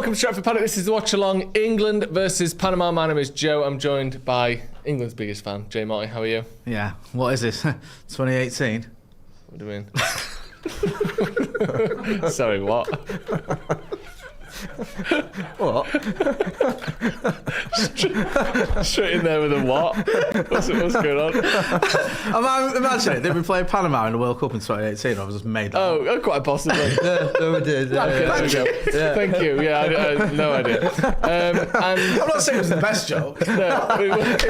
welcome to Stretford, Paddock. This is the WatchAlong, England versus Panama. My name is Joe. I'm joined by England's biggest fan, Jay Marty. How are you? Yeah. What is this? 2018? What do you mean? Sorry, what? What? Straight in there with a what? What's going on? Imagine it. Did we play Panama in the World Cup in 2018? I was just made that up. Oh, quite possibly. Yeah, no, we did. Yeah. Okay, there we go. Yeah. Thank you. Yeah, I had no idea. And I'm not saying it was the best joke. no, it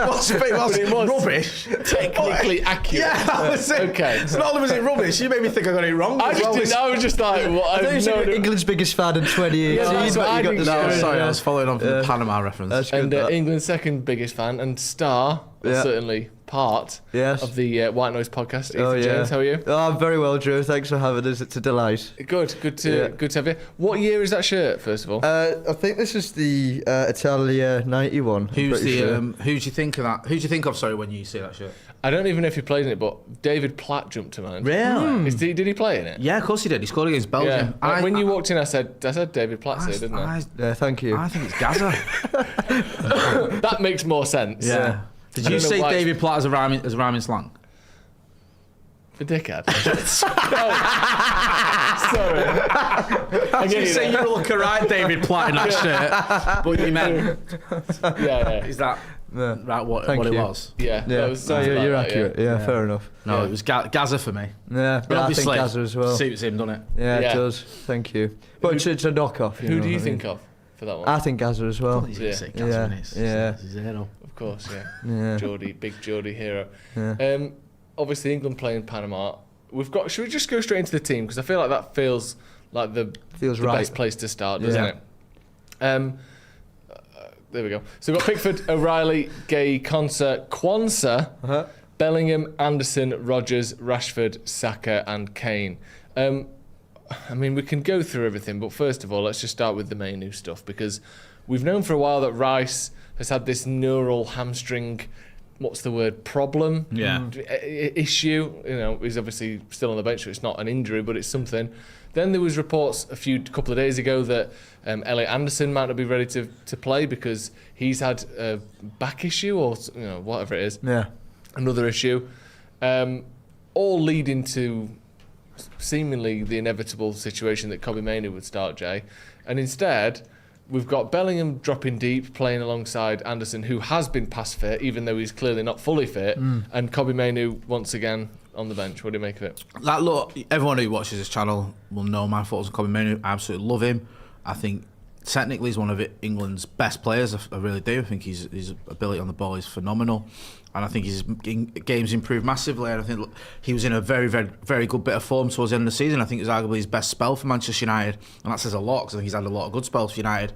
was rubbish. Technically accurate. Yeah, I was saying. Okay. So not only was it rubbish, you made me think I got it wrong. I was just like, what? I thought you were England's biggest fan in 2018. Yeah, that's what I think. Sorry, I was following on from the Panama reference. That's And good, that. England's second biggest fan and star, Yeah. certainly part Yes. of the White Noise podcast. Ethan James, how are you? Oh, I'm very well, Drew. Thanks for having us. It's a delight. Good to have you. What year is that shirt, first of all? I think this is the Italia 91. Who do you think of that? Who do you think of? Sorry, when you see that shirt. I don't even know if he played in it, but David Platt jumped to mind. Really? Did he play in it? Yeah, of course he did. He scored against Yeah. Belgium. When you walked in, I said David Platt's here, didn't I? Yeah, thank you. I think it's Gaza. That makes more sense. Yeah. Did I you don't know say why David Platt as a rhyming slang? For dickhead. Sorry. I did say you look alright, David Platt, in that shirt, but you meant Yeah. is that right? What Thank it you. was? Yeah. Yeah, That was so something you're like that, accurate. Yeah, fair enough. No, Yeah. it was Gaza for me. Yeah, But I think obviously, Gaza as well. suits him, doesn't it? Yeah, Yeah. it does. Thank you. But it's a knockoff. Who do you think of for that one? I think Gaza as well. He's gonna say Yeah. Gaza in it. Yeah. He's a hero. Of course, yeah. Yeah. Geordie, big Geordie hero. Yeah. Obviously, England playing Panama. Should we just go straight into the team? Because I feel like that feels like the right. best place to start, doesn't Yeah. it? There we go. So we've got Pickford, O'Reilly, Gay, Quansah, Bellingham, Anderson, Rodgers, Rashford, Saka, and Kane. I mean, we can go through everything, but first of all, let's just start with the Mainu stuff, because we've known for a while that Rice has had this neural hamstring, problem? Yeah. Issue. He's obviously still on the bench, so it's not an injury, but it's something. Then there was reports a couple of days ago that Elliot Anderson might not be ready to play because he's had a back issue or whatever it is. Yeah. Another issue. All leading to seemingly the inevitable situation that Kobbie Mainoo would start, Jay. And instead, we've got Bellingham dropping deep, playing alongside Anderson, who has been past fit, even though he's clearly not fully fit, and Kobbie Mainoo once again on the bench. What do you make of it? Look, everyone who watches this channel will know my thoughts on Kobbie Mainoo. I absolutely love him. I think technically he's one of England's best players. I really do. I think his ability on the ball is phenomenal. And I think his game's improved massively. And I think he was in a very, very, very good bit of form towards the end of the season. I think it was arguably his best spell for Manchester United. And that says a lot because I think he's had a lot of good spells for United.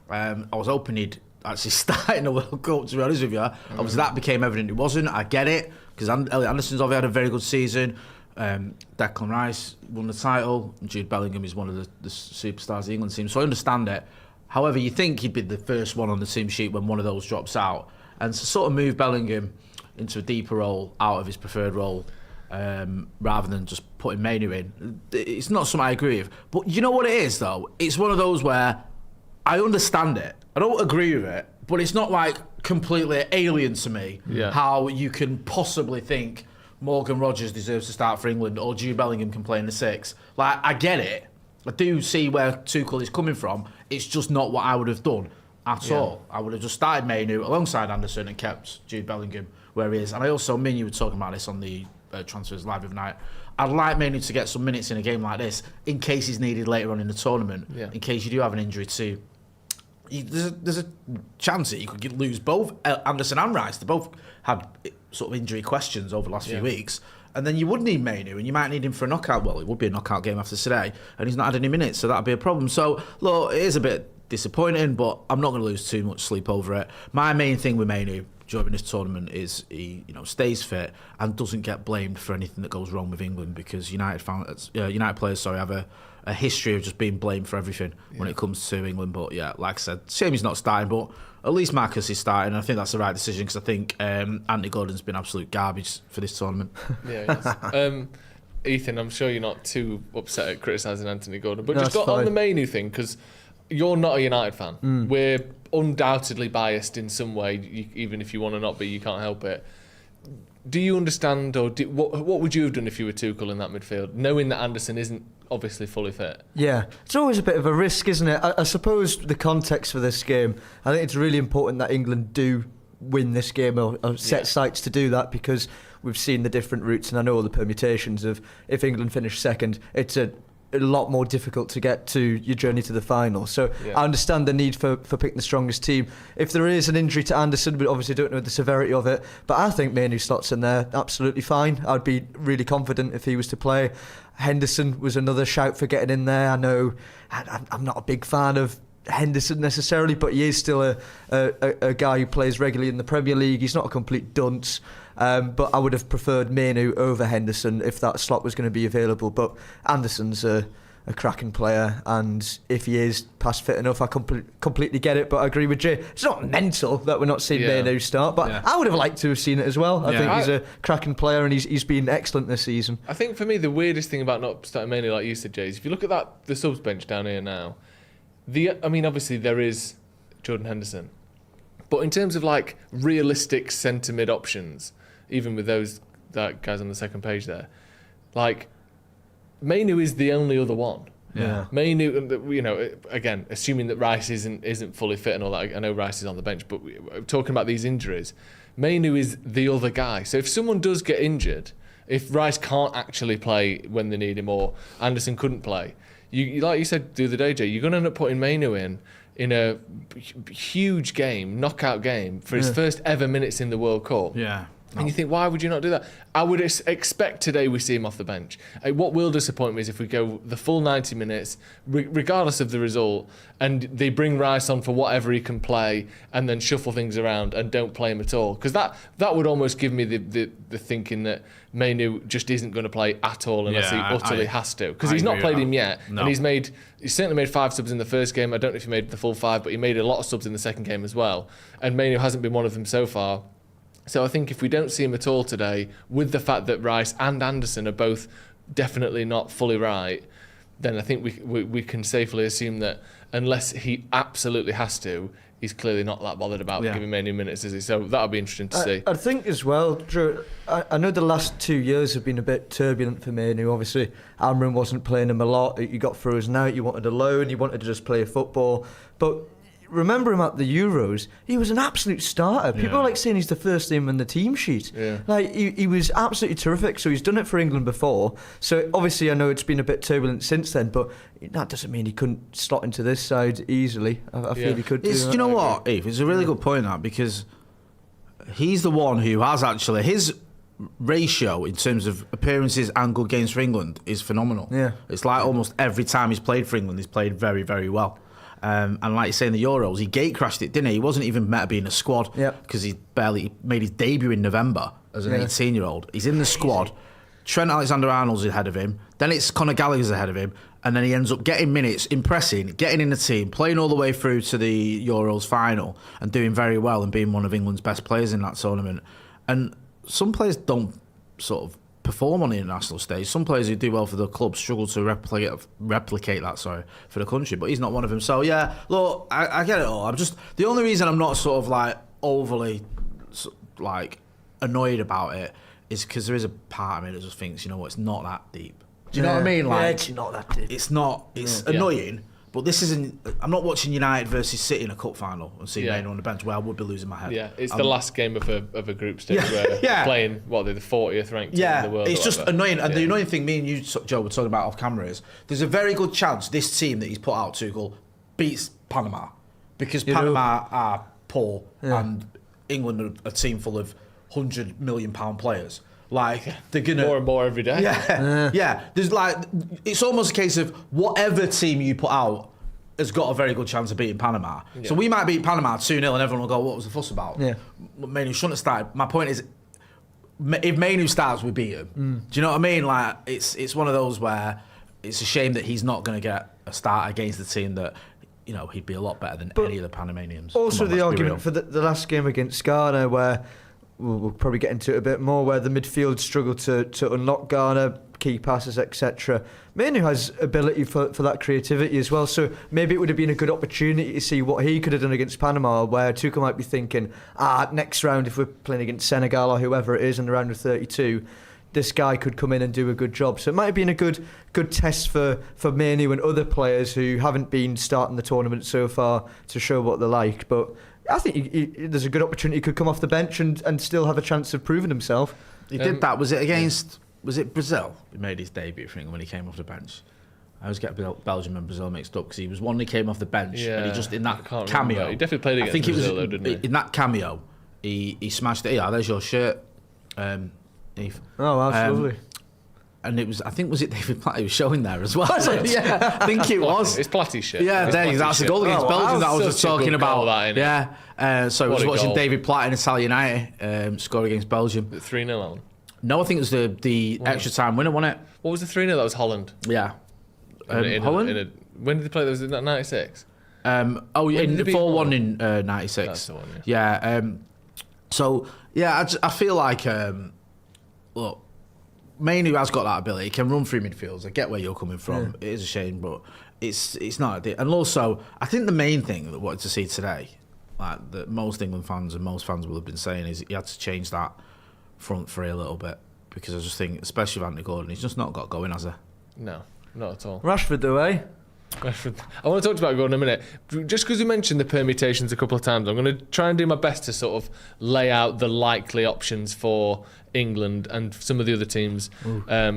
I was hoping he'd actually start in the World Cup, to be honest with you. Obviously, that became evident it wasn't. I get it because Elliot Anderson's obviously had a very good season. Declan Rice won the title. Jude Bellingham is one of the superstars of the England team. So I understand it. However, you think he'd be the first one on the team sheet when one of those drops out. And to sort of move Bellingham into a deeper role, out of his preferred role, rather than just putting Mainoo in, it's not something I agree with. But you know what it is, though? It's one of those where I understand it. I don't agree with it, but it's not like completely alien to me how you can possibly think Morgan Rodgers deserves to start for England or Jude Bellingham can play in the six. Like, I get it. I do see where Tuchel is coming from. It's just not what I would have done at all. I would have just started Mainoo alongside Anderson and kept Jude Bellingham where he is. And I also, me and you were talking about this on the Transfers Live of night. I'd like Mainoo to get some minutes in a game like this in case he's needed later on in the tournament. In case you do have an injury too. There's a chance that you could lose both Anderson and Rice. They both had sort of injury questions over the last few weeks. And then you would need Mainoo, and you might need him for a knockout. Well, it would be a knockout game after today, and he's not had any minutes, so that'd be a problem. So, look, it is a bit disappointing, but I'm not going to lose too much sleep over it. My main thing with Mainoo during this tournament is he, stays fit and doesn't get blamed for anything that goes wrong with England, because United players have a history of just being blamed for everything when it comes to England. But yeah, like I said, shame he's not starting, but at least Marcus is starting. I think that's the right decision because I think Anthony Gordon's been absolute garbage for this tournament. Yeah, Ethan, I'm sure you're not too upset at criticising Anthony Gordon, but just got on the Mainoo thing, because you're not a United fan. We're undoubtedly biased in some way, even if you want to not be, you can't help it. Do you understand, or what would you have done if you were Tuchel in that midfield, knowing that Anderson isn't obviously fully fit? Yeah, it's always a bit of a risk, isn't it? I suppose the context for this game, I think it's really important that England do win this game or set sights to do that, because we've seen the different routes, and I know all the permutations of if England finish second, it's a lot more difficult to get to your journey to the final. So I understand the need for picking the strongest team. If there is an injury to Anderson, we obviously don't know the severity of it, but I think Mainu slots in there absolutely fine. I'd be really confident if he was to play. Henderson was another shout for getting in there. I know I'm not a big fan of Henderson necessarily, but he is still a guy who plays regularly in the Premier League. He's not a complete dunce. But I would have preferred Mainu over Henderson if that slot was going to be available. But Anderson's a cracking player, and if he is past fit enough, I completely get it. But I agree with Jay. It's not mental that we're not seeing Mainu start, but I would have liked to have seen it as well. I think he's a cracking player, and he's been excellent this season. I think for me, the weirdest thing about not starting Mainu, like you said, Jay, is if you look at the subs bench down here now, obviously there is Jordan Henderson, but in terms of like realistic centre mid options, even with those guys on the second page there, like Mainu is the only other one. Yeah. Mainu, again, assuming that Rice isn't fully fit and all that. I know Rice is on the bench, but we're talking about these injuries. Mainu is the other guy. So if someone does get injured, if Rice can't actually play when they need him, or Anderson couldn't play, you like you said the other day, Jay, you're going to end up putting Mainu in a huge game, knockout game, for his first ever minutes in the World Cup. Yeah. And you think, why would you not do that? I would expect today we see him off the bench. What will disappoint me is if we go the full 90 minutes, regardless of the result, and they bring Rice on for whatever he can play, and then shuffle things around and don't play him at all. Because that would almost give me the thinking that Mainu just isn't going to play at all unless he utterly has to. Because he's not played him yet, and he's certainly made 5 subs in the first game. I don't know if he made the full 5, but he made a lot of subs in the second game as well. And Mainu hasn't been one of them so far. So I think if we don't see him at all today, with the fact that Rice and Anderson are both definitely not fully right, then I think we can safely assume that unless he absolutely has to, he's clearly not that bothered about giving Mainu minutes, is he? So that'll be interesting to see. I think as well, Drew, I know the last 2 years have been a bit turbulent for Mainu. Obviously, Amrin wasn't playing him a lot. You got frozen out. You wanted a loan. You wanted to just play football. But remember him at the Euros, he was an absolute starter. People are like saying he's the first name on the team sheet. Yeah. Like he was absolutely terrific. So he's done it for England before. So obviously I know it's been a bit turbulent since then, but that doesn't mean he couldn't slot into this side easily. I feel he could do that. You know what, Eve? It's a really good point, that, because he's the one who has actually, his ratio in terms of appearances and good games for England is phenomenal. Yeah. It's like almost every time he's played for England, he's played very, very well. And like you say in the Euros, he gate crashed it, didn't he? He wasn't even meant to be in the squad because he barely made his debut in November as an 18-year-old. He's in the squad. Trent Alexander-Arnold's ahead of him. Then it's Conor Gallagher's ahead of him. And then he ends up getting minutes, impressing, getting in the team, playing all the way through to the Euros final and doing very well and being one of England's best players in that tournament. And some players don't sort of perform on the international stage. Some players who do well for the club struggle to replicate that for the country, but he's not one of them. So yeah, look, I get it all. I'm just, the only reason I'm not sort of like overly like annoyed about it is because there is a part of me that just thinks, you know what, it's not that deep. Do you know what I mean? Like, it's not that deep. It's not. It's annoying. But this isn't. I'm not watching United versus City in a cup final and seeing Mainu on the bench where I would be losing my head. Yeah, it's the last game of a group stage where they're playing they're the 40th ranked team in the world. It's just annoying. And the annoying thing, me and you, Joe, were talking about off camera is there's a very good chance this team that he's put out, Tuchel, beats Panama because Panama are poor and England are a team full of £100 million players. Like they're gonna more and more every day. Yeah. There's like, it's almost a case of whatever team you put out has got a very good chance of beating Panama. Yeah. So we might beat Panama 2-0 and everyone will go, what was the fuss about? Yeah. Mainu shouldn't have started. My point is, if Mainu starts, we beat him. Do you know what I mean? Like it's one of those where it's a shame that he's not going to get a start against the team that, you know, he'd be a lot better than any of the Panamanians. Also the argument for the last game against Ghana where we'll probably get into it a bit more, where the midfield struggle to unlock Ghana, key passes, etc. Manu has ability for that creativity as well, so maybe it would have been a good opportunity to see what he could have done against Panama, where Tuchel might be thinking, next round if we're playing against Senegal or whoever it is in the round of 32, this guy could come in and do a good job. So it might have been a good test for Manu and other players who haven't been starting the tournament so far to show what they're like. But I think there's a good opportunity he could come off the bench and still have a chance of proving himself. He did that. Was it against? Was it Brazil? He made his debut, I think, when he came off the bench. I always get Belgium and Brazil mixed up because he was one that came off the bench and he just in that cameo. Remember. He definitely played against Brazil, though, didn't he? In that cameo, he smashed it. Yeah, there's your shirt. Eve. Oh, that's lovely. And it was, I think, was it David Platt who was showing there as well? Yeah, I think it was. It's Platty's shit. Yeah, that's the goal against Belgium that I was just talking about. So I was watching David Platt in Italian United score against Belgium. 3-0 Alan. No, I think it was the extra time winner, wasn't it? What was the 3-0? That was Holland. Yeah. Holland? When did they play? Was it 96? In 4-1 in 96. That's the one, yeah. So, yeah, I feel like... Look, Manu has got that ability. He can run through midfields. I get where you're coming from. It is a shame, but it's not. And also, I think the main thing that I wanted to see today, like that most England fans and most fans will have been saying, is he had to change that front three a little bit, because I just think, especially with Anthony Gordon, he's just not got going, has he? No, not at all. Rashford, though, eh? I want to talk about Gordon in a minute. Just because we mentioned the permutations a couple of times, I'm going to try and do my best to sort of lay out the likely options for England and some of the other teams,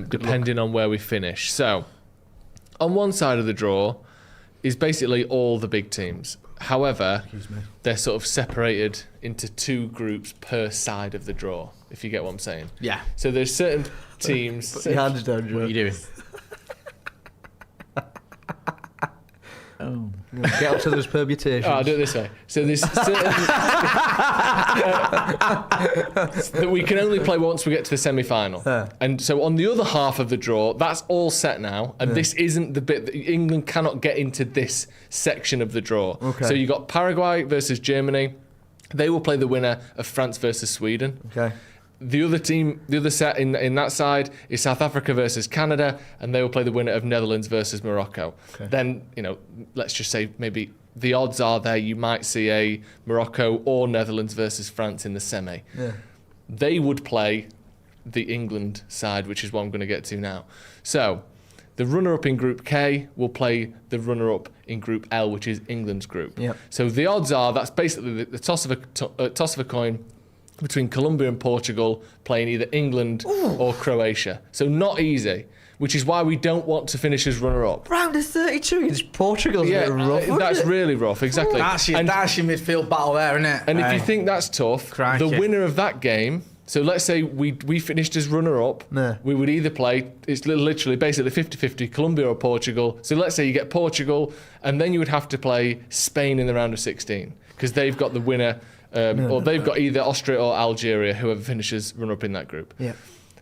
depending on where we finish. So, on one side of the draw is basically all the big teams. However, they're sort of separated into two groups per side of the draw, if you get what I'm saying. Yeah. So there's certain teams... Put your hands down, Joe. What are you doing? Get up to those permutations. I'll do it this way. So there's certain that we can only play once we get to the semi-final. And so on the other half of the draw, that's all set now. And this isn't the bit that England cannot get into this section of the draw. Okay. So you got Paraguay versus Germany. They will play the winner of France versus Sweden. Okay. The other team, the other set in that side is South Africa versus Canada, and they will play the winner of Netherlands versus Morocco. Okay. Then, let's just say maybe the odds are there you might see a Morocco or Netherlands versus France in the semi. Yeah. They would play the England side, which is what I'm going to get to now. So, the runner-up in Group K will play the runner-up in Group L, which is England's group. Yep. So the odds are that's basically the toss of a coin between Colombia and Portugal playing either England or Croatia. So not easy, which is why we don't want to finish as runner-up. Round of 32 against Portugal's a bit rough, that's really rough, exactly. That's your midfield battle there, isn't it? And if you think that's tough, Crikey. the winner of that game, so let's say we finished as runner-up, we would either play, it's literally basically 50-50, Colombia or Portugal. So let's say you get Portugal, and then you would have to play Spain in the round of 16, because they've got the winner... they've got either Austria or Algeria, whoever finishes runner-up in that group. Yeah.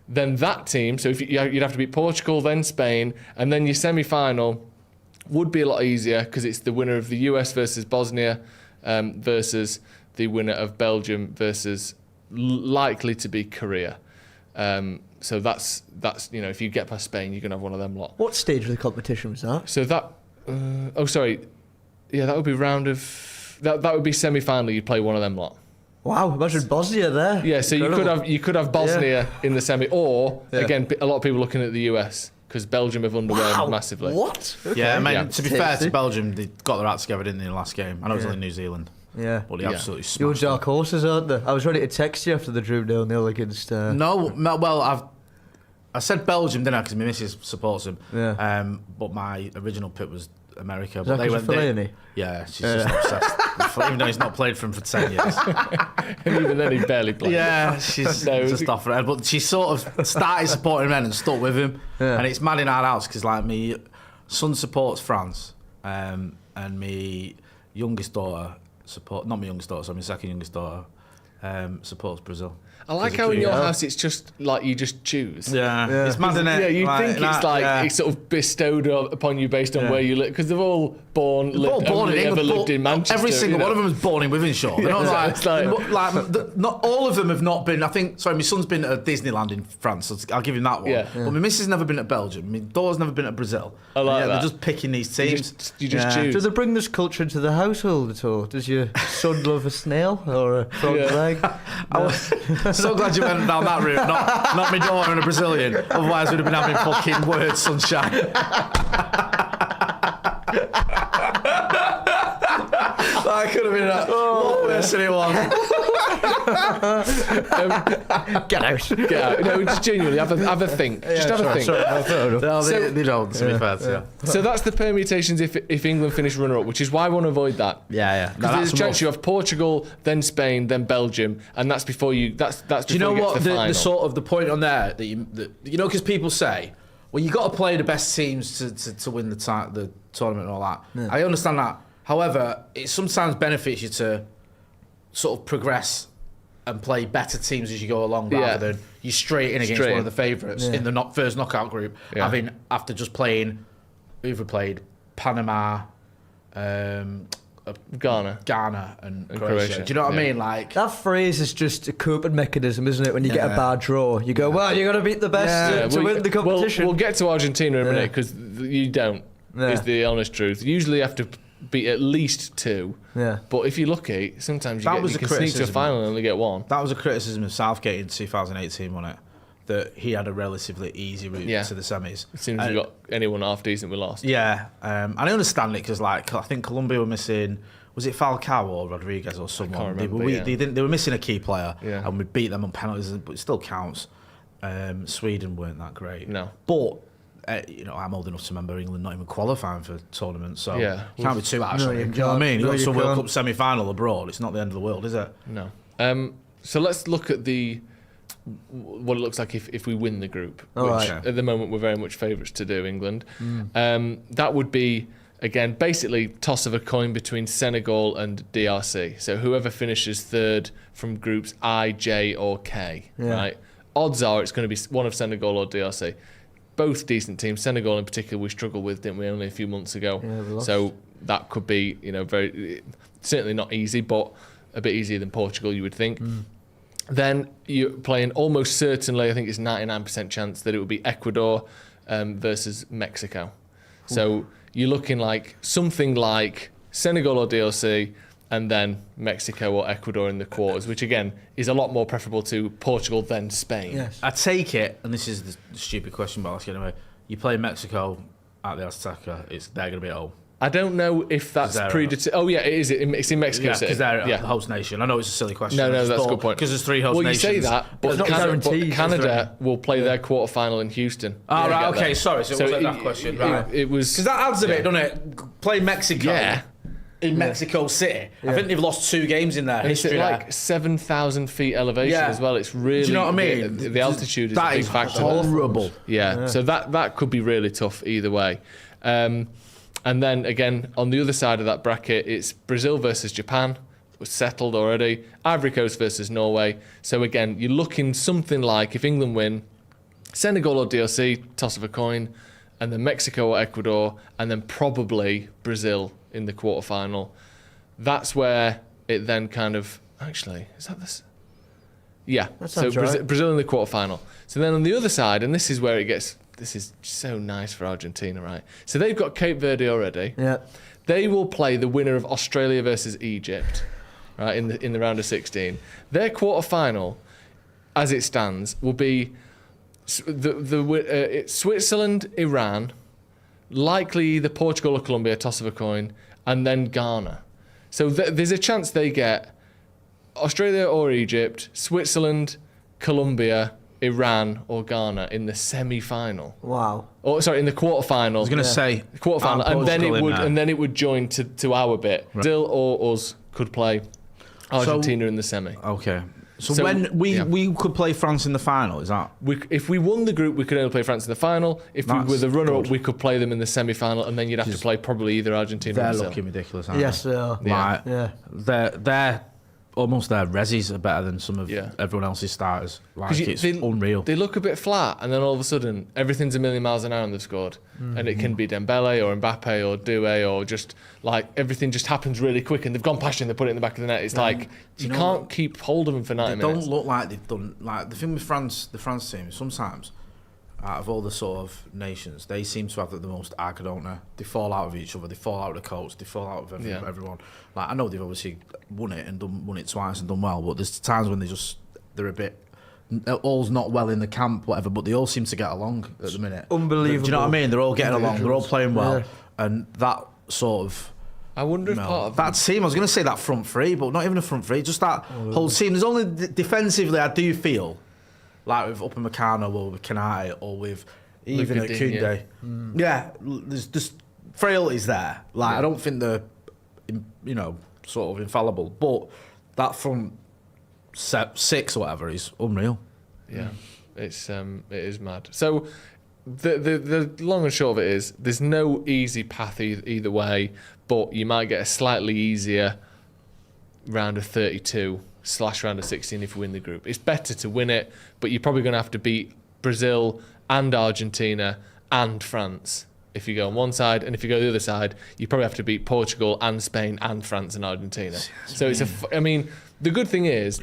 Then that team, so if you'd have to beat Portugal, then Spain, and then your semi-final would be a lot easier because it's the winner of the US versus Bosnia versus the winner of Belgium versus likely to be Korea. So that's if you get past Spain, you're going to have one of them lot. What stage of the competition was that? So that... that would be round of... That would be semi-final. You'd play one of them lot. Wow, imagine Bosnia there. Yeah, so you could have Bosnia in the semi, or again, a lot of people looking at the US because Belgium have underwhelmed massively. What? Okay. Yeah, I mean, to be fair to Belgium, they got their act together, didn't they, in the last game? I know it was only New Zealand. Yeah, but they absolutely smashed your dark horses, aren't they? I was ready to text you after the drew 0-0 against. I said Belgium, didn't I? Because my missus supports them. Yeah. But my original pick was America. Is but that they went. Fellaini? Yeah, she's just obsessed. Even though he's not played for him for 10 years. And even then, he barely played. Yeah, she's just off her head. But she sort of started supporting him then and stuck with him. Yeah. And it's mad in our house because, like, my son supports France, and my youngest daughter my second youngest daughter supports Brazil. I like how in your house it's just like you just choose. Yeah. It's mad, isn't it? Yeah, you think it's like it's sort of bestowed upon you based on where you live, because they're all born in England, lived in Manchester. Every single one of them was born in Wythenshawe. They're not not all of them have not been. I think. Sorry, my son's been at Disneyland in France. So I'll give him that one. Yeah. But my missus never been to Belgium. My daughter's never been to Brazil. I like that. They're just picking these teams. You just choose. Do they bring this culture into the household at all? Does your son love a snail or a frog's leg? So glad you went down that route, not my daughter and a Brazilian. Otherwise, we'd have been having fucking word sunshine. That could have been a lot worse than it was. Get out. Get out. No, just genuinely have a think. Just have a think. They don't, to be fair. So that's the permutations if England finish runner-up, which is why I want to avoid that. Yeah. Because there's a chance you have Portugal, then Spain, then Belgium, and that's before you. That's before Do you know you get what to the final. the sort of the point on there that you know, because people say, well, you got to play the best teams to win the tournament and all that. Yeah. I understand that. However, it sometimes benefits you to sort of progress and play better teams as you go along, rather than you straight in against one of the favourites in the first knockout group, after just playing, who've played Panama, Ghana and Croatia. Do you know what I mean? Like, that phrase is just a coping mechanism, isn't it? When you get a bad draw, you go, well, you got to beat the best to win the competition. We'll get to Argentina in a minute, because you don't. Is the honest truth. You usually have to beat at least two. Yeah. But if you're lucky, sometimes you can sneak to a final and only get one. That was a criticism of Southgate in 2018, wasn't it? That he had a relatively easy route to the semis. As soon as we got anyone half decent, we lost. Yeah. And I understand it, because like, I think Colombia were missing, was it Falcao or Rodriguez or someone? I can't remember, they were missing a key player, and we beat them on penalties, but it still counts. Sweden weren't that great. No. But I'm old enough to remember England not even qualifying for tournaments, so you can't be too harsh on it. You know what I mean? You got some World Cup semi-final abroad. It's not the end of the world, is it? No. So let's look at what it looks like if we win the group, which at the moment we're very much favourites to do, England. That would be, again, basically toss of a coin between Senegal and DRC. So whoever finishes third from groups I, J or K, right? Odds are it's going to be one of Senegal or DRC. Both decent teams. Senegal in particular we struggled with, didn't we, only a few months ago. So that could be, very certainly not easy, but a bit easier than Portugal, you would think. Then you're playing almost certainly, I think it's 99% chance that it would be Ecuador versus Mexico. So you're looking like something like Senegal or DRC, and then Mexico or Ecuador in the quarters, which again is a lot more preferable to Portugal than Spain. Yes. I take it, and this is the stupid question, but I'll ask you anyway. You play Mexico at the Azteca, they're going to be at home. I don't know if that's predetermined. Oh yeah, it is. It's in Mexico City. Because they're the host nation. I know it's a silly question. No, that's a good point. Because there's three host nations. Well, you say that, but Canada will play their quarter-final in Houston. Oh, right, okay, sorry. So it wasn't that question. Right. It was... Because that adds a bit, doesn't it? Play Mexico in Mexico City. I think they've lost 2 games in their history. It's like 7,000 feet elevation as well. It's really... Do you know what I mean? The altitude is a big factor. That is horrible. Yeah, so that could be really tough either way. And then again, on the other side of that bracket, it's Brazil versus Japan. It was settled already. Ivory Coast versus Norway. So again, you're looking something like, if England win, Senegal or DRC, toss of a coin, and then Mexico or Ecuador, and then probably Brazil in the quarterfinal. That's where it then kind of... Actually, is that this? Yeah, so Brazil in the quarterfinal. So then on the other side, and this is where it gets... This is so nice for Argentina, right? So they've got Cape Verde already. Yeah. They will play the winner of Australia versus Egypt, right, in the round of 16. Their quarterfinal, as it stands, will be Switzerland, Iran, likely either Portugal or Colombia, toss of a coin, and then Ghana. So there's a chance they get Australia or Egypt, Switzerland, Colombia, Iran or Ghana in the semi-final. Wow. Or sorry, in the quarterfinal. I was going to say quarterfinal, and then it would join to our bit. Right. Brazil or us could play Argentina in the semi. Okay. So when we could play France in the final, is that? If we won the group, we could only play France in the final. If we were the runner-up, we could play them in the semi-final, and then you'd have to play probably either Argentina or Brazil. They're looking ridiculous, aren't they? Yes, they are. Yeah. They're almost their resis are better than some of Yeah. everyone else's starters. Like, it's they, unreal. They look a bit flat, and then all of a sudden, everything's a million miles an hour and they've scored. And it can be Dembele or Mbappe or Doué or just like everything just happens really quick, and they've gone past you and they put it in the back of the net. It's like you can't keep hold of them for 90 They minutes. don't look like they've done. Like the thing with France, the France team, sometimes out of all the sort of nations, they seem to have the most arc, don't they? They fall out of each other. They fall out of the coach. They fall out of everyone. Like I know they've obviously won it and won it twice and done well, but there's times when they're a bit. All's not well in the camp, whatever, but they all seem to get along at the minute. Unbelievable. Do you know what I mean? They're all getting along. They're all playing well, Yeah. and that sort of. I wonder if part of that team. I was going to say that front three, but not even a front three. Just that whole team. There's only defensively. I do feel like with Upamecano or with Kanate or with even Luka at Digne. Koundé. Yeah, there's just frailties there. Like I don't think they're, sort of infallible. But that front six or whatever is unreal. Yeah, it is mad. So the long and short of it is there's no easy path either way, but you might get a slightly easier round of 32 / round of 16 if you win the group. It's better to win it, but you're probably going to have to beat Brazil and Argentina and France if you go on one side, and if you go the other side, you probably have to beat Portugal and Spain and France and Argentina. So I mean, the good thing is,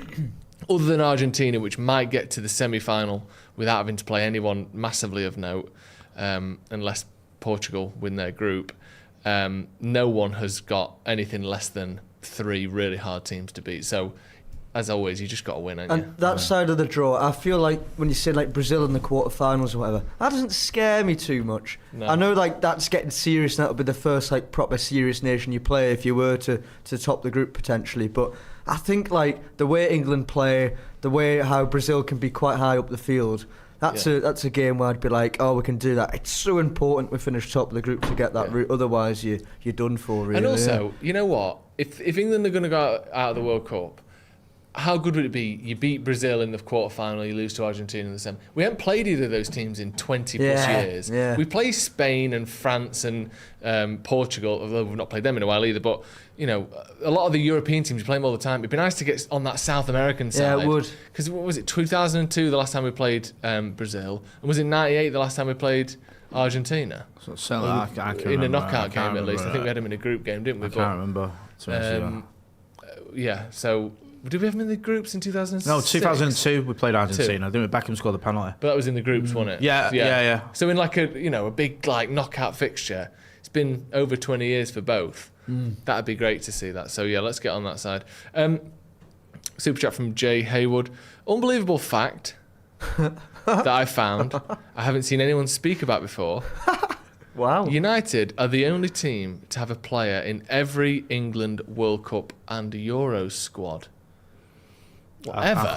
other than Argentina, which might get to the semi-final without having to play anyone massively of note, unless Portugal win their group, no one has got anything less than 3 really hard teams to beat. So, as always, you just got to win, ain't you? And that side of the draw, I feel like when you say like Brazil in the quarterfinals or whatever, that doesn't scare me too much. No. I know like that's getting serious, and that'll be the first like proper serious nation you play if you were to top the group potentially. But I think like the way England play, the way how Brazil can be quite high up the field, that's a game where I'd be like, oh, we can do that. It's so important we finish top of the group to get that route. Otherwise, you're done for. Really. And also, you know what? If England are going to go out of the World Cup, how good would it be? You beat Brazil in the quarterfinal, you lose to Argentina in the semi. We haven't played either of those teams in 20 plus years. Yeah. We play Spain and France and Portugal, although we've not played them in a while either. But you know, a lot of the European teams we play them all the time. It'd be nice to get on that South American side. Yeah, it would. Because what was it? 2002, the last time we played Brazil, and was it 98 the last time we played Argentina? So certainly, I can In remember. a knockout game, at least. I think that. we had them in a group game, didn't we? I can't remember. Yeah. So. Did we have them in the groups in 2006? No, 2002 we played Argentina. Didn't we? Beckham scored the penalty. But that was in the groups, wasn't it? Yeah. So in like a big like knockout fixture, it's been over 20 years for both. That'd be great to see that. So yeah, let's get on that side. Super chat from Jay Haywood. Unbelievable fact that I found. I haven't seen anyone speak about before. Wow. United are the only team to have a player in every England World Cup and Euros squad. Whatever. I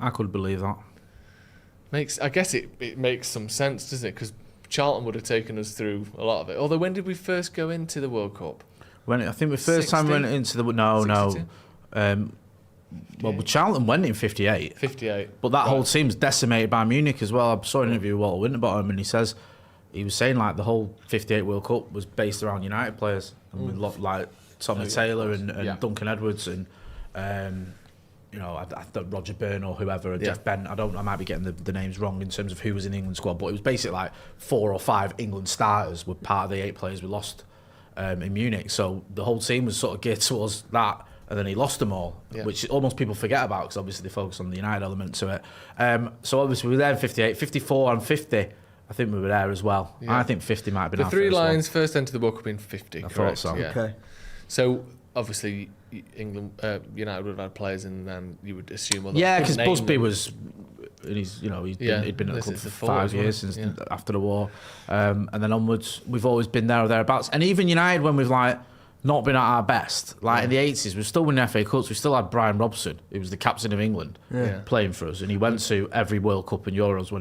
could believe that. I guess it makes some sense, doesn't it? Because Charlton would have taken us through a lot of it. Although, when did we first go into the World Cup? I think the first time we went into the... No. Charlton went in 58. 58. But that whole team's decimated by Munich as well. I saw an interview with Walter Winterbottom, and he was saying like the whole 58 World Cup was based around United players. And we loved like Tommy Taylor and Duncan Edwards and... Roger Byrne or whoever, or Jeff Bent. I might be getting the names wrong in terms of who was in the England squad, but it was basically like 4 or 5 England starters were part of the 8 players we lost in Munich. So the whole team was sort of geared towards that, and then he lost them all, which almost people forget about because obviously they focus on the United element to it. So obviously we were there in 58, 54 and 50. I think we were there as well. Yeah. I think 50 might have been the our 3 first Lions one. first entered the World Cup in 50. I correct? thought so. Yeah. Okay. So obviously United would have had players, and then you would assume. Because Busby was, he'd been at the club for 5 years since after the war, and then onwards we've always been there or thereabouts. And even United, when we've like not been at our best, like in the 80s, we've still winning FA Cups. We still had Brian Robson, who was the captain of England, playing for us, and he went to every World Cup and Euros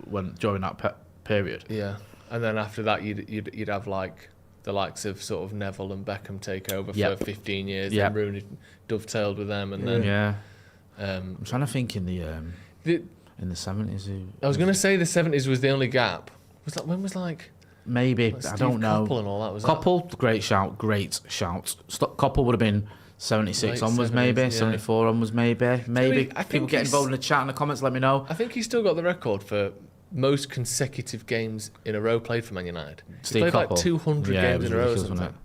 when during that period. Yeah, and then after that, you'd have like the likes of sort of Neville and Beckham take over for 15 years. Then Rooney dovetailed with them, and then I'm trying to think in the 70s. I was going to say the 70s was the only gap. Was that when was like? Maybe I don't know. Coppell and all that was. Coppell, great shout. Coppell would have been 76 Late onwards, 70s, maybe. yeah. 74 onwards, maybe. I People think get he's- involved in the chat and the comments, let me know. I think he's still got the record for most consecutive games in a row played for Man United. He Steve played Coppell. like 200 Yeah, it games was in a row or ridiculous, wasn't something.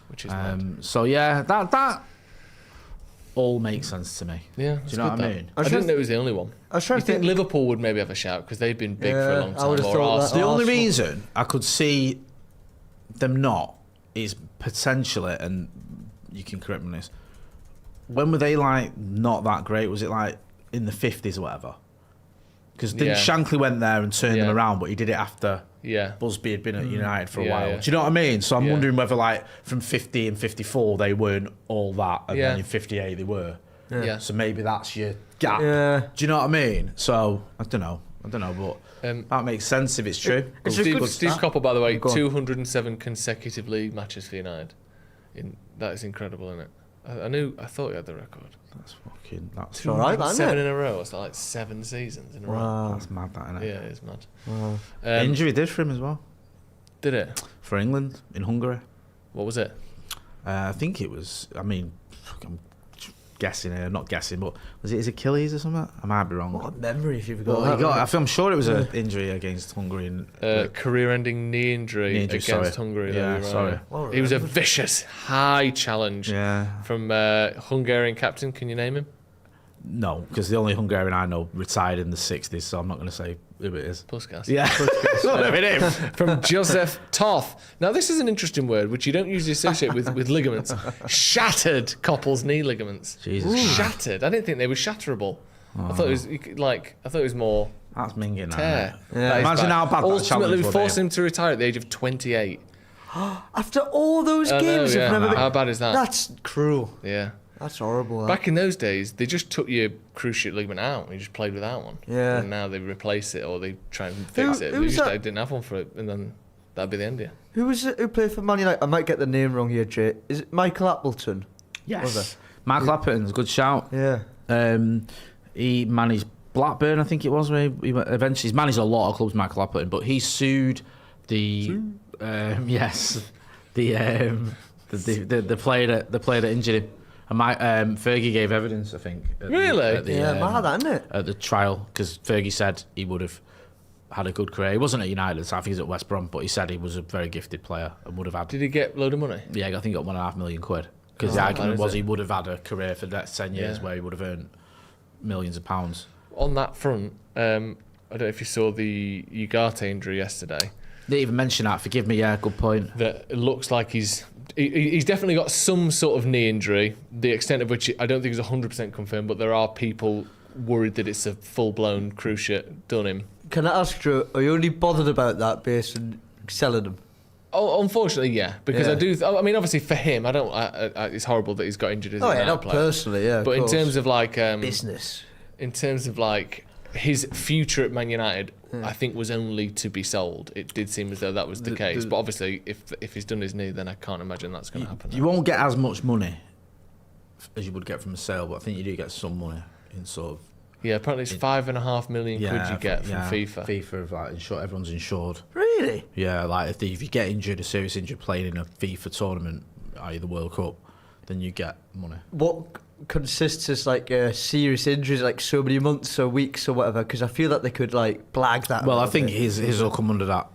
Which is mad. So, yeah, that all makes sense to me. Yeah, Do you know what I mean? I didn't know it was the only one. I was trying You to think think. Liverpool would maybe have a shout because they've been big for a long I time. would have Or thought that. Arsenal. The only Arsenal. reason I could see them not is potentially, and you can correct me on this, when were they like not that great? Was it like in the 50s or whatever? Because Yeah. Shankly went there and turned them around, but he did it after Yeah. Busby had been at United for a Yeah, while. yeah. Do you know what I mean? So I'm Yeah. wondering whether like from 50 and 54 they weren't all that, and Yeah. then in 58 they were. Yeah. So maybe that's your gap. Yeah. Do you know what I mean? So I don't know, but that makes sense if it's true. It's a Steve, good Steve stat. Coppell, by the way, Go on. 207 consecutive league matches for United. That is incredible, isn't it? I thought he had the record. That's all right, man, isn't 7 it? in a row. It's like 7 seasons in a row. Wow. that's mad, that, isn't it? Yeah, it's mad. Wow. Injury did for him as well. Did it? For England in Hungary. What was it? I think it was. I mean, I'm guessing here, not guessing, but was it his Achilles or something? I might be wrong. What a memory if you've Well, got. he got, I'm sure it was an injury against Hungary. Career-ending knee injury against sorry. Hungary. Yeah, though, you're sorry. right. Well He was a remembered. vicious, high challenge Yeah. from Hungarian captain. Can you name him? No, because the only Hungarian I know retired in the 60s, so I'm not going to say who it is. Puskas. Yeah, From Joseph Toth. Now, this is an interesting word which you don't usually associate with ligaments. Shattered Coppell's knee ligaments. Jesus. Shattered. I didn't think they were shatterable. I thought it was more That's minging. tear. Yeah. That is Imagine bad. how bad that Ultimately, challenge we would forced be. him to retire at the age of 28. After all those I know, games, yeah. have never been. How bad is that? That's cruel. Yeah. That's horrible. That. Back in those days, they just took your cruciate ligament out and you just played without one. Yeah. And now they replace it or they try and fix it. They who's just that? didn't have one for it, and then that'd be the end of you. Who was it who played for Man United? I might get the name wrong here, Jay. Is it Michael Appleton? Was Yes. it? Mark Clapperton's a good shout. Yeah. He managed Blackburn, I think it was, where he eventually he's managed a lot of clubs, Mark Clapperton, but he sued the the player that injured him. And Fergie gave evidence, I think. Really? Mad, isn't it? At the trial, because Fergie said he would have had a good career. He wasn't at United, so I think he was at West Brom, but he said he was a very gifted player and would have had. Did he get a load of money? Yeah, I think he got £1.5 million. Because the argument was he would have had a career for the next 10 years where he would have earned millions of pounds. On that front, I don't know if you saw the Ugarte injury yesterday. Didn't even mention that. Forgive me. Yeah, good point. That it looks like he's definitely got some sort of knee injury. The extent of which I don't think is 100% confirmed, but there are people worried that it's a full-blown cruciate done him. Can I ask you, are you only bothered about that based on selling them? Oh, unfortunately, yeah, because Yeah. I do. I mean, obviously for him, I don't. It's horrible that he's got injured as Oh an yeah, out not player. personally, yeah. But in terms of like business, in terms of like his future at Man United, I think was only to be sold. It did seem as though that was the case. But obviously, if he's done his knee, then I can't imagine that's going to happen. You won't get as much money as you would get from a sale, but I think you do get some money in sort of. Yeah, apparently it's 5.5 million quid you get from FIFA. FIFA, like insured, everyone's insured. really? Yeah, like if you get injured, a serious injury playing in a FIFA tournament, i.e. the World Cup, then you get money. What consists as like serious injuries, like so many months or weeks or whatever? Because I feel that they could like blag that. a Well, I little think bit. his will come under that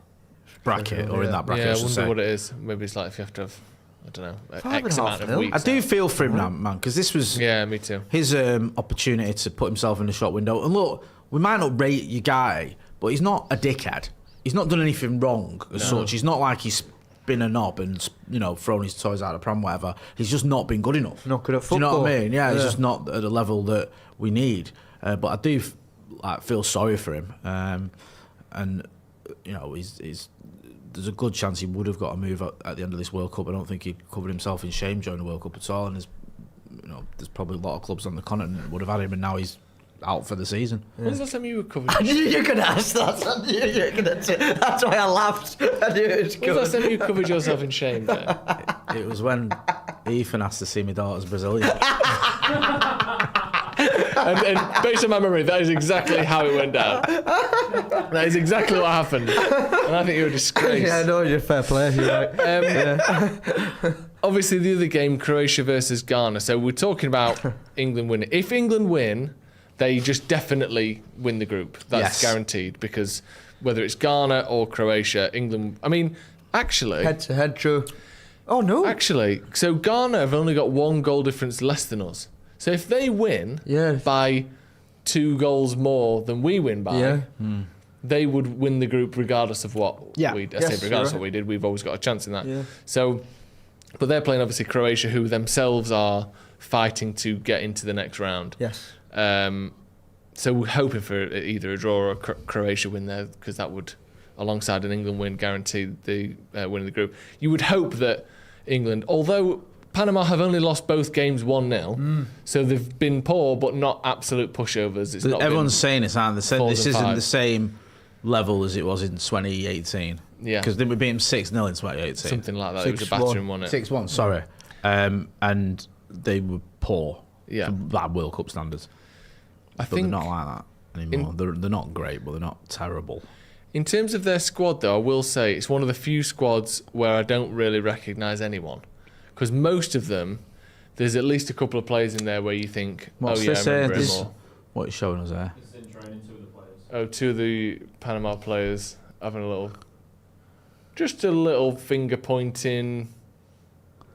bracket or in that bracket. Yeah, I I should wonder say. what it is. Maybe it's like if you have to have, I don't know, $5.5 X amount of mil? weeks. I do out. feel for him now, man, because this was Yeah, me too. his opportunity to put himself in the shop window. And look, we might not rate your guy, but he's not a dickhead. He's not done anything wrong as such. He's not like he's been a knob and thrown his toys out of the pram, whatever. He's just not been good enough. Not good at Do you know what football. I mean? Yeah, he's just not at the level that we need. But I do feel sorry for him, and he's. There's a good chance he would have got a move at the end of this World Cup. I don't think he covered himself in shame during the World Cup at all. And there's probably a lot of clubs on the continent that would have had him, and now he's out for the season. When's the last time you were covered? I knew you were going to ask that. I knew you were going to say. That's why I laughed. I knew it was When's the last good. time you covered yourself in shame, Jay? It was when Ethan asked to see my daughter's Brazilian. and based on my memory, that is exactly how it went down. That is exactly what happened. And I think you're a disgrace. Yeah, I know you're fair play. You're right. obviously the other game, Croatia versus Ghana. So we're talking about England winning. If England win, they just definitely win the group. That's guaranteed, because whether it's Ghana or Croatia, England. I mean, actually, Head to head, true. Oh no. actually, so Ghana have only got 1 goal difference less than us. So if they win by 2 goals more than we win by, they would win the group regardless of what we did. I say regardless of what we did. We've always got a chance in that. Yeah. So, but they're playing obviously Croatia, who themselves are fighting to get into the next round. Yes. So we're hoping for either a draw or a Croatia win there, because that would, alongside an England win, guarantee the winning the group. You would hope that England, although Panama have only lost both games 1-0, so they've been poor but not absolute pushovers. It's not Everyone's saying it's not the same. This isn't 5. the same level as it was in 2018. Yeah. Because they were beating 6-0 in 2018. something like that. It was a battering, wasn't it? 6-1, sorry. And they were poor. Yeah. For bad World Cup standards. I But think they're not like that anymore. They're not great, but they're not terrible. in terms of their squad, though, I will say it's one of the few squads where I don't really recognise anyone, because most of them, there's at least a couple of players in there where you think, What's oh yeah, this, I remember him. this- Or, What it's showing us there? It's in training, 2 of the players. oh, 2 of the Panama players having just a little finger pointing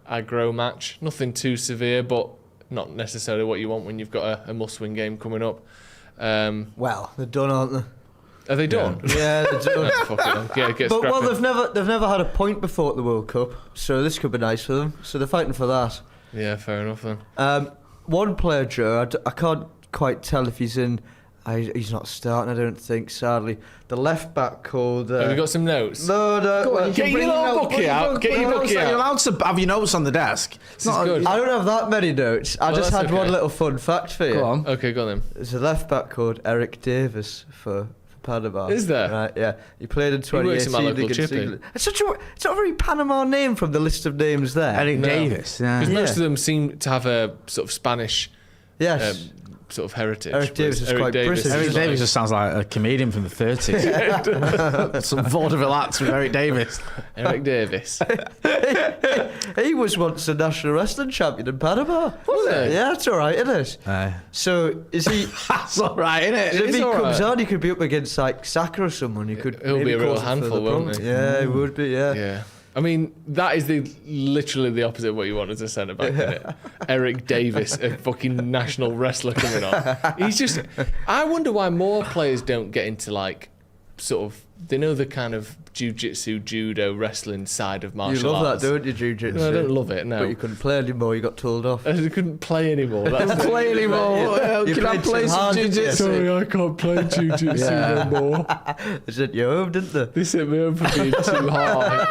aggro match. Nothing too severe, but not necessarily what you want when you've got a must-win game coming up. Well, they're done, aren't they? Are they done? Yeah, they're done. Oh, fuck it. Yeah, get But well, scrapping. they've never had a point before at the World Cup, so this could be nice for them. So they're fighting for that. Yeah, fair enough then. One player, Joe, I can't quite tell if he's in. He's not starting, I don't think, sadly. The left back called. Have you got some notes? No. Well, Get your little bookie out. Get your bookie You're out. allowed to have your notes on the desk. This is good. I don't have that many notes. I Well, just that's had one okay. little fun fact for you. Go on. Okay, go on then. There's a left back called Eric Davis for Panama. Is there? Right, yeah. He played in 2018 works in my local against chippy. England. It's not a very Panama name from the list of names there. Eric No. Davis. Yeah. Because most Yeah. of them seem to have a sort of Spanish Yes. sort of heritage. Eric Davis whereas is quite British. is Eric like- Davis just sounds like a comedian from the 30s. Some vaudeville acts with Eric Davis. Eric Davis. He was once a national wrestling champion in Panama. Was he? Yeah, that's all right, isn't it? So is he? That's all right, isn't it? if he all comes right. on, he could be up against like Saka or someone. He could. He'll be maybe a real cause handful, further won't problems. he? Yeah, he would be. Yeah. Yeah. I mean, that is literally the opposite of what you want as a centre back, isn't it? Eric Davis, a fucking national wrestler coming on. He's just. I wonder why more players don't get into like, sort of. They know the kind of jiu-jitsu, judo, wrestling side of You martial love arts. that, don't you, jiu-jitsu? No, I don't love it. No, But you couldn't play anymore. You got told off. I couldn't play anymore. That's it. Play anymore. You Can I played play too some hard, didn't you? jiu-jitsu? Sorry, I can't play jiu-jitsu Yeah. no more. They sent you home, didn't they? They sent me home for being too hard.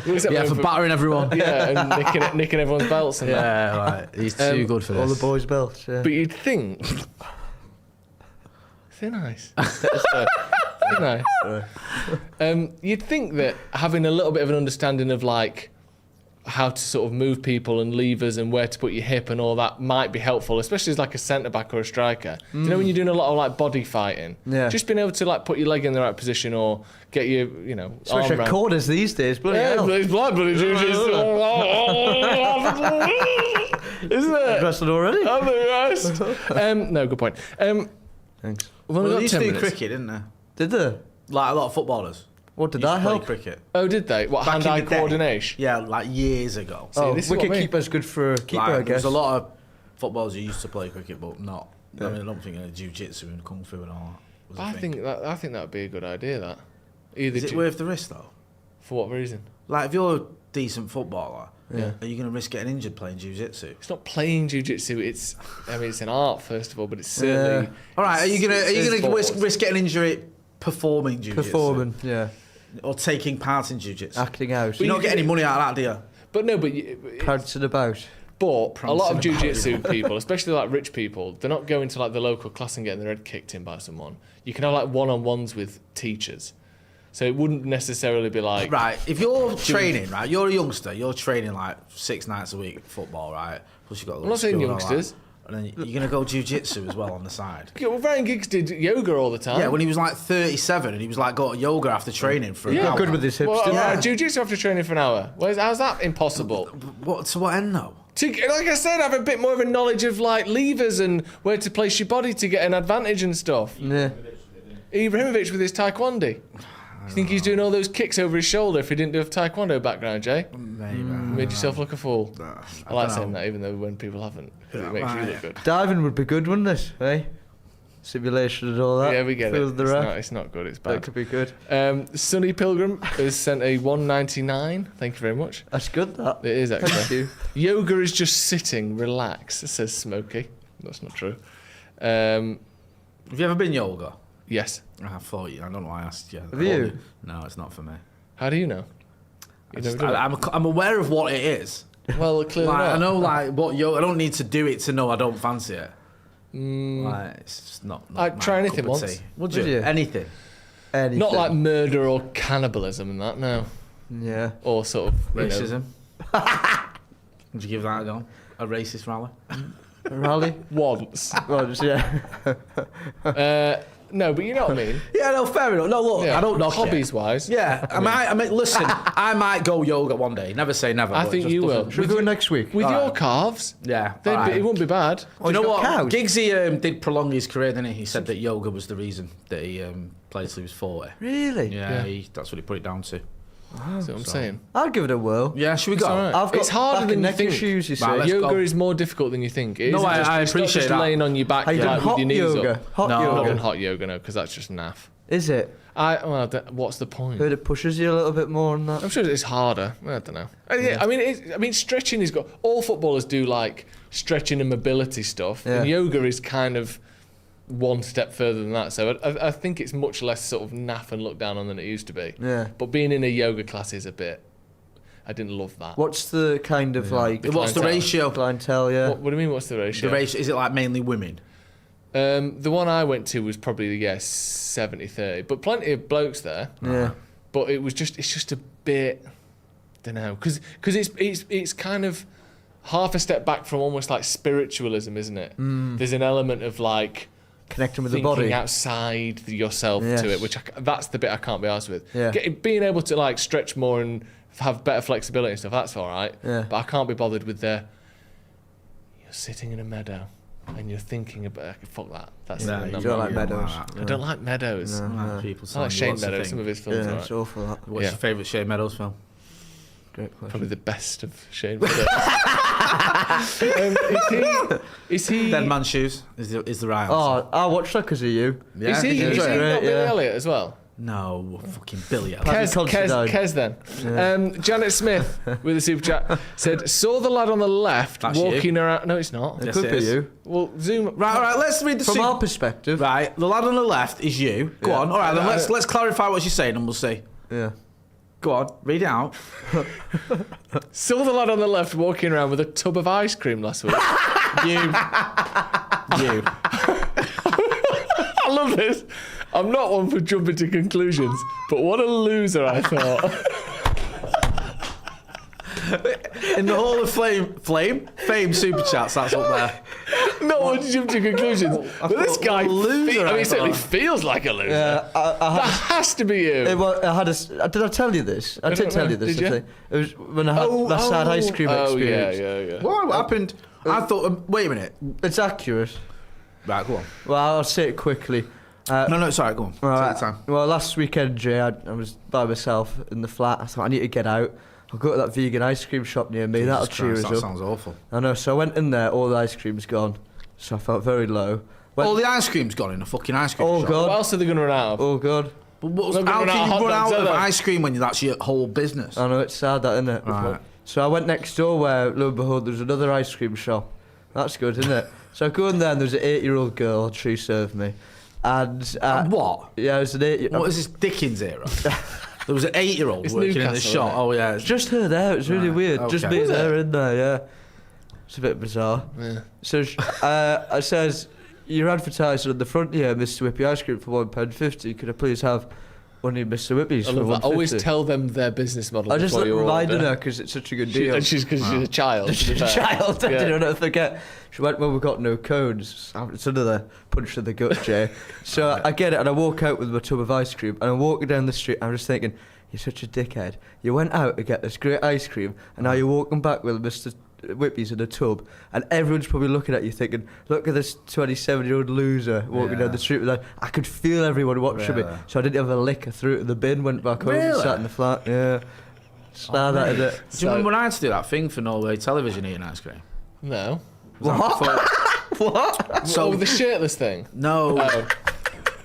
They sent me Yeah, home for battering everyone. Yeah, and nicking everyone's belts and that. Yeah, right. He's too good for All the this. boys' belts. Yeah. But you'd think... They're nice. They're nice. You'd think that having a little bit of an understanding of like how to sort of move people and levers and where to put your hip and all that might be helpful, especially as like a centre back or a striker. Do you know when you're doing a lot of like body fighting? Yeah. Just being able to like put your leg in the right position or get your, arm Especially round. corners these days. Bloody Yeah, hell. it's blood, but it's isn't it? Wrestling already? I'm the rest. No, good point. Thanks. We've only Well, got they used 10 to do minutes. cricket, didn't they? Did they? Like a lot of footballers. What did used that to play help? cricket. Oh, did they? What, Back in hand-eye the day. coordination? Yeah, like years ago. Oh, this is what I wicket mean. keeper's good for a keeper, Like, I There's guess. a lot of footballers who used to play cricket, but not. I mean, I don't think jiu-jitsu and kung fu and all that was a I thing. think that would be a good idea. That either Is it worth the risk though? for what reason? Like, if you're a decent footballer, Yeah. are you going to risk getting injured playing jiu-jitsu? It's not playing jiu-jitsu. It's an art first of all, but it's certainly. All right, are you going to sports. risk getting injury performing jiu-jitsu? Performing, yeah. Or taking part in jiu-jitsu? Acting out. You don't get any money out of that, do you? But no, but Prancing about. But a lot of Prancing about, jiu-jitsu people, especially like rich people, they're not going to like the local class and getting their head kicked in by someone. You can have like one-on-ones with teachers, so it wouldn't necessarily be like Right, if you're training, right, you're a youngster, you're training like 6 nights a week football, right? Plus you've got. I'm not saying youngsters. And then you're going to go jiu-jitsu as well on the side. Yeah, well, Ryan Giggs did yoga all the time. Yeah, when he was like 37 and he was like got yoga after training for an He got hour. good with his hips, Well, didn't he? jiu-jitsu after training for an hour. How's that impossible? To what end though? Like I said, have a bit more of a knowledge of like levers and where to place your body to get an advantage and stuff. Yeah. Ibrahimovic with his taekwondo. You think he's doing all those kicks over his shoulder if he didn't do a taekwondo background, Jay? Maybe. Made yourself look a fool. I like don't saying know. that, even though when people haven't, 'cause it makes you look good. Diving would be good, wouldn't it? Eh? Simulation and all that. Yeah, we get it. Feels the It's ref. it's not good. It's That bad. could be good. Sunny Pilgrim has sent a 199. Thank you very much. That's good, that. It is Thank actually. you. Yoga is just sitting, relax, says Smokey. That's not true. Have you ever been yoga? Yes. I thought you. I don't know why I asked you. Have you? No, it's not for me. How do you know? You've never done it? I'm aware of what it is. Well, clearly Like, not. I know like what yoga. I don't need to do it to know I don't fancy it. Like, it's just not I'd my try anything cup of once. tea. Would Would you? you? Anything? Anything. Not like murder or cannibalism and that, no. Yeah. Or sort of Racism. Would you give that a go? A racist rally? Rally? once. Well, just, yeah. No, but you know what I mean. Yeah, no, fair enough. No, look, Yeah. I don't knock Hobbies wise. Yeah, I mean, listen, I might go yoga one day. Never say never. I but it think just you will. doesn't- Should we go next week? With your Alright. calves, Yeah, they'd alright. it wouldn't be bad. Do you know he's what? got cows. Giggsy did prolong his career, didn't he? He said that yoga was the reason that he played till he was 40. Really? Yeah, Yeah. that's what he put it down to. That's what I'm saying. I'd give it a whirl. Yeah, should we It's go? alright. I've got It's harder back than and you neck think. issues, you see. Right, let's Yoga go. is more difficult than you think. It No, isn't I just, it's not appreciate just that. laying on your back Are you like, doing with hot your knees yoga? up. Hot No. I'm not yoga. doing hot yoga, no, because that's just naff. Is it? What's the point? Heard it pushes you a little bit more on that. I'm sure it's harder. I don't know. Yeah, I mean, stretching is got. All footballers do like stretching and mobility stuff, and Yeah. yoga is kind of one step further than that. So I think it's much less sort of naff and looked down on than it used to be. Yeah. But being in a yoga class is a bit. I didn't love that. What's the kind of like What's the clientele. ratio? clientele? Yeah. What do you mean? What's the ratio? The ratio is it like mainly women? The one I went to was probably 70-30, but plenty of blokes there. Yeah. But it's just a bit, don't know, because it's kind of half a step back from almost like spiritualism, isn't it? There's an element of like Connecting with the thinking body. outside yourself Yes. to it, which that's the bit I can't be arsed with. Yeah. Being able to like stretch more and have better flexibility and stuff, that's all right. Yeah. But I can't be bothered with you're sitting in a meadow and you're thinking about fuck that. That's No, the you number. don't like you meadows. I don't like meadows. No. People I like telling you Shane what to Meadows. think. Some of his films Yeah, are it's right. awful. That. What's Yeah. your favourite Shane Meadows film? Great question. Probably the best of Shane Meadows. Is he? Dead Man's Shoes is the right answer. Oh, I watched that because of you. Yeah, Is he? did you Is enjoy he it? Great, not Billy yeah. Elliot as well? No, fucking Billy Elliot. Paddock. Kez then. Janet Smith with a super chat said, saw the lad on the left That's walking around. No, it's not. It Yes, could it be is. you. Well, zoom. Right, all right. Let's read the From our perspective. Right, the lad on the left is you. Go on. All right, then let's clarify what she's saying, and we'll see. Yeah. Go on, read it out. Saw the lad on the left walking around with a tub of ice cream last week. You. I love this. I'm not one for jumping to conclusions, but what a loser I thought. In the Hall of Fame super chats, that's up there. Not one to jump to conclusions. But this thought, guy, what a loser I mean, I he certainly thought. feels like a loser. Yeah. I That had. has to be you. I had a. Did I tell you this? I don't did tell know. you this. Did I you? think. It was when I had last had ice cream experience. Yeah. What happened? I thought. Wait a minute. It's accurate. Right, go on. Well, I'll say it quickly. No, sorry, go on. Right. Take your time. Well, last weekend, Jay, I was by myself in the flat. I thought I need to get out. I'll go to that vegan ice cream shop near me. That'll Jesus cheer Christ, us that up. sounds awful. I know. So I went in there. All the ice cream's gone. So I felt very low. All the ice cream's gone in the fucking ice cream Oh, shop. God. What else are they going to run out of? Oh God. But They're how gonna run out can of you hot run dogs, out are of they? ice cream when that's your whole business? I know it's sad, that, isn't it? Right. So I went next door where, lo and behold, there's another ice cream shop. That's good, isn't it? So I go in there and there's an 8-year-old girl. She served me, and What? yeah, it was an 8. What is this Dickens era? There was an 8-year-old It's working in the Newcastle, shop. isn't it? Oh yeah. Just her there. It was really Right, weird. Just okay. me Was there in there. Yeah. It's a bit bizarre. Yeah. So I says, "You're advertising on the front here, Mr. Whippy ice cream for £1.50. Could I please have only Mr. Whippy's I for love that. Always 150. tell them their business model. I just before you reminded order. her because it's such a good deal. And she's because she's a child. She's a child. I didn't want to forget. She went, well, we've got no cones. It's another punch to the gut, Jay. So I get it, and I walk out with my tub of ice cream, and I'm walking down the street, and I'm just thinking, you're such a dickhead. You went out to get this great ice cream, and now you're walking back with Mr. Whippy's in a tub, and everyone's probably looking at you thinking, look at this 27-year-old loser walking down the street with that. I could feel everyone watching me, so I didn't have a lick. I threw it in the bin, went back home and sat in the flat. Yeah. Star that in it. Do you remember when I had to do that thing for Norway Television eating ice cream? No. What? So the shirtless thing. No. Oh.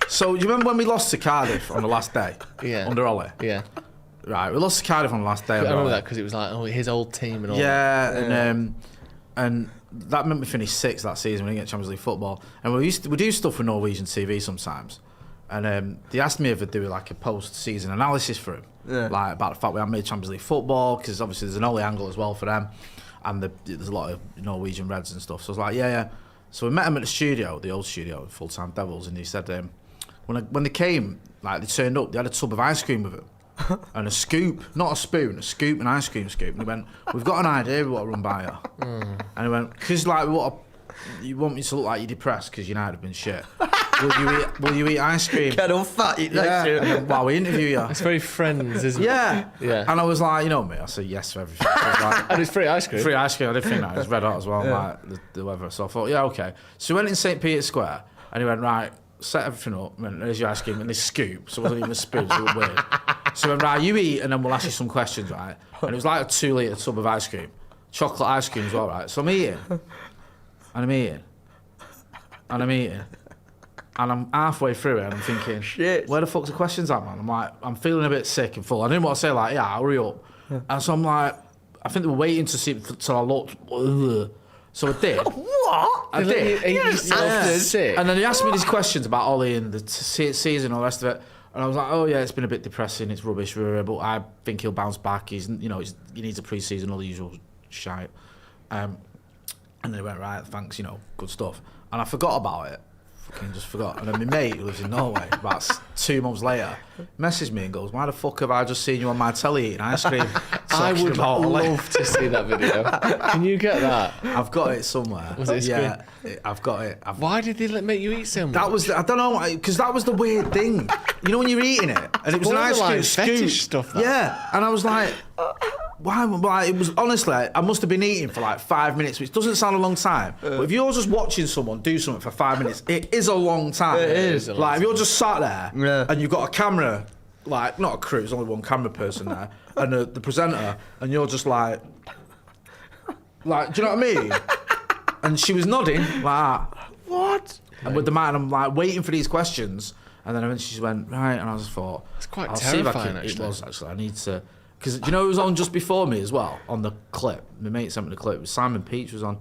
So do you remember when we lost to Cardiff on the last day? Yeah. Under Ollie? Yeah. Right, we lost to Cardiff on the last day. I under remember Ollie. that because it was like, oh, his old team and all. Yeah, that. and that meant we finished sixth that season. We didn't get Champions League football, and we do stuff for Norwegian TV sometimes. And they asked me if I'd do like a post-season analysis for him, like about the fact we hadn't made Champions League football, because obviously there's an Ollie angle as well for them, and there's a lot of Norwegian Reds and stuff. So I was like, yeah. So we met him at the studio, the old studio, Full Time Devils, and he said when they came, like they turned up, they had a tub of ice cream with them. And a scoop, not a spoon, a scoop, an ice cream scoop. And he went, we've got an idea of what to run by you. And he went, because like, you want me to look like you're depressed because United have been shit. Will you eat ice cream? Get all fat, eat Yeah. And then, while we interview you. It's very Friends, isn't it? Yeah. Yeah. And I was like, you know me, I said yes to everything. I was like, And it's free ice cream. free ice cream, I did think that. It was red hot as well, like the weather. So I thought, yeah, okay. So we went in St. Peter's Square and he went, right, set everything up. And there's your ice cream and this scoop. So it wasn't even a spoon, so it was weird. So he went, right, you eat and then we'll ask you some questions, right? And it was like a 2-litre tub of ice cream. Chocolate ice cream as well, right? So I'm eating. And I'm eating. And I'm eating. And I'm halfway through it and I'm thinking, Shit. where the fuck's the questions at, man? I'm like, I'm feeling a bit sick and full. I didn't want to say like, yeah, hurry up. And so I'm like, I think they were waiting to see till I looked. Ugh. So I did. What? I did. You're sick. And then he asked me these questions about Ollie and the season and all the rest of it. And I was like, oh yeah, it's been a bit depressing, it's rubbish, but I think he'll bounce back. He needs a pre-season, all the usual shite. And then he went, right, thanks, good stuff. And I forgot about it. Fucking just forgot. And then my mate, who lives in Norway, about 2 months later, messaged me and goes, why the fuck have I just seen you on my telly eating ice cream? I would love to see that video. Can you get that? I've got it somewhere. Was it a Yeah, I've got it. Why did they make you eat so much? That was, I don't know, because that was the weird thing. You know when you're eating it, and it was an ice cream borderline scoop. fetish stuff, that. Yeah, and I was like, why? Like, it was honestly, I must have been eating for like 5 minutes, which doesn't sound a long time. But if you're just watching someone do something for 5 minutes, it is a long time. It is. Like if you're just sat there Yeah. and you've got a camera, like not a crew, there's only one camera person there, and the presenter, and you're just like, do you know what I mean? And she was nodding like that. What? And with the man, I'm like waiting for these questions, and then eventually she went right, and I just thought, It's quite I'll see if I terrifying, can. actually. It was actually. I need to, because you know it was on just before me as well on the clip. My mate sent me the clip. It was Simon Peach was on,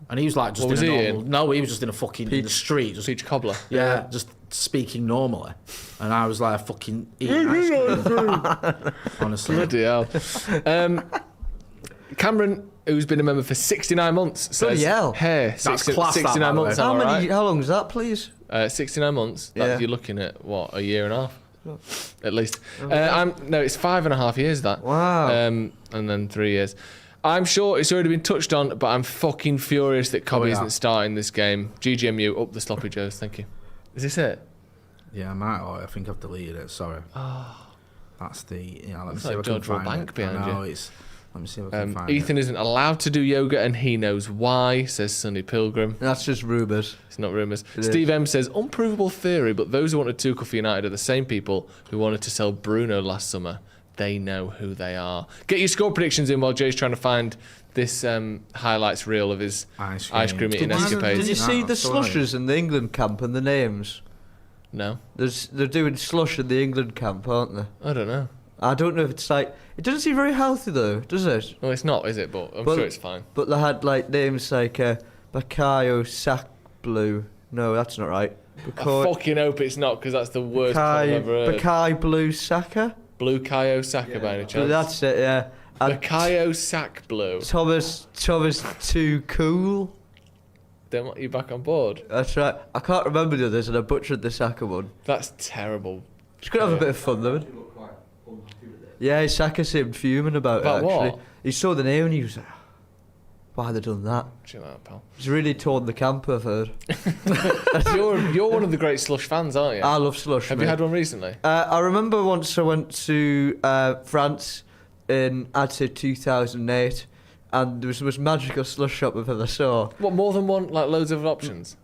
and he was like just What was in a he normal. in? No, he was just in a fucking in the street, just Peach cobbler. yeah, just speaking normally, and I was like fucking eating ice cream. Honestly, Bloody hell. Cameron, who's been a member for 69 months, says, Bloody hell. hey, That's 60, class, that, 69 by the months, way. am I right? How long is that, please? 69 months. Yeah. You're looking at, what, a year and a half? At least. No, it's 5.5 years, that. Wow. And then 3 years. I'm sure it's already been touched on, but I'm fucking furious that Cobby isn't starting this game. GGMU, up the sloppy joes, thank you. Is this it? yeah, I might. I think I've deleted it. Sorry. That's the. Let me It's see like if I can George Roll find Bank it. behind I know, you. let me see if I can find it. Ethan isn't allowed to do yoga and he knows why, says Sonny Pilgrim. That's just rumours. It's not rumours. It Steve M says, unprovable theory, but those who wanted Tuchel for United are the same people who wanted to sell Bruno last summer. They know who they are. Get your score predictions in while Jay's trying to find this highlights reel of his ice cream eating Did escapades. you see No, the sorry. slushers in the England camp and the names? No? They're doing slush in the England camp, aren't they? I don't know. I don't know if it's like... It doesn't seem very healthy, though, does it? Well, it's not, is it? But I'm sure it's fine. But they had, like, names like Bakayo Sakblue. No, that's not right. I fucking hope it's not, because that's the worst club I've ever heard. Bakai Blue Saka? Blue Kaio Saka by any chance? That's it, yeah. And Bakayo Sack Blue. Thomas Too Cool. Then what, you back on board? That's right. I can't remember the others, and I butchered the Saka one. That's terrible. Just gonna have a bit of fun though. Yeah, Saka seemed fuming about it. Actually, what? He saw the name and he was like, "Why they done that?" Chill out, pal. He's really torn the camp. I've heard. You're one of the great slush fans, aren't you? I love slush. Have mate. you had one recently? I remember once I went to France in, I'd say 2008, and there was the most magical slush shop I've ever saw. What, more than one? Like loads of options?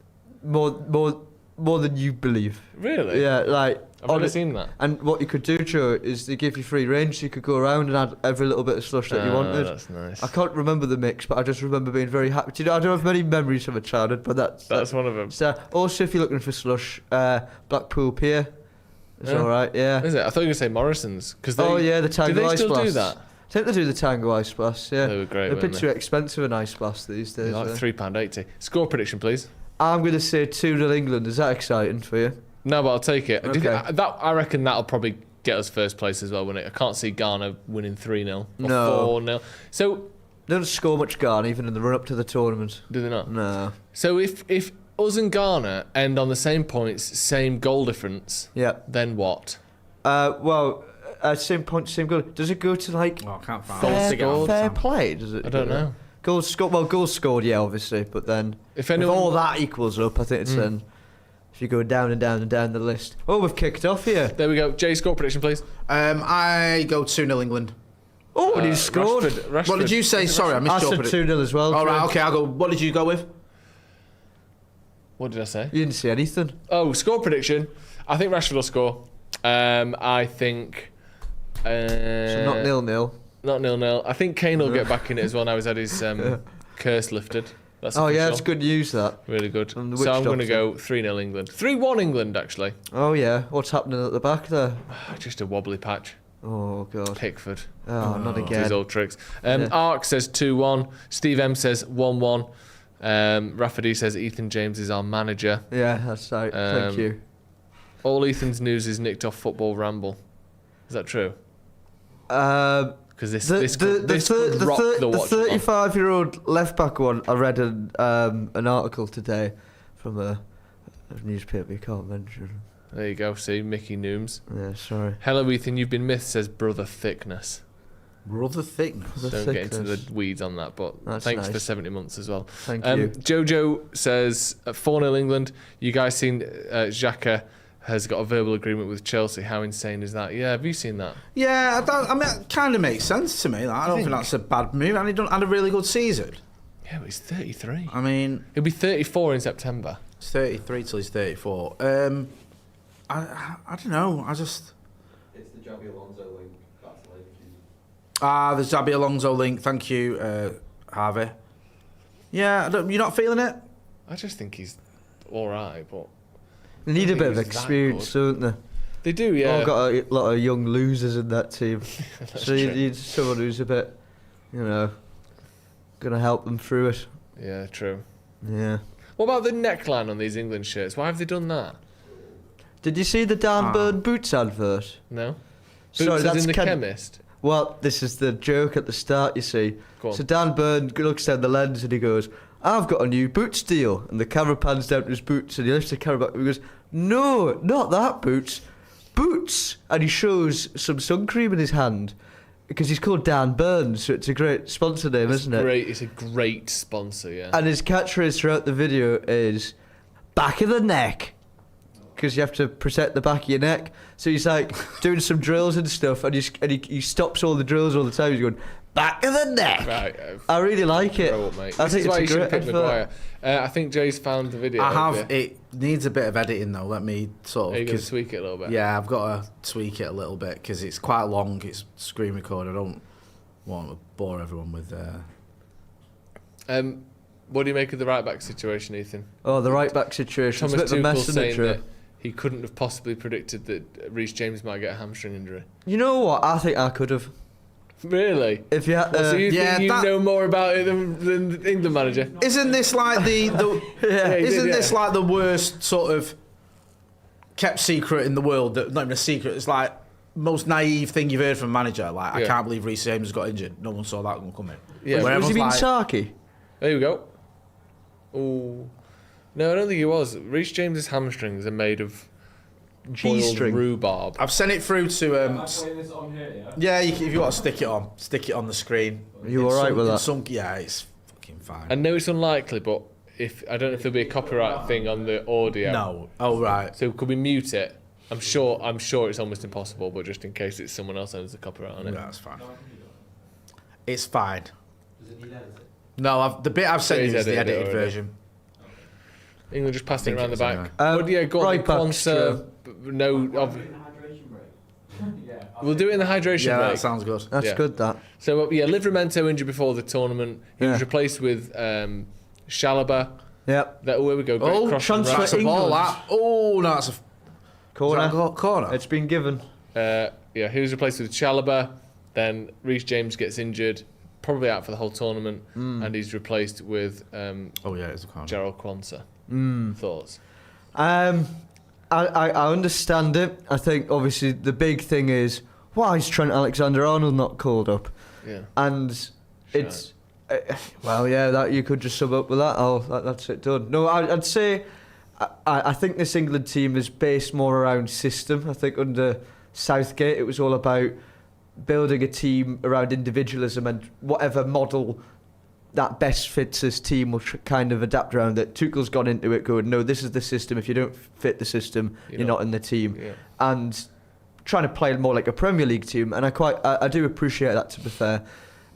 More than you believe. Really? Yeah, like. I've never seen that. And what you could do, Joe, is they give you free range, so you could go around and add every little bit of slush that you wanted. That's nice. I can't remember the mix, but I just remember being very happy. Do you know, I don't have many memories of a childhood, but that's one of them. So, also, if you're looking for slush, Blackpool Pier is alright, yeah. Is it? I thought you were going to say Morrison's. The Tango Do they Ice still Blast. do that? I think they do the Tango Ice Blast, yeah. They were great, They're a bit weren't too they? expensive, an ice blast these days. Like £3.80. Score prediction, please. I'm going to say 2-0 England. Is that exciting for you? No, but I'll take it. Okay. I reckon that'll probably get us first place as well, won't it? I can't see Ghana winning 3-0 or No. 4-0. So, They don't score much Ghana even in the run up to the tournament. do they not? No. So if us and Ghana end on the same points, same goal difference, Yeah. then what? Same point, same goal. Does it go to like Oh, I can't find Goals it. scored. fair play? Does it? I don't know. Goals scored. Well, goals scored, yeah, obviously. But then If if anyone, all that equals up, I think it's then. If you go down and down and down the list. Oh, we've kicked off here. there we go. Jay, score prediction, please. I go 2-0 England. Oh, and he's scored. Rashford. What did you say? Sorry, I missed I your said prediction. 2-0 as well. All right, Craig. okay, I'll go. What did you go with? What did I say? You didn't see anything. Oh, score prediction. I think Rashford will score. I think. So not 0-0. Not 0-0. I think Kane will get back in it as well now he's had his curse lifted. That's Oh, yeah, official. it's good news, that. Really good. And the So witch I'm going to doctor. go 3-0 England. 3-1 England, actually. Oh, yeah. What's happening at the back there? Just a wobbly patch. Oh, God. Pickford. Oh, not His again. old tricks. Yeah. Ark says 2-1. Steve M says 1-1. Rafa D says Ethan James is our manager. Yeah, that's right. Thank you. All Ethan's news is nicked off Football Ramble. Is that true? Because this could rock the watch. The 35-year-old left-back one, I read an article today from a newspaper you can't mention. There you go. See, Mickey Nooms. Yeah, sorry. Hello, Ethan. You've been myth, says Brother Thickness. Brother thickness. The Don't get into thickness. the weeds on that, but That's thanks for nice. 70 months as well. Thank you. Jojo says 4-0 England. You guys seen Xhaka has got a verbal agreement with Chelsea. How insane is that? Yeah, have you seen that? Yeah, I mean, it kind of makes sense to me. Like, I don't think that's a bad move. And he done had a really good season. Yeah, but he's 33. I mean, He'll be 34 in September. he's 33 till he's 34. I don't know. I just. It's the Javi Alonso link. That's like. The Xabi Alonso link. Thank you, Harvey. Yeah, you're not feeling it? I just think he's all right, but They need a think bit of he's that experience, don't they? they do, yeah. All got a lot of young losers in that team. So you true. need someone who's a bit, going to help them through it. Yeah, true. Yeah. What about the neckline on these England shirts? Why have they done that? Did you see the Dan Burn Boots advert? No. Sorry, Boots as that's in the Ken- chemist. Well, this is the joke at the start, you see. Go on. So Dan Burn looks down the lens and he goes, I've got a new Boots deal. And the camera pans down to his boots and he lifts the camera back and he goes, no, not that Boots. Boots. And he shows some sun cream in his hand because he's called Dan Burn, so it's a great sponsor name, isn't it? Great. It's a great sponsor, yeah. And his catchphrase throughout the video is back of the neck, because you have to protect the back of your neck. So he's like doing some drills and stuff, and he stops all the drills all the time. He's going back of the neck. Right. I really like it. Grow up, mate. I This think is why you it's a should great pick advert. Maguire. I think Jay's found the video. I have. Yeah. It needs a bit of editing though. Let me sort Are you of. going to tweak it a little bit? Yeah, I've got to tweak it a little bit because it's quite long. It's screen record. I don't want to bore everyone with. What do you make of the right back situation, Ethan? Oh, the right back situation. Thomas It's a bit of a Tuchel mess, isn't it, saying Drew? that he couldn't have possibly predicted that Reece James might get a hamstring injury. You know what? I think I could have. Really? If you had, So you yeah, think you that- know more about it than the England manager? Isn't this like the Yeah, he isn't did, this yeah. like the worst sort of kept secret in the world? That not even a secret. It's like most naive thing you've heard from a manager. Like I Yeah. can't believe Reece James got injured. No one saw that one coming. Yeah. Where was he being everyone's like, sarky? There we go. Oh. No, I don't think he was. Reece James's hamstrings are made of G-string. rhubarb. I've sent it through to. Am I putting this on here, yeah? Yeah, if you want to stick it on the screen. Are you all right with that? Yeah, it's fucking fine. I know it's unlikely, but I don't know if there'll be a copyright thing on the audio. No. Oh right. So could we mute it? I'm sure it's almost impossible, but just in case it's someone else owns the copyright on it. Yeah, that's fine. It's fine. Does it need editing? No, the bit I've sent It you is is the edited edited already. version. England just passing I it around think the it is, back. anyway. But yeah, go on. right back, Kwanzaa, no, In the hydration break. Yeah. we'll do it in the hydration Yeah, break. that sounds good. That's Yeah. good, that. So yeah, Livramento injured before the tournament. He was Yeah. replaced with Chalobah. Yep. Where we go. Great Oh, cross from transfer right. That's a ball. England. That. Oh, no, that's a Corner. corner. It's been given. Yeah, he was replaced with Chalobah. Then Reece James gets injured, probably out for the whole tournament, and he's replaced with Oh yeah, it's a corner. Gerald Kwanzaa. Thoughts? I understand it. I think obviously the big thing is why is Trent Alexander-Arnold not called up? Yeah. And it's well, yeah, that you could just sum up with that. That's it done. No, I'd say I think this England team is based more around system. I think under Southgate it was all about building a team around individualism and whatever model that best fits his team will kind of adapt around it. Tuchel's gone into it going, no, this is the system. If you don't fit the system, you're not in the team. Yeah. And trying to play more like a Premier League team, and I do appreciate that, to be fair.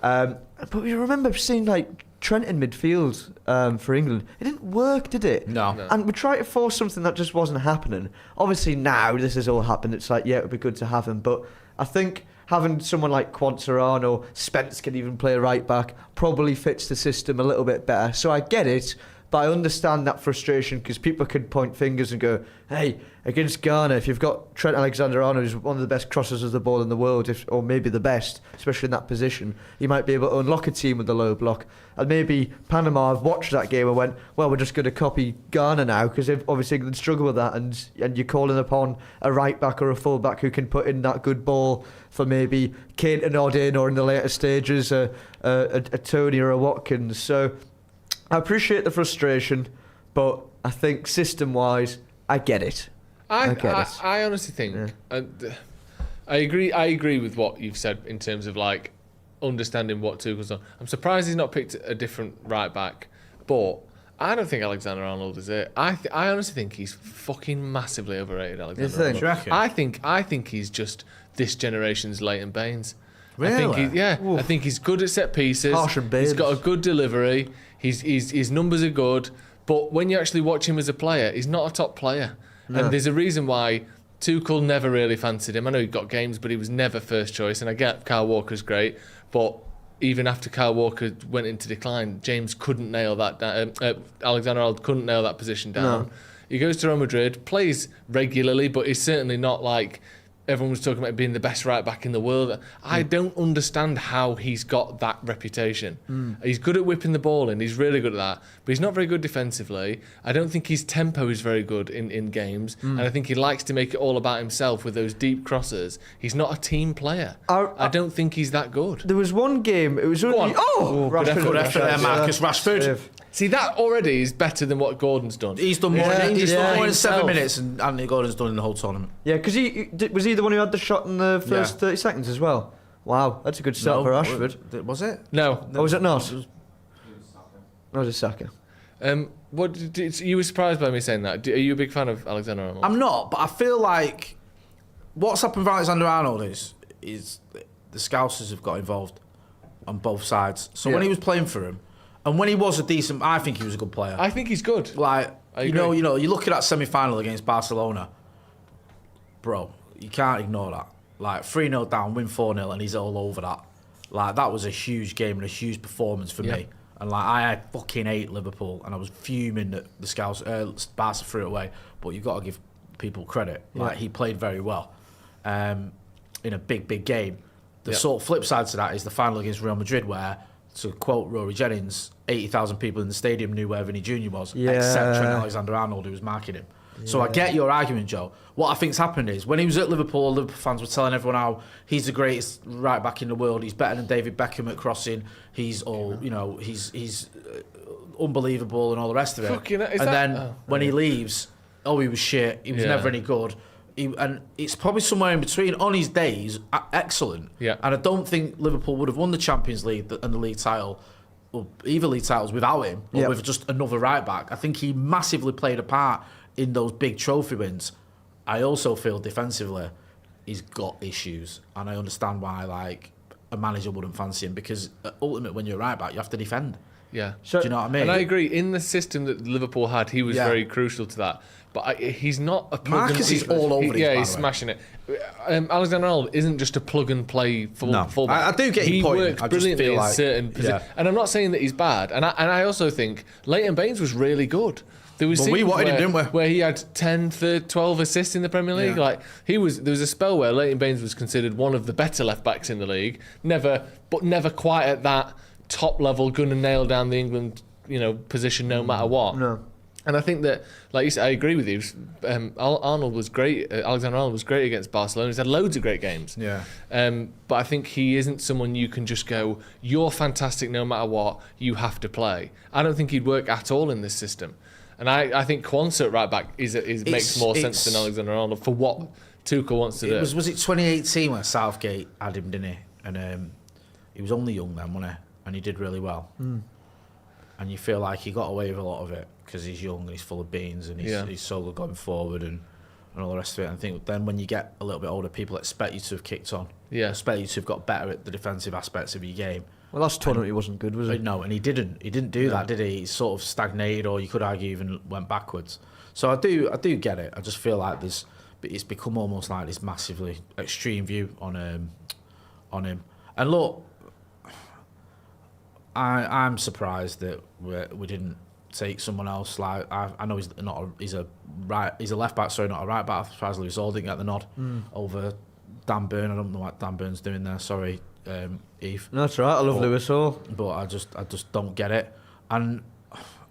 But we remember seeing like Trent in midfield for England. It didn't work, did it? No. And we tried to force something that just wasn't happening. Obviously now this has all happened. It's like, yeah, it would be good to have him. But I think having someone like Kwanzaa or Spence can even play right back probably fits the system a little bit better. So I get it, but I understand that frustration because people could point fingers and go, hey, against Ghana, if you've got Trent Alexander-Arnold, who's one of the best crossers of the ball in the world, or maybe the best, especially in that position, you might be able to unlock a team with the low block. And maybe Panama have watched that game and went, well, we're just going to copy Ghana now because obviously England struggle with that, and you're calling upon a right back or a full back who can put in that good ball for maybe Kane to nod in, or in the later stages a Tony or a Watkins. So I appreciate the frustration, but I think system-wise, I get it. I honestly think I agree with what you've said in terms of like understanding what Tuchel's done. I'm surprised he's not picked a different right back, but I don't think Alexander-Arnold is it. I honestly think he's fucking massively overrated. Alexander-Arnold. You think? I think he's just this generation's Leighton Baines. Really? I think he's good at set pieces. Harsh and He's Baines. got a good delivery. His numbers are good, but when you actually watch him as a player, he's not a top player. No. And there's a reason why Tuchel never really fancied him. I know he got games, but he was never first choice. And I get Kyle Walker's great, but even after Kyle Walker went into decline, James couldn't nail that down. Alexander-Arnold couldn't nail that position down. No. He goes to Real Madrid, plays regularly, but he's certainly not like everyone was talking about being the best right back in the world. I don't understand how he's got that reputation. He's good at whipping the ball in. He's really good at that. But he's not very good defensively. I don't think his tempo is very good in games. And I think he likes to make it all about himself with those deep crosses. He's not a team player. I don't think he's that good. There was one game, it was only... on. Rashford. Good effort there, Marcus Rashford. Save. See, that already is better than what Gordon's done. He's done more. Yeah, He's done more in himself. 7 minutes, and Anthony Gordon's done in the whole tournament. Yeah, because was he the one who had the shot in the first 30 seconds as well? Wow, that's a good start for Rashford. Was it? No. Oh, was it not? No, it was Saka. You were surprised by me saying that. Are you a big fan of Alexander-Arnold? I'm not, but I feel like what's happened with Alexander-Arnold is the Scousers have got involved on both sides. So when he was playing for him, and when he was I think he was a good player. I think he's good. Like I you agree. know, you look at that semi-final against Barcelona, bro. You can't ignore that. Like 3-0 down, win 4-0, and he's all over that. Like that was a huge game and a huge performance for me. And like I fucking hate Liverpool, and I was fuming that the Scouts Barca threw it away. But you've got to give people credit. Like he played very well in a big game. The sort of flip side to that is the final against Real Madrid, where, to quote Rory Jennings, 80,000 people in the stadium knew where Vinny Jr. was, except Trent Alexander-Arnold, who was marking him. So I get your argument, Joe. What I think's happened is, when he was at Liverpool, Liverpool fans were telling everyone how he's the greatest right back in the world. He's better than David Beckham at crossing. He's he's unbelievable and all the rest of it. Fucking hell, When he leaves, he was shit. He was never any good. and it's probably somewhere in between. On his days, excellent. Yeah. And I don't think Liverpool would have won the Champions League and the league title, or either league titles without him, or with just another right back. I think he massively played a part in those big trophy wins. I also feel defensively, he's got issues, and I understand why like a manager wouldn't fancy him, because ultimately when you're a right back, you have to defend. Yeah. So, Do you know what I mean? And I agree. In the system that Liverpool had, he was very crucial to that. But he's not a plug Marcus and is all over it. Yeah, by he's the way. smashing it. Alexander-Arnold isn't just a plug and play fullback. I do get your point. He works I just brilliantly feel in like- certain positions. And I'm not saying that he's bad. And I also think Leighton Baines was really good. There was Well, we seasons wanted him, where, didn't we? where he had 10, 12 assists in the Premier League. Yeah. Like there was a spell where Leighton Baines was considered one of the better left backs in the league. Never quite at that top level, gonna nail down the England position no matter what. No. And I think that, like you said, I agree with you. Arnold was great. Alexander-Arnold was great against Barcelona. He's had loads of great games. Yeah. But I think he isn't someone you can just go, you're fantastic no matter what, you have to play. I don't think he'd work at all in this system. And I think Quansah at right back makes more sense than Alexander-Arnold for what Tuchel wants to do. Was it 2018 when Southgate had him, didn't he? And he was only young then, wasn't he? And he did really well. And you feel like he got away with a lot of it because he's young and he's full of beans and he's so good going forward and all the rest of it. And I think then when you get a little bit older, people expect you to have kicked on. Yeah. Expect you to have got better at the defensive aspects of your game. Well, last tournament he wasn't good, was he? No, and he didn't. He didn't do that, did he? He sort of stagnated, or you could argue even went backwards. So I do get it. I just feel like it's become almost like this massively extreme view on him. And look, I'm surprised that we didn't take someone else. Like I know he's a left back, sorry, not a right back. I'm surprised Lewis Hall didn't get the nod over Dan Burn. I don't know what Dan Burn's doing there. Sorry, Eve. No, that's right. I love Lewis Hall. But I just don't get it. And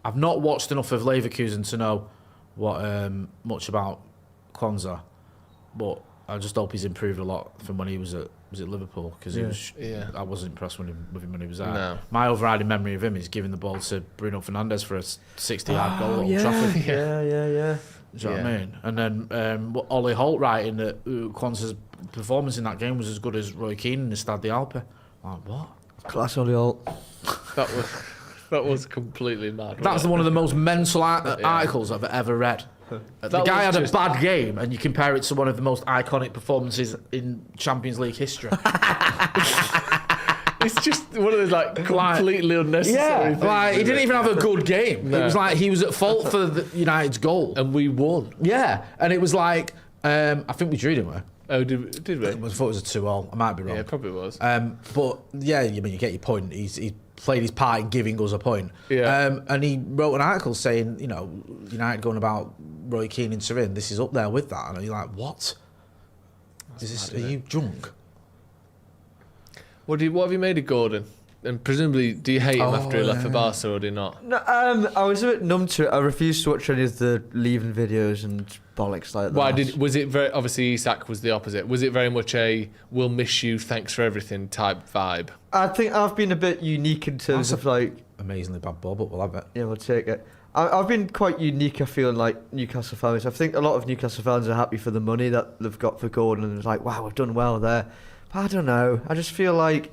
I've not watched enough of Leverkusen to know what much about Quansah, but I just hope he's improved a lot from when he was at Liverpool, because I wasn't impressed with him when he was there. No. My overriding memory of him is giving the ball to Bruno Fernandes for a 60-yard goal at Old Trafford. Yeah. Do you know what I mean? And then Ollie Holt writing that Quansah's performance in that game was as good as Roy Keane in the Stade d'Alpe. Like, what? Class Ollie Holt. That was completely mad. That's one of the most mental articles I've ever read. The guy had a bad game, and you compare it to one of the most iconic performances in Champions League history. It's just one of those completely unnecessary things. He didn't even have a good game. No. It was like he was at fault for the United's goal. And we won. Yeah, and it was like, I think we drew, didn't we? Oh, did we? I thought it was a 2-2. I might be wrong. Yeah, it probably was. But yeah, you get your point. He played his part in giving us a point. Yeah. And he wrote an article saying, United going about Roy Keane in Turin, this is up there with that. And you're like, what? Are you drunk? What have you made of Gordon? And presumably, do you hate him after he left for Barca, or do you not? No, I was a bit numb to it. I refused to watch any of the leaving videos and bollocks like that. Why was it very obviously Isak was the opposite? Was it very much a "we'll miss you, thanks for everything" type vibe? I think I've been a bit unique in terms of amazingly bad ball, but we'll have it. Yeah, we'll take it. I've been quite unique, I feel, like Newcastle fans. I think a lot of Newcastle fans are happy for the money that they've got for Gordon, and it's like, wow, we've done well there. But I don't know. I just feel like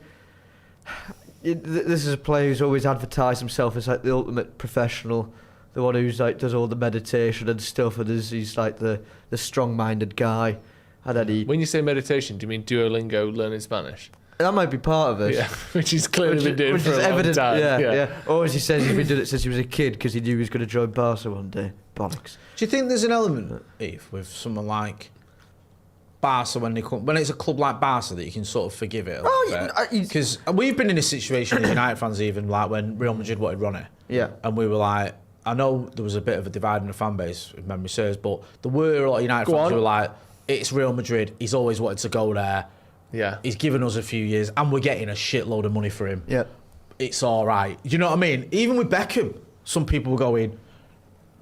this is a player who's always advertised himself as like the ultimate professional, the one who's like does all the meditation and stuff, and he's like the strong-minded guy. And then When you say meditation, do you mean Duolingo learning Spanish? that might be part of it. Yeah, which he's clearly been doing which for is a evident, long time. Yeah. Or as he says, he's been doing it since he was a kid because he knew he was going to join Barca one day. Bollocks. Do you think there's an element, Eve, with someone like Barca when it's a club like Barca that you can sort of forgive it a little bit? Because we've been in a situation as United fans, even like when Real Madrid wanted Ronnie. Yeah. And we were like, I know there was a bit of a divide in the fan base, if memory serves, but there were a lot of United fans who were like, it's Real Madrid, he's always wanted to go there. Yeah. He's given us a few years and we're getting a shitload of money for him. Yeah. It's all right. You know what I mean? Even with Beckham, some people were going,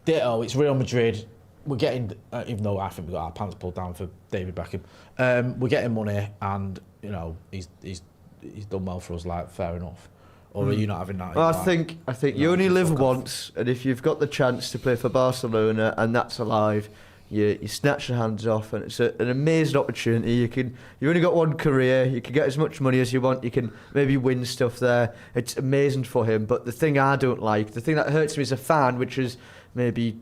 ditto, it's Real Madrid. We're getting, even though I think we got our pants pulled down for David Beckham, we're getting money and, he's done well for us, like, fair enough. Or are you not having that? Well, I think you only live once, and if you've got the chance to play for Barcelona and that's alive, you snatch your hands off, and it's an amazing opportunity. You've only got one career. You can get as much money as you want. You can maybe win stuff there. It's amazing for him. But the thing I don't like, the thing that hurts me as a fan, which is maybe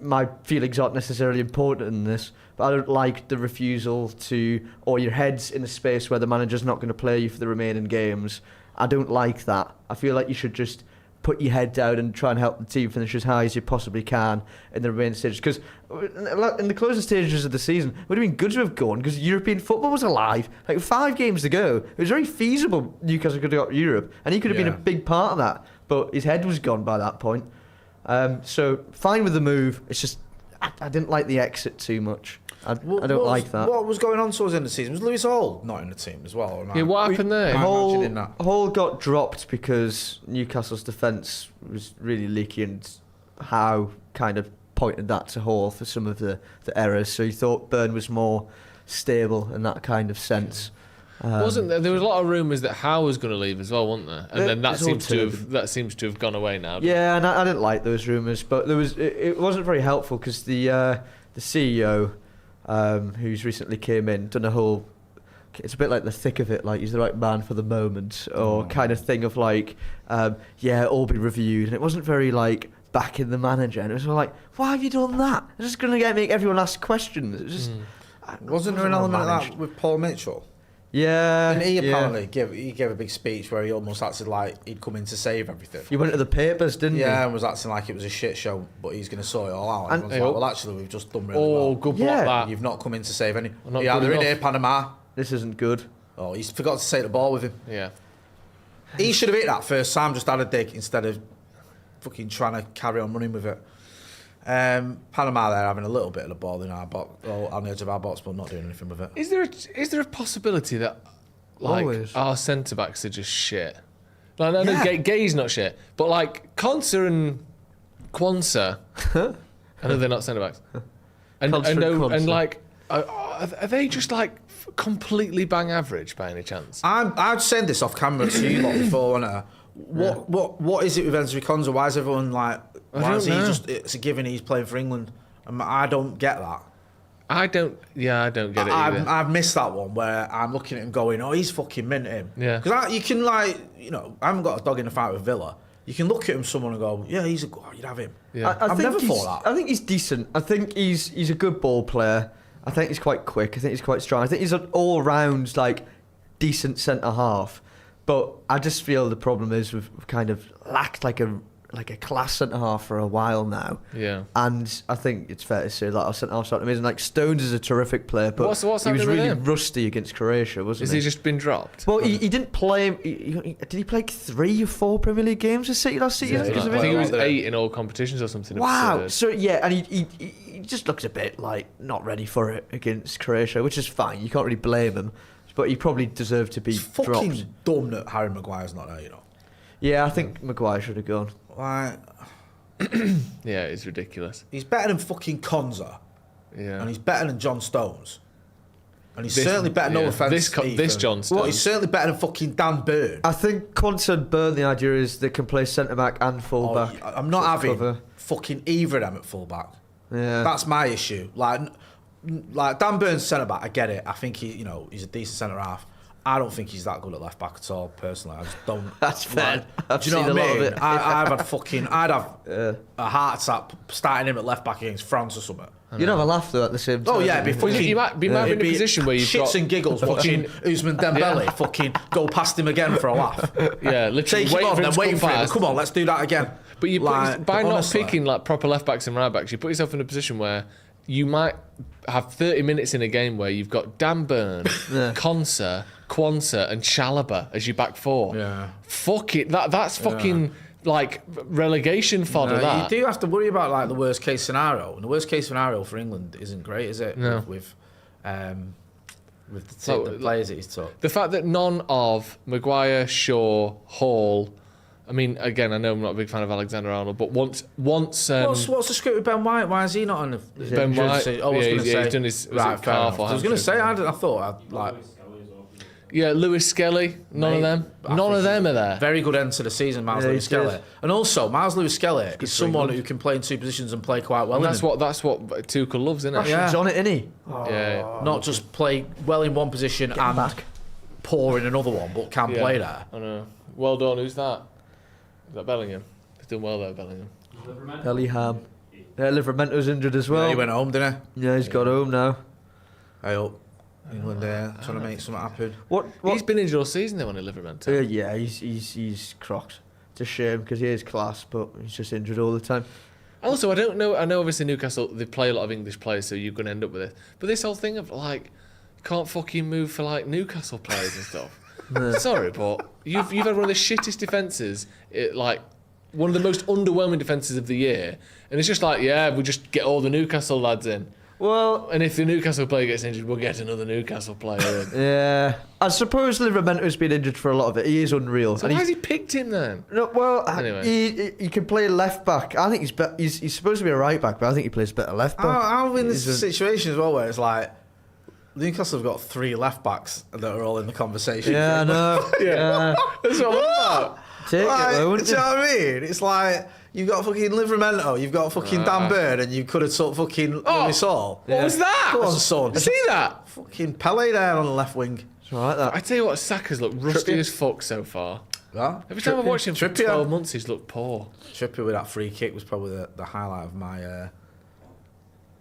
my feelings aren't necessarily important in this, but I don't like the refusal to, or your head's in a space where the manager's not going to play you for the remaining games. I don't like that. I feel like you should just put your head down and try and help the team finish as high as you possibly can in the remaining stages. Because in the closing stages of the season, it would have been good to have gone because European football was alive. Like 5 games to go, it was very feasible Newcastle could have got Europe, and he could have been a big part of that. But his head was gone by that point. So fine with the move. It's just I didn't like the exit too much. I don't like that. What was going on towards the end of the season? Was Lewis Hall not in the team as well? Yeah, what happened there? Hall got dropped because Newcastle's defence was really leaky, and Howe kind of pointed that to Hall for some of the errors. So he thought Byrne was more stable in that kind of sense. Wasn't there? There was a lot of rumours that Howe was going to leave as well, wasn't there? And then that seems to have gone away now. Yeah, and I didn't like those rumours, but it wasn't very helpful because the CEO, who's recently came in, done a whole. It's a bit like the thick of it, like he's the right man for the moment, or kind of thing of like, all be reviewed, and it wasn't very like backing the manager, and it was like, why have you done that? It's just going to make everyone ask questions. It was just. Wasn't there an element of that with Paul Mitchell? Yeah, and he apparently gave a big speech where he almost acted like he'd come in to save everything. He went to the papers, didn't he? Yeah, and was acting like it was a shit show, but he's going to sort it all out. And everyone's like, well, actually, we've just done really well. Good block that. You've not come in to save any. Yeah, they're in here, Panama. This isn't good. Oh, he's forgot to take the ball with him. Yeah. He should have hit that first. Sam just had a dig instead of fucking trying to carry on running with it. Panama, they're having a little bit of the ball in our box, or on the edge of our box, but not doing anything with it. Is there a possibility that our centre backs are just shit? Like, I know Gay's not shit, but like Konsa and Quansah, I know they're not centre backs, and like are they just like completely bang average by any chance? I'd said this off camera to you lot before, wasn't I? What is it with Enzo Konsa? Why is everyone like? Why is he just? It's a given he's playing for England. I don't get that. I don't get it either. I've missed that one where I'm looking at him going, oh, he's fucking mint him. Yeah. Because you can I haven't got a dog in the fight with Villa. You can look at someone and go, yeah, you'd have him. Yeah. I've never thought that. I think he's decent. I think he's a good ball player. I think he's quite quick. I think he's quite strong. I think he's an all-round like decent centre half. But I just feel the problem is we've kind of lacked like a class centre half for a while now. Yeah. And I think it's fair to say that our centre half's not amazing. Like Stones is a terrific player, but what's he was really him? rusty against Croatia, wasn't he? Has he just been dropped? Well, he didn't play. Did he play like 3 or 4 Premier League games with City last season? I think he was 8 in all competitions or something. Wow. Absurd. So yeah, and he just looks a bit like not ready for it against Croatia, which is fine. You can't really blame him. But he probably deserved to be it's dropped. Fucking dumb that Harry Maguire's not there, Yeah, I think Maguire should have gone. Like, yeah, it's ridiculous. He's better than fucking Konsa. Yeah. And he's better than John Stones. And he's certainly better, no offence. This John Stones. Well, he's certainly better than fucking Dan Burn. I think Quansah and Byrne, the idea is they can play centre back and full back. I'm not having fucking either of them at full back. Yeah. That's my issue. Like Dan Byrne's centre back, I get it. I think he's a decent centre half. I don't think he's that good at left back at all. Personally, I just don't. That's fair. Do you know what I mean? I'd have a heart attack starting him at left back against France or something. You'd have a laugh though at the same time. Oh yeah, it'd be fucking. You might be in a position where you've shits got and giggles watching Ousmane Dembele fucking go past him again for a laugh. Yeah, literally. Take him on, then wait for him. Come on, let's do that again. But you by not picking like proper left backs and right backs, you put yourself in a position where you might have 30 minutes in a game where you've got Dan Burn, Konsa, Quansah, and Chalobah as your back four. Yeah. Fuck it. That's fucking like relegation fodder. You do have to worry about like the worst case scenario, and the worst case scenario for England isn't great, is it? No. With the players that he's took. The fact that none of Maguire, Shaw, Hall. I mean, again, I know I'm not a big fan of Alexander Arnold, but once what's the script with Ben White? Why is he not on the Ben White? I was going to say he's done his right, calf. I was going to say I thought I'd like. Yeah, Lewis Skelly. None of them. I None think of them are there. Very good end to the season, Miles Yeah, Lewis he Skelly. did. And also, Miles Lewis Skelly is someone England. who can play in two positions and play quite well. And in that's them. what Tuchel loves, isn't it? Rashford's on it, isn't he? Yeah. Not just play well in one position and back. poor in another one, but can play there. I know. Well done. Who's that? Is that Bellingham? He's done well there, Bellingham. Bellingham. Yeah, Livermento's injured as well. Yeah, he went home, didn't Yeah, he's got home now. he? I hope England trying to make something happen. What? He's been injured all season, though, on Livermento. Yeah, he's crocked. It's a shame because he is class, but he's just injured all the time. Also, I don't know. I know obviously Newcastle, they play a lot of English players, so you're going to end up with it. But this whole thing of like, can't fucking move for like Newcastle players and stuff. Sorry, but you've had one of the shittest defences, like one of the most underwhelming defences of the year, and it's just like, yeah, we just get all the Newcastle lads in. Well, And if the Newcastle player gets injured, we'll get another Newcastle player in. yeah, I suppose Livermento's been injured for a lot of it. He is unreal. So And why he's- has he picked him then? No, well, Anyway. he can play left back. I think he's supposed to be a right back, but I think he plays better left back. I'm in this He's a- situation as well where it's like Newcastle have got 3 left backs that are all in the conversation. Yeah, I know. Yeah. That's what I'm about. Take Like, it, though, do wouldn't you you? know what I mean? It's like you've got fucking Livermento, you've got fucking Dan Bird, and you could have took fucking Lewis Hall. What was that? Go on, son. See that? Fucking Pele there on the left wing. It's all right, that. I tell you what, Saka's looked rusty Trippier. as fuck so far. Yeah. Every time I've watched him for Trippier. 12 months, he's looked poor. Trippier with that free kick was probably the highlight of my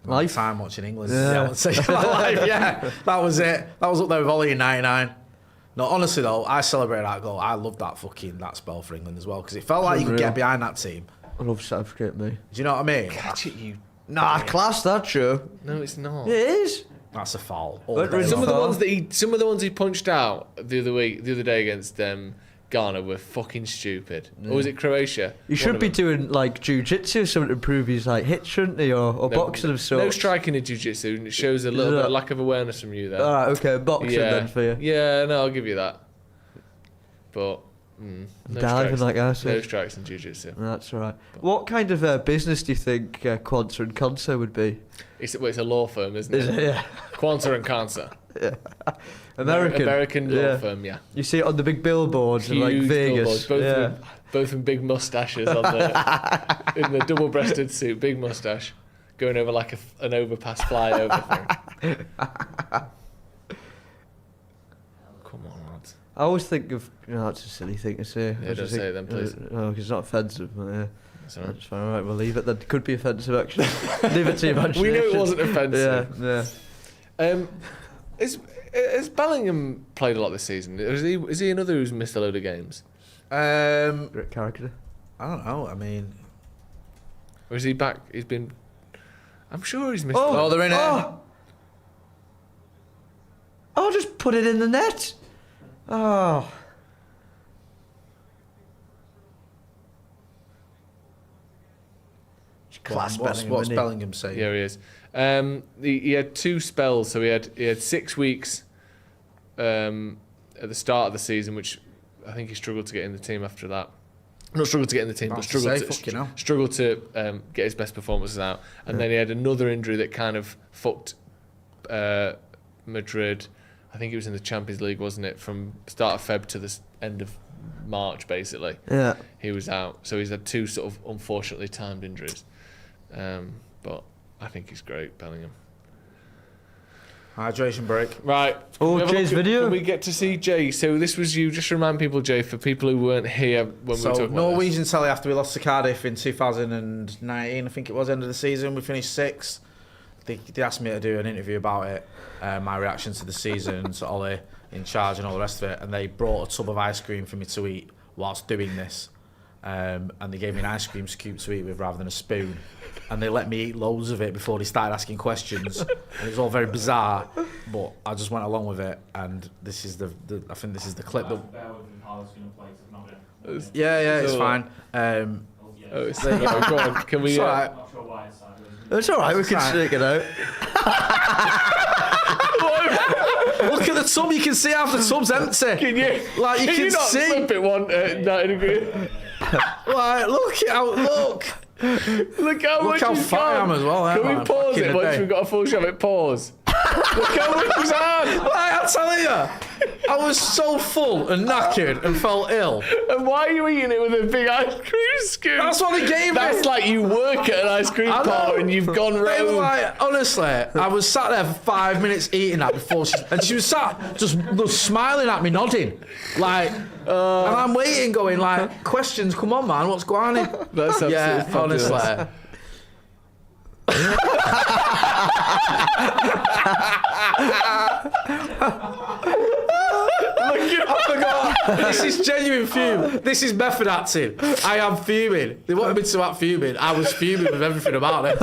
Life. time watching England. Yeah. I would say my life. Yeah, that was it. That was up there with Ollie in '99. No, honestly though, I celebrated that goal. I loved that spell for England as well because it felt like you could Unreal. get behind that team. I love Southgate, me. Do you know what I mean? Catch it, you. Nah, class that show. No, it's not. It is. That's a foul. But All day Some of the long. ones that some of the ones he punched out the other day against Ghana were fucking stupid. Or was it Croatia? You should be doing like jiu-jitsu or something to improve his like hit, shouldn't he, or boxing of sorts. No striking in jiu-jitsu, and it shows a little bit of lack of awareness from you there. All right, okay, boxing then for you. Yeah, no, I'll give you that. But no Diving strikes, like I said. no strikes in jiu-jitsu. That's all right. What kind of business do you think Quanta and Consa would be? It's a law firm, isn't Is it? it? Yeah. Quanta and Cancer. American. law firm, yeah. You see it on the big billboards in like Huge Vegas. billboards, both with big moustaches on the in the double-breasted suit, big moustache, going over like an overpass flyover thing. Come on, lads. I always think of, that's a silly thing to say. Yeah, I don't just say think- it then, please. No, because it's not offensive. But yeah, That's all right. that's fine. All right, we'll leave it. That could be offensive, actually. Leave it to your imagination. We knew it wasn't offensive. Yeah. Has Bellingham played a lot this season? Is he another who's missed a load of games? Great character. I don't know. I mean, Or is he back? He's been... I'm sure he's missed... oh, they're in it. Oh, just put it in the net. Oh. Class What's Bellingham, isn't he? Bellingham saying? Yeah, he is. He had 2 spells, so he had 6 weeks at the start of the season, which I think he struggled to get in the team after that. Not struggled to get in the team, but That's to struggled say, to, fucking hell. struggled to get his best performances out. And then he had another injury that kind of fucked Madrid. I think it was in the Champions League, wasn't it? From start of Feb to the end of March, basically. Yeah. He was out. So he's had 2 sort of unfortunately timed injuries. But I think he's great, Bellingham. Hydration break. Right. Oh, Can we have a Jay's look at- video? Can we get to see Jay? So this was you. Just remind people, Jay, for people who weren't here when we were So talking about Norwegian telly after we lost to Cardiff in 2019, I think it was end of the season. We finished 6th. They asked me to do an interview about it, my reaction to the season, to Ollie in charge and all the rest of it. And they brought a tub of ice cream for me to eat whilst doing this. And they gave me an ice cream scoop to eat with rather than a spoon. And they let me eat loads of it before they started asking questions. And it was all very bizarre, but I just went along with it. And this is the I think this is the clip that. Bear with me, Carlos going to play 'cause I've not been. Yeah, it's So, fine. Oh, it's, go on. Can we? It's all right. I'm not sure why it's sideways. It's all right. We can Fine. stick it out. Look at the tub. You can see half the tub's empty. Can you? Like you can can you not see. flip it 90 degrees? Like look out. Look. Look how much how he's fat I gone. am as well, Can man. we pause Back in it the once day. we've got a full shot of it? Pause. Look how much he's had. Like, I tell you, I was so full and knackered and felt ill. And why are you eating it with a big ice cream scoop? That's what they gave me. That's like you work at an ice cream I know. parlour and you've gone They were round. like, honestly, I was sat there for 5 minutes eating that before she was sat just smiling at me, nodding. Like, and I'm waiting, going like, questions, come on, man, what's going on here? That's absolutely Yeah, fabulous. honestly. I forgot. This is genuine fume. This is method acting. I am fuming. They wanted me to act fuming. I was fuming with everything about it.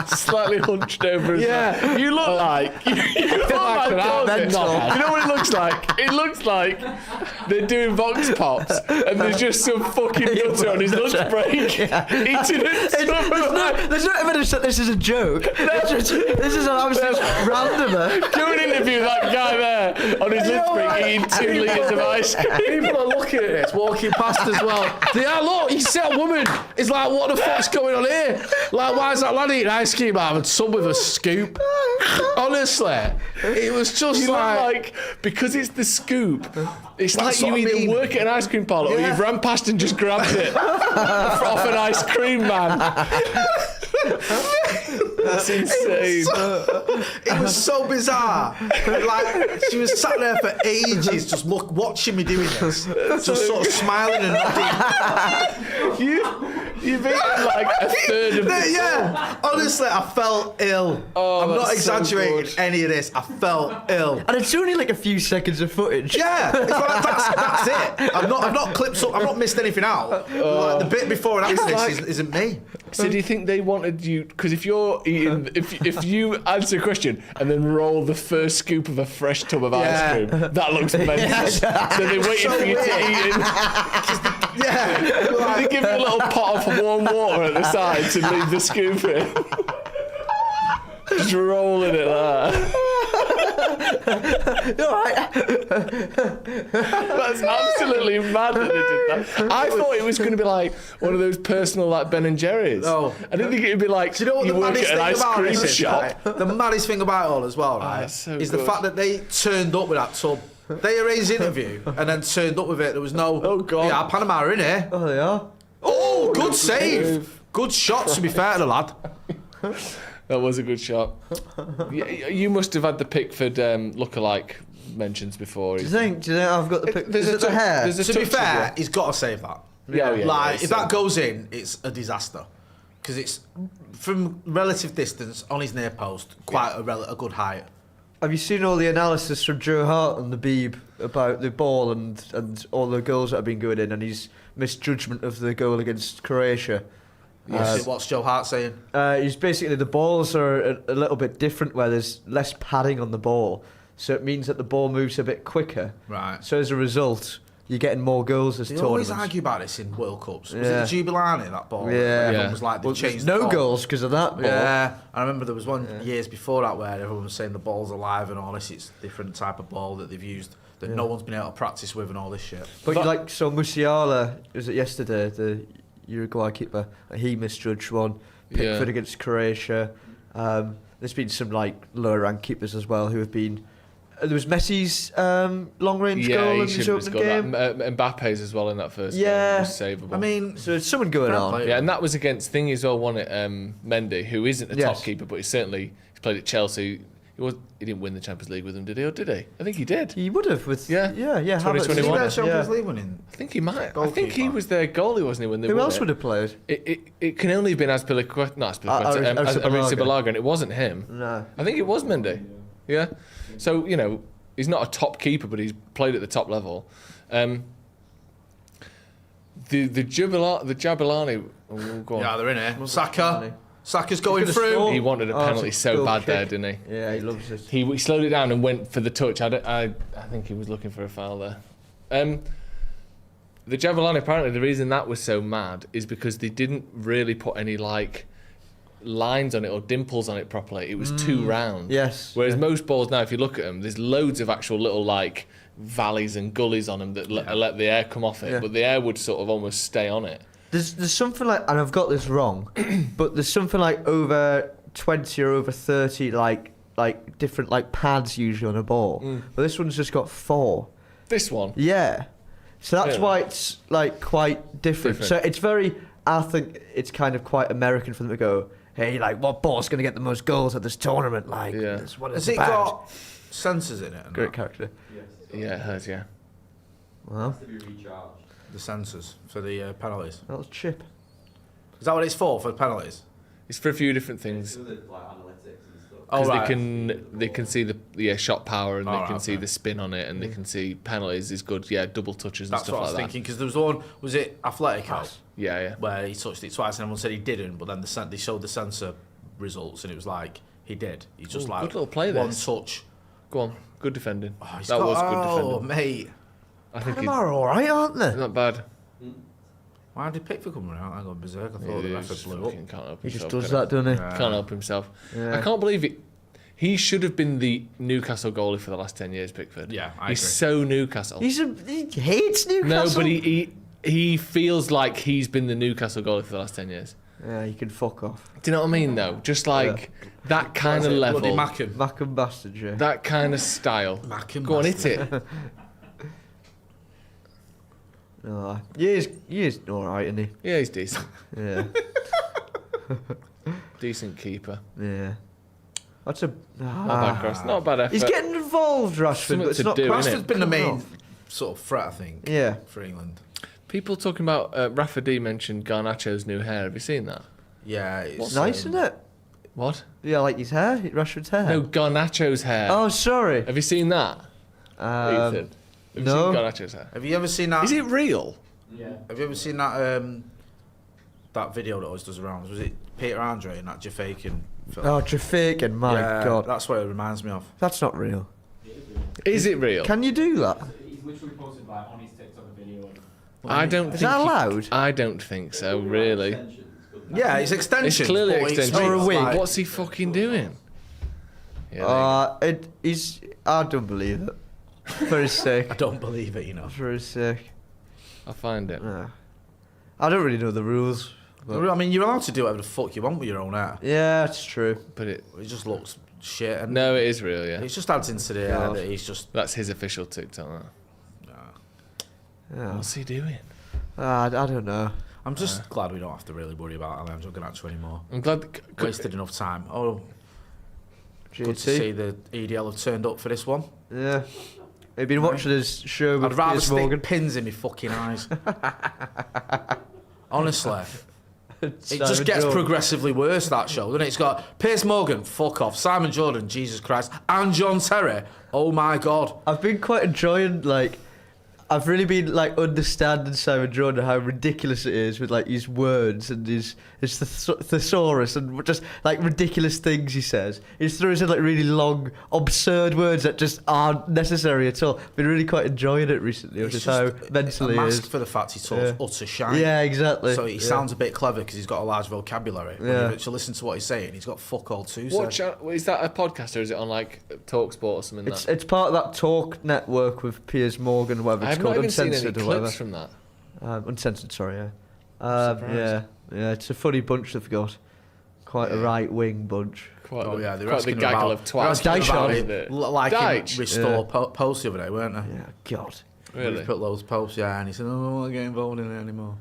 Slightly hunched over as Yeah. well. You look like you look like mental. you know what it looks like? It looks like they're doing Vox Pops and there's just some fucking nutter on his lunch break eating it. There's no evidence that this is a joke. This is an absolute randomer. Do an interview with that guy there on his lunch break eating 2 litres of ice cream. People are looking at this, walking past as well. Yeah, look, you see that woman. It's like, what the fuck's going on here? Like, why is that lad eating ice cream out of some with a scoop? Honestly, it was just You look like like, because it's the scoop, it's That's like you what I either mean. work at an ice cream parlour or Yeah. you've run past and just grabbed it off an ice cream man. That's insane. it was so bizarre. Like, she was sat there for ages, just watching me doing this, just sort of smiling and nodding. You've eaten like a third of the Yeah, honestly, I felt ill. Oh, I'm not that's so exaggerating good. any of this. I felt ill. And it's only like a few seconds of footage. Yeah, it's like that's it. I've not clipped up. I've not missed anything out. Like, the bit before and after this isn't me. So do you think they wanted you? Because if you're eating, if you answer a question and then roll the first scoop of a fresh tub of Yeah. ice cream, that looks mental. So they waited for you to eat it. Yeah, They give you a little pot of warm water at the side to leave the scoop in. Just rolling it there. That's absolutely mad that they did that. I thought it was going to be like one of those personal like Ben and Jerry's. No. I didn't think it'd be like Do you know what the work maddest at an thing ice about cream this is, shop. right? The maddest thing about it all as well, right, that's so is the good. fact that they turned up with that tub. They arranged the interview and then turned up with it. There was no. Oh, God. Yeah, Panama are in here. Oh, they are. Oh, good save. Good shot, to be fair to the lad. That was a good shot. You must have had the Pickford lookalike mentions before. Do you think I've got the pic? Is it the hair? There's a To be touch of fair, it. he's got to save that. Yeah, Like, if that goes in, it's a disaster. Because it's, from relative distance, on his near post, quite a good height. Have you seen all the analysis from Joe Hart and the Beeb about the ball and all the goals that have been going in and his misjudgment of the goal against Croatia? What's Joe Hart saying? He's basically the balls are a little bit different where there's less padding on the ball, so it means that the ball moves a bit quicker. Right. So as a result, you're getting more goals this They tournament. always argue about this in World Cups. Was Yeah. it the Jubilani, that ball? Yeah. Everyone Yeah. was like, they Well, changed there's the no ball. goals because of that ball. Yeah, I remember there was one years before that where everyone was saying the ball's alive and all this. It's a different type of ball that they've used that no one's been able to practice with and all this shit. But you like so Musiala, was it yesterday, the Uruguay keeper? He misjudged one. Pickford Yeah. against Croatia. There's been some like lower ranked keepers as well who have been. There was Messi's long range goal he in should his have opening scored game. that. Mbappe's as well in that first Yeah. game was savable. I mean, So there's someone going Fair on. play. yeah, and that was against Thingy as well, wasn't it? Mendy, who isn't a Yes. top keeper, but he's played at Chelsea. He didn't win the Champions League with them, did he? Or did he? I think he did. He would have with Yeah. yeah. did 2021. he won get it. Champions League winning? I think he might. I think he Goalkeeper. was their goalie, wasn't he? When they Who won else it? would have played? It can only have been Azpilicueta, not Azpilicueta, Arrizabalaga. and it wasn't him. No. I think it was Mendy. Yeah. So, he's not a top keeper, but he's played at the top level. The Jabulani. Oh, go on. Yeah, they're in here. Saka's going could've through. scored. He wanted a Oh, penalty it's a so goal bad there, kick. didn't he? Yeah, he loves it. He slowed it down and went for the touch. I think he was looking for a foul there. The Jabulani, apparently the reason that was so mad is because they didn't really put any lines on it or dimples on it properly. It was too round. Yes. Whereas most balls now, if you look at them, there's loads of actual little valleys and gullies on them that let the air come off it, Yeah. but the air would sort of almost stay on it. There's something like, and I've got this wrong, but there's something like over 20 or over 30 like different like pads usually on a ball, but this one's just got 4. This one. Yeah, so that's Really? why it's like quite different. So it's very. I think it's kind of quite American for them to go, hey, like what ball's going to get the most goals at this tournament? Like, that's what it's Has it about. got sensors in it? and Great that? character. Yes. Yeah, it has. Yeah. Well, Has to be recharged. The sensors for the penalties. that was Chip. Is that what it's for the penalties? It's for a few different things. So that, like analytics and stuff. Oh, Because right. they can see the shot power and they Oh, can right, see okay. the spin on it and they can see penalties is good. Yeah, double touches and That's stuff what I like was that. thinking, because there was one, was it Atletico, Yeah, yeah. where he touched it twice and everyone said he didn't, but then they showed the sensor results and it was like, he did. He's just Ooh, like, good little play one this. touch. Go on, good defending. Oh, he's That got- was good oh, defending. mate. I think Panama are all right, aren't they? he's not bad. Why did Pickford come around? I got berserk. I thought the He record just blew up. fucking can't help He just himself, does can that, doesn't he? he? Can't help himself. Yeah. I can't believe it. He should have been the Newcastle goalie for the last 10 years, Pickford. Yeah, I He's agree. so Newcastle. He hates Newcastle. No, but he feels like he's been the Newcastle goalie for the last 10 years. Yeah, you can fuck off. Do you know what I mean, though? Just like that kind of level, Bloody Mackham. Mac and bastard, yeah. that kind of style. Mackham Go on, hit bastard. it. No, he is all right, isn't he? Yeah, he's decent. Yeah, Decent keeper. yeah. That's a. Not a bad cross. Not a bad effort. He's getting involved, Rashford, Something but it's to not. do, innit? Rashford's been the coming main off. sort of threat, I think, Yeah. for England. People talking about Rafa D mentioned Garnacho's new hair. Have you seen that? Yeah, it's It's nice, isn't it? What? Yeah, like his hair, Rashford's hair. No, Garnacho's hair. Oh, sorry. Have you seen that? Ethan? Have you no. seen Garnacho's hair? Have you ever seen that? Is it real? Yeah. Have you ever seen that that video that always does around? Was it Peter Andre and that Jafakin film? Oh, Trafagan, my Yeah, God. that's what it reminds me of. That's not real. Is it real? Can you do that? He's literally posted like on his TikTok a video. And I don't. Is think that he- allowed? I don't think so. Really. Yeah, it's extensions. It's clearly but extensions. Or a wig. like- What's he fucking doing? Yeah, I don't believe it. For his sake. I don't believe it, you know. For his sake. I'll find it. No. I don't really know the rules. But I mean, you're allowed to do whatever the fuck you want with your own hair. yeah, it's true. But it. It just looks shit. And No, it is real. Yeah. It just adds into the air God. that he's just. That's his official TikTok. Yeah. What's he doing? I don't know. I'm just glad we don't have to really worry about Alejandro Garnacho anymore. I'm glad. Wasted enough time. Oh, good to GT. see the EDL have turned up for this one. Yeah. Have you been watching his show with I'd rather Piers stick Morgan? pins in my fucking eyes. Honestly. It Simon just gets Jordan. progressively worse, that show, doesn't it? It's got Piers Morgan, fuck off, Simon Jordan, Jesus Christ, and John Terry, oh my God. I've been quite enjoying, like, I've really been, like, understanding Simon Jordan, how ridiculous it is with, like, his words and his thesaurus and just, like, ridiculous things he says. He just throws in, like, really long, absurd words that just aren't necessary at all. I've been really quite enjoying it recently, which is how mentally a he mask is. for the fact he talks utter shite. Yeah, exactly. So he Yeah. sounds a bit clever because he's got a large vocabulary. When Yeah. you actually listen to what he's saying, he's got fuck all to What say. is that a podcast or is it on like TalkSport or something? It's part of that talk network with Piers Morgan, whatever I it's have not called, even seen any Uncensored or clips whatever. from that. Uncensored, sorry, yeah. surprised. Yeah, it's a funny bunch they've got. Quite a right-wing bunch. Quite Oh yeah, they were quite the asking gaggle about, of they were twats. asking about Dyche, it, isn't it? like Dyche. him restore Yeah. posts the other day, weren't they? Yeah, God. He Really? put those posts, yeah, and he said, "Oh, I don't want to get involved in it anymore."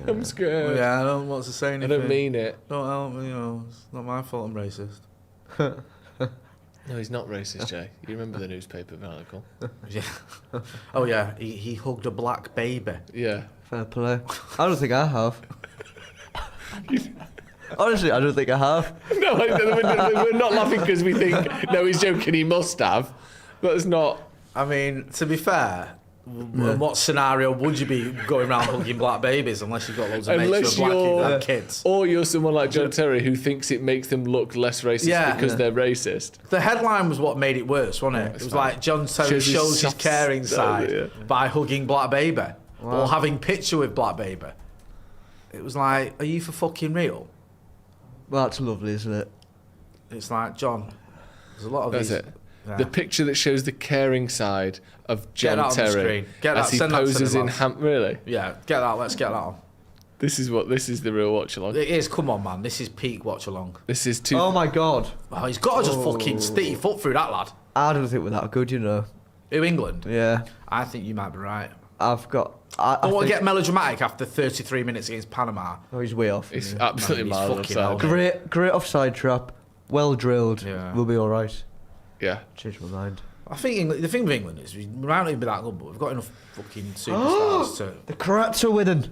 I'm scared. Yeah, I don't want to say I anything. don't mean it. Don't help me, you know. It's not my fault I'm racist. No, he's not racist, Jay. You remember the newspaper article? Yeah. Oh yeah, he hugged a black baby. Yeah. Fair play. I don't think I have. Honestly, I don't think I have. No, we're not laughing because we think, no, he's joking, he must have. That's not. I mean, to be fair, in what scenario would you be going around hugging black babies unless you've got loads of mates Unless who are black who you're. have kids? Or you're someone like John Terry who thinks it makes them look less racist Yeah. because Yeah. they're racist. The headline was what made it worse, wasn't it? It was like John Terry Shows his shows his soft caring side, side yeah. by hugging black baby or having picture with black baby. It was like, are you for fucking real? Well, that's lovely, isn't it? It's like, John, there's a lot of That's these. it. Yeah. The picture that shows the caring side of Get John that on the Terry screen. Get as that, he send that to poses the in lads. Really? Yeah, get that. Let's get that on. This is the real watch along. It is. Come on, man. This is peak watch along. This is Oh my God. Oh, he's got to just fucking stick your foot through that, lad. I don't think we're that good, you know. Who, England? Yeah. I think you might be right. I've got. I I want to think, get melodramatic after 33 minutes against Panama. oh, he's way off. It's Yeah. absolutely Man, he's miles fucking offside. hell. Great offside trap. Well drilled. Yeah. We'll be all right. Yeah. Change my mind. I think England, the thing with England is we might not even be that good, but we've got enough fucking superstars to. The Karats are winning.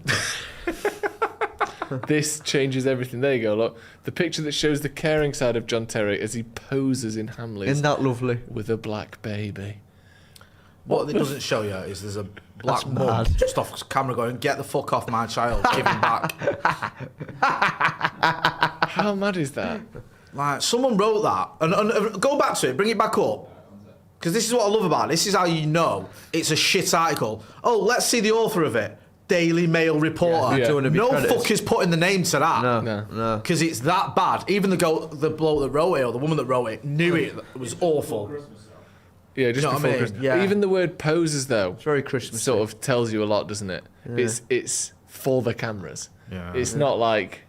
This changes everything. There you go. Look, the picture that shows the caring side of John Terry as he poses in Hamleys Isn't that lovely? with a black baby. What it doesn't show you is there's a black That's mum mad. just off camera going, "Get the fuck off my child, give him back." How mad is that? Like someone wrote that, and go back to it, bring it back up, because this is what I love about it. This is how you know it's a shit article. Oh, let's see the author of it. Daily Mail reporter. Yeah. Don't wanna be No credited. fucker's putting the name to that. No. Because it's that bad. Even the bloke that wrote it or the woman that wrote it knew it was awful. Yeah, just You know what before I mean? Christmas. Yeah. Even the word poses though It's very Christmas. sort of tells you a lot, doesn't it? It's for the cameras. Yeah. It's not like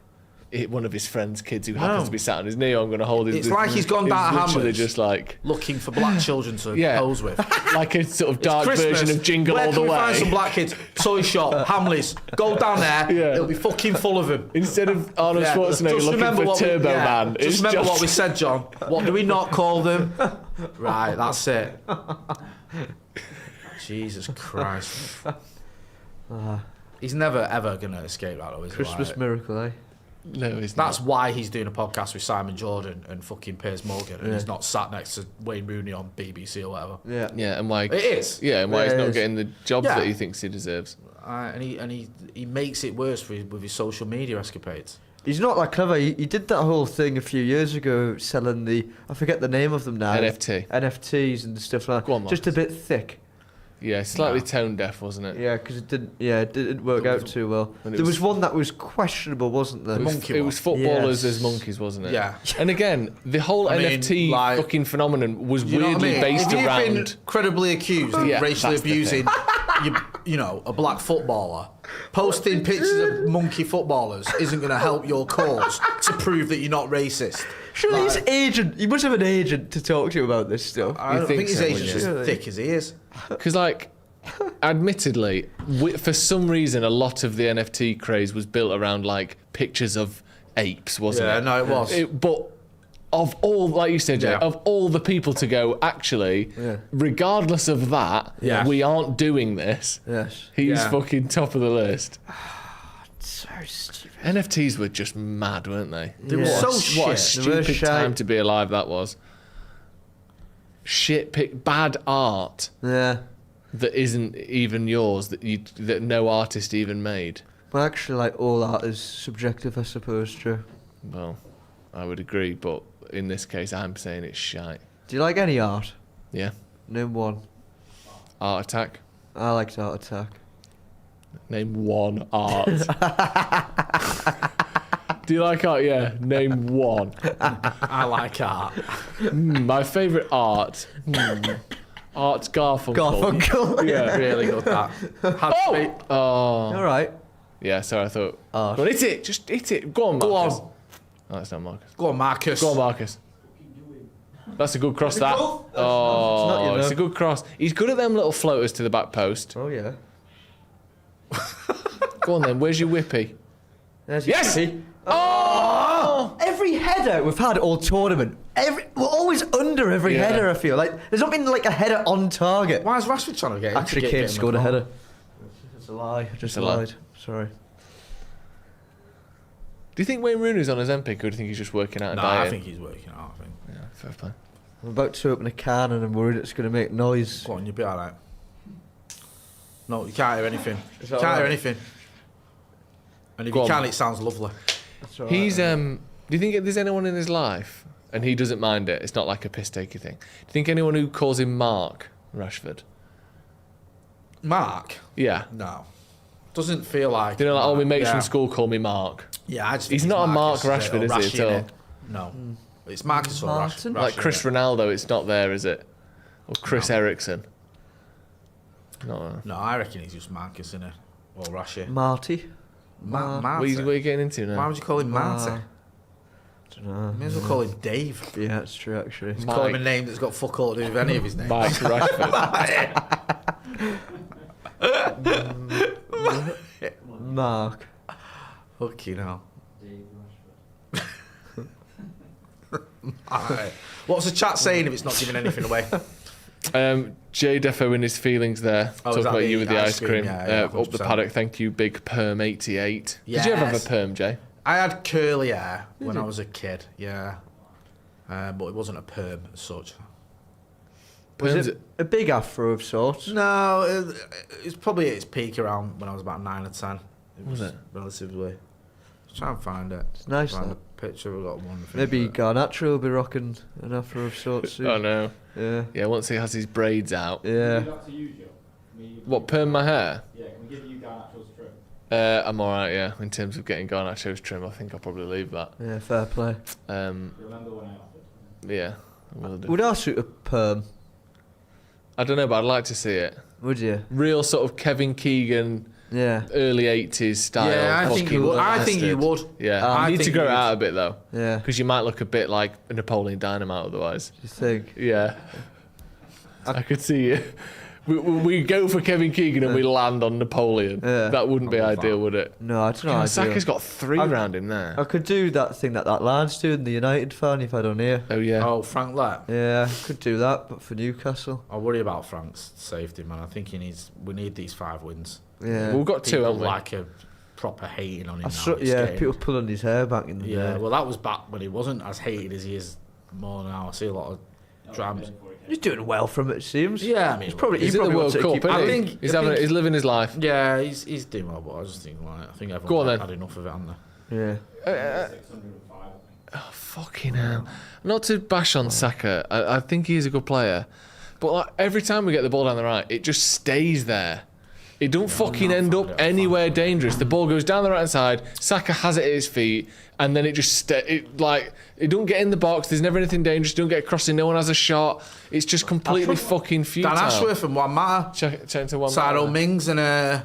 one of his friend's kids who happens No. to be sat on his knee. I'm going to hold his. It's like he's gone down to literally Hamleys. just like Looking for black children to Yeah. pose with. like a sort of dark Christmas. version of Jingle Where All can the we find some Way. black kids? Toy shop, Hamleys. Go down there. Yeah. It'll be fucking full of them. Instead of Arnold Yeah. Schwarzenegger Just looking remember for what Turbo Man, Just it's remember just what we said, John. What do we not call them? Right, that's it. Jesus Christ. He's never ever gonna escape that, though, is he? Christmas Like, miracle, eh? No, he's that's not. why he's doing a podcast with Simon Jordan and fucking Piers Morgan, and Yeah. he's not sat next to Wayne Rooney on BBC or whatever. Yeah. Yeah, and why? It is. Yeah, and why Yeah, he's it not is. getting the jobs Yeah. that he thinks he deserves. And he makes it worse with his social media escapades. He's not that clever. He did that whole thing a few years ago, selling I forget the name of them now. NFT. NFTs and stuff like Go on, that. Just a bit thick. Yeah, slightly Nah. tone deaf, wasn't it? Yeah, because it didn't work out too well. When it There was- was one that was questionable, wasn't there? It was, monkey it one. was footballers Yes. as monkeys, wasn't it? Yeah. And again, the whole I mean, NFT like- fucking phenomenon was You know what I weirdly mean? based if you've been around. credibly accused of Yeah, racially that's the abusing, a black footballer, posting pictures of monkey footballers isn't going to help your cause to prove that you're not racist. Surely his Like- agent. He must have an agent to talk to you about this stuff. I don't think think his so, agent's wouldn't as you? thick as he is. Because, like, admittedly, for some reason, a lot of the NFT craze was built around, like, pictures of apes, wasn't Yeah, it? no, it was. But of all, like you said, Jay, Yeah. of all the people to go, actually, Yeah. regardless of that, Yeah. we aren't doing this. Yes. He's Yeah. fucking top of the list. So stupid. NFTs were just mad, weren't they? They were Yeah. so What a shit. They were stupid shite. time to be alive that was. Bad art Yeah. that isn't even yours, that no artist even made. Well, actually, like all art is subjective, I suppose, Joe. Well, I would agree, but in this case, I'm saying it's shite. Do you like any art? Yeah. Name one. Art Attack. I liked Art Attack. Name one art. Do you like art? Yeah. Name one. I like art. My favourite art. Art's Garfunkel. Garfunkel. Yeah. Really good, that. Had to be. Oh. All right. Yeah, so I thought. Art. Go on, hit it. Just hit it. Go on, Marcus. Go on. Oh, that's not Marcus. Go on, Marcus. Go on, Marcus. That's a good cross, that. not, Oh, you it's know. a good cross. He's good at them little floaters to the back post. Oh yeah. Go on then. Where's your whippy? There's your Yes! key. Oh! Every header we've had all tournament, we're always under every Yeah. header. I feel like there's not been like a header on target. Why is Rashford trying to get Actually, get Kane him scored a goal? header. It's a lie. I just a lie. lied. Sorry. Do you think Wayne Rooney's on Ozempic, or do you think he's just working out and No, dieting? I think he's working out. I think. Yeah, fair play. I'm about to open a can and I'm worried it's going to make noise. Go on, you'll be alright. No, you can't hear anything. You that can't hear alright? anything. And if Go you on. can, it sounds lovely. That's all right. He's do you think there's anyone in his life, and he doesn't mind it? It's not like a piss takey thing. Do you think anyone who calls him Mark Rashford? Mark? Yeah. No. Doesn't feel like. You know, like all my mates yeah. from school call me Mark. Yeah, I just He's think not a Marcus, Mark Rashford, or is he, Rashi, at all? innit? No. It's Marcus or Martin? Rashford. Like Chris Ronaldo, it's not there, is it? Or Chris Ericsson? No. No, I reckon he's just Marcus, innit? Or Rashi. Marty. Marty. What are you getting into now? Why would you call him Marty? I don't know. May as well call him Dave. Yeah, it's true actually. Just call him a name that's got fuck all to do with any of his names. Mike Rashford. Mark. Fucking hell. Dave Rashford. Alright. What's the chat saying if it's not giving anything away? Jay Defo in his feelings there. Oh, is Talking that about the you with the ice cream. Yeah, Up the 100%. paddock. Thank you, Big Perm 88. Did you ever have a Yes. perm, Jay? I had curly hair when I was a kid, yeah. But it wasn't a perm as such. Was Perms- it a big afro of sorts? No, it was probably at its peak around when I was about 9 or 10. Was it? Relatively. Let's try and find it. It's nice, Find that. a picture. We've got one. I think, Maybe but- Garnacho will be rocking an afro of sorts soon. Oh no. Yeah. Yeah, once he has his braids out. Yeah. Leave that to you, Joe. What, perm my hair? Yeah, can we give you Garnacho's trim? I'm alright, yeah. In terms of getting Garnacho's trim, I think I'll probably leave that. Yeah, fair play. Remember when I offered? Yeah, I will do. Would our suit a perm? I don't know, but I'd like to see it. Would you? Real sort of Kevin Keegan, Yeah. early 80s style. Yeah, I think you fucking would. I think you bastard. would. Yeah, I you need to think grow you it would. out a bit though, Yeah. because you might look a bit like a Napoleon Dynamite otherwise. You think? Yeah, I could see you. We go for Kevin Keegan and we land on Napoleon. Yeah. That wouldn't be Probably ideal, would it? No, I don't know. God, how Saka's to do got 3 I- round him there. it. I could do that thing that lad's doing, the United fan, if I don't hear. Oh yeah. Oh, Frank Lett. Yeah, could do that, but for Newcastle. I worry about Frank's safety, man. I think we need these 5 wins. Yeah. We've got 2, People haven't we? like a proper hating on him now. It's Yeah, getting- people pulling his hair back in the Yeah, day. well, that was back when he wasn't as hated as he is more now. I see a lot of drams. He's doing well from it, it seems. Yeah, I mean, He's probably, He's he in the probably World wants to Cup, keep isn't I he? think- he's I think- he's living his life. Yeah, he's doing well, but I just think, like, I think Go on, everyone's then. had enough of it, haven't they? Yeah. 605, I think. Oh, fucking hell. Not to bash on Saka, I think he's a good player. But like, every time we get the ball down the right, it just stays there. It don't fucking end up anywhere dangerous. The ball goes down the right hand side, Saka has it at his feet, and then it just it don't get in the box. There's never anything dangerous. Don't get crossing. No one has a shot. It's just completely fucking futile. Dan Ashworth and Juan Mata. Check into one. Cyril Mings and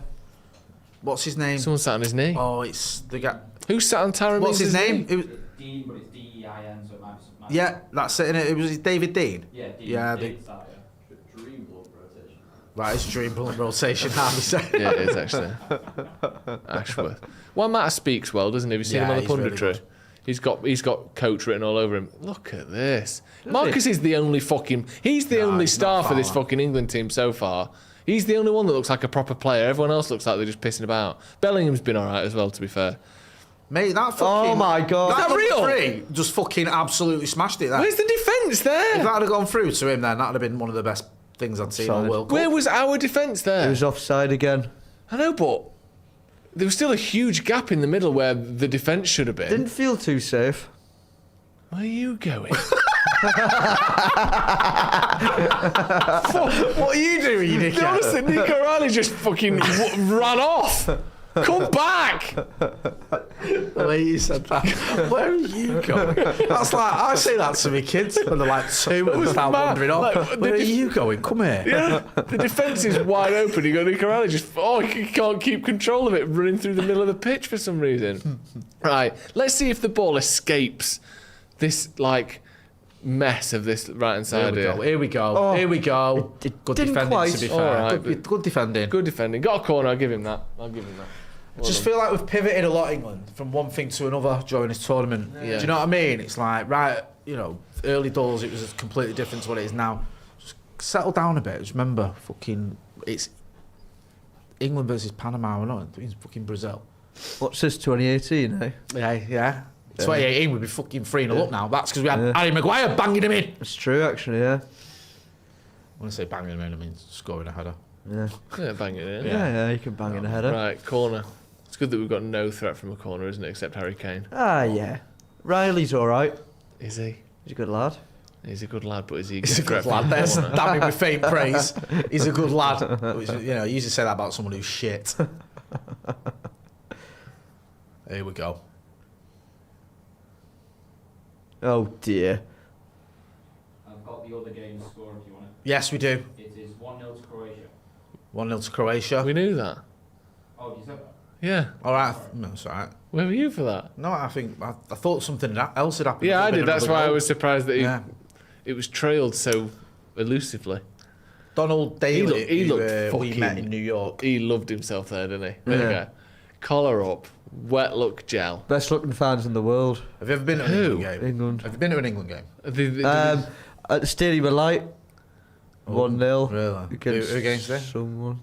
what's his name? Someone sat on his knee. Oh, it's the guy. Who sat on Tyrone What's his Mings' name? knee? It was, Dean, but it's D-E-I-N, so it might yeah, that's it. Innit? It was David Dean. Yeah, Dean. Yeah, David's that, yeah. Dream blood rotation. Right, it's dream bullet rotation. Harvey said. Yeah, it is actually. Ashworth. Well, Matt speaks well, doesn't he? Have you seen him on the he's really punditry? good. He's got coach written all over him. Look at this. Marcus is the only fucking. He's the only he's star not for this far. fucking England team so far. He's the only one that looks like a proper player. Everyone else looks like they're just pissing about. Bellingham's been all right as well, to be fair. Mate, that fucking. Oh my God. That Is that number real? 3 just fucking absolutely smashed it. That. Where's the defence If there? that had gone through to him, then that'd have been one of the best things I'd seen on Solid. World Cup. Where was our defence He there? was offside again. I know, but there was still a huge gap in the middle where the defence should have been. Didn't feel too safe. Where are you going? What are you doing, you dickhead? Honestly, Nico Riley just fucking ran off. Come back! The way you said that. Where are you going? That's like, I say that to my kids when they're like 2 and was start mad. wandering off. Like, Where are the- you going? Come here. Yeah, the defence is wide open. You got Nico Riley just, he can't keep control of it, running through the middle of the pitch for some reason. Right, let's see if the ball escapes this, like, mess of this right-hand Here side we here. go. Here we go. Oh, Here we go. it Good didn't defending, quite- to be All fair. right, Good defending. Good defending. Got a corner, I'll give him that. Just feel like we've pivoted a lot, England, from one thing to another during this tournament. Yeah. Do you know what I mean? It's like, right, early doors, it was completely different to what it is now. Just settle down a bit. Just remember, it's England versus Panama, we're not. It's fucking Brazil. What's this, 2018, eh? Yeah. 2018 would be fucking 3-0 up now. That's because we had Yeah. Harry Maguire banging him in. It's true, actually, yeah. When I say banging him in, I mean scoring a header. Yeah, Yeah, bang it in. yeah, you can bang in a header. Right, corner. It's good that we've got no threat from a corner, isn't it? Except Harry Kane. Ah, yeah. Riley's all right. Is he? He's a good lad. He's a good lad, but is he He's a threat good from lad. a There's corner? damning with faint praise. He's a good lad. Which, you usually say that about someone who's shit. Here we go. Oh, dear. I've got the other game score if you want it. Yes, we do. It is 1-0 to Croatia. 1-0 to Croatia. We knew that. Oh, you said that? Yeah. All right, no, it's all right. Where were you for that? No, I thought something else had happened. Yeah, I It did. could've been That's another why I goal. was surprised that Yeah. it was trailed so elusively. Donald Daly, He looked we fucking- met in New York. He loved himself there, didn't he? There you Yeah. go. Collar up, wet look gel. Best looking fans in the world. Have you ever been to an Who? England game? England. Have you been to an England game? At the Stadium of Light, 1-0. Really? Who against them? Someone.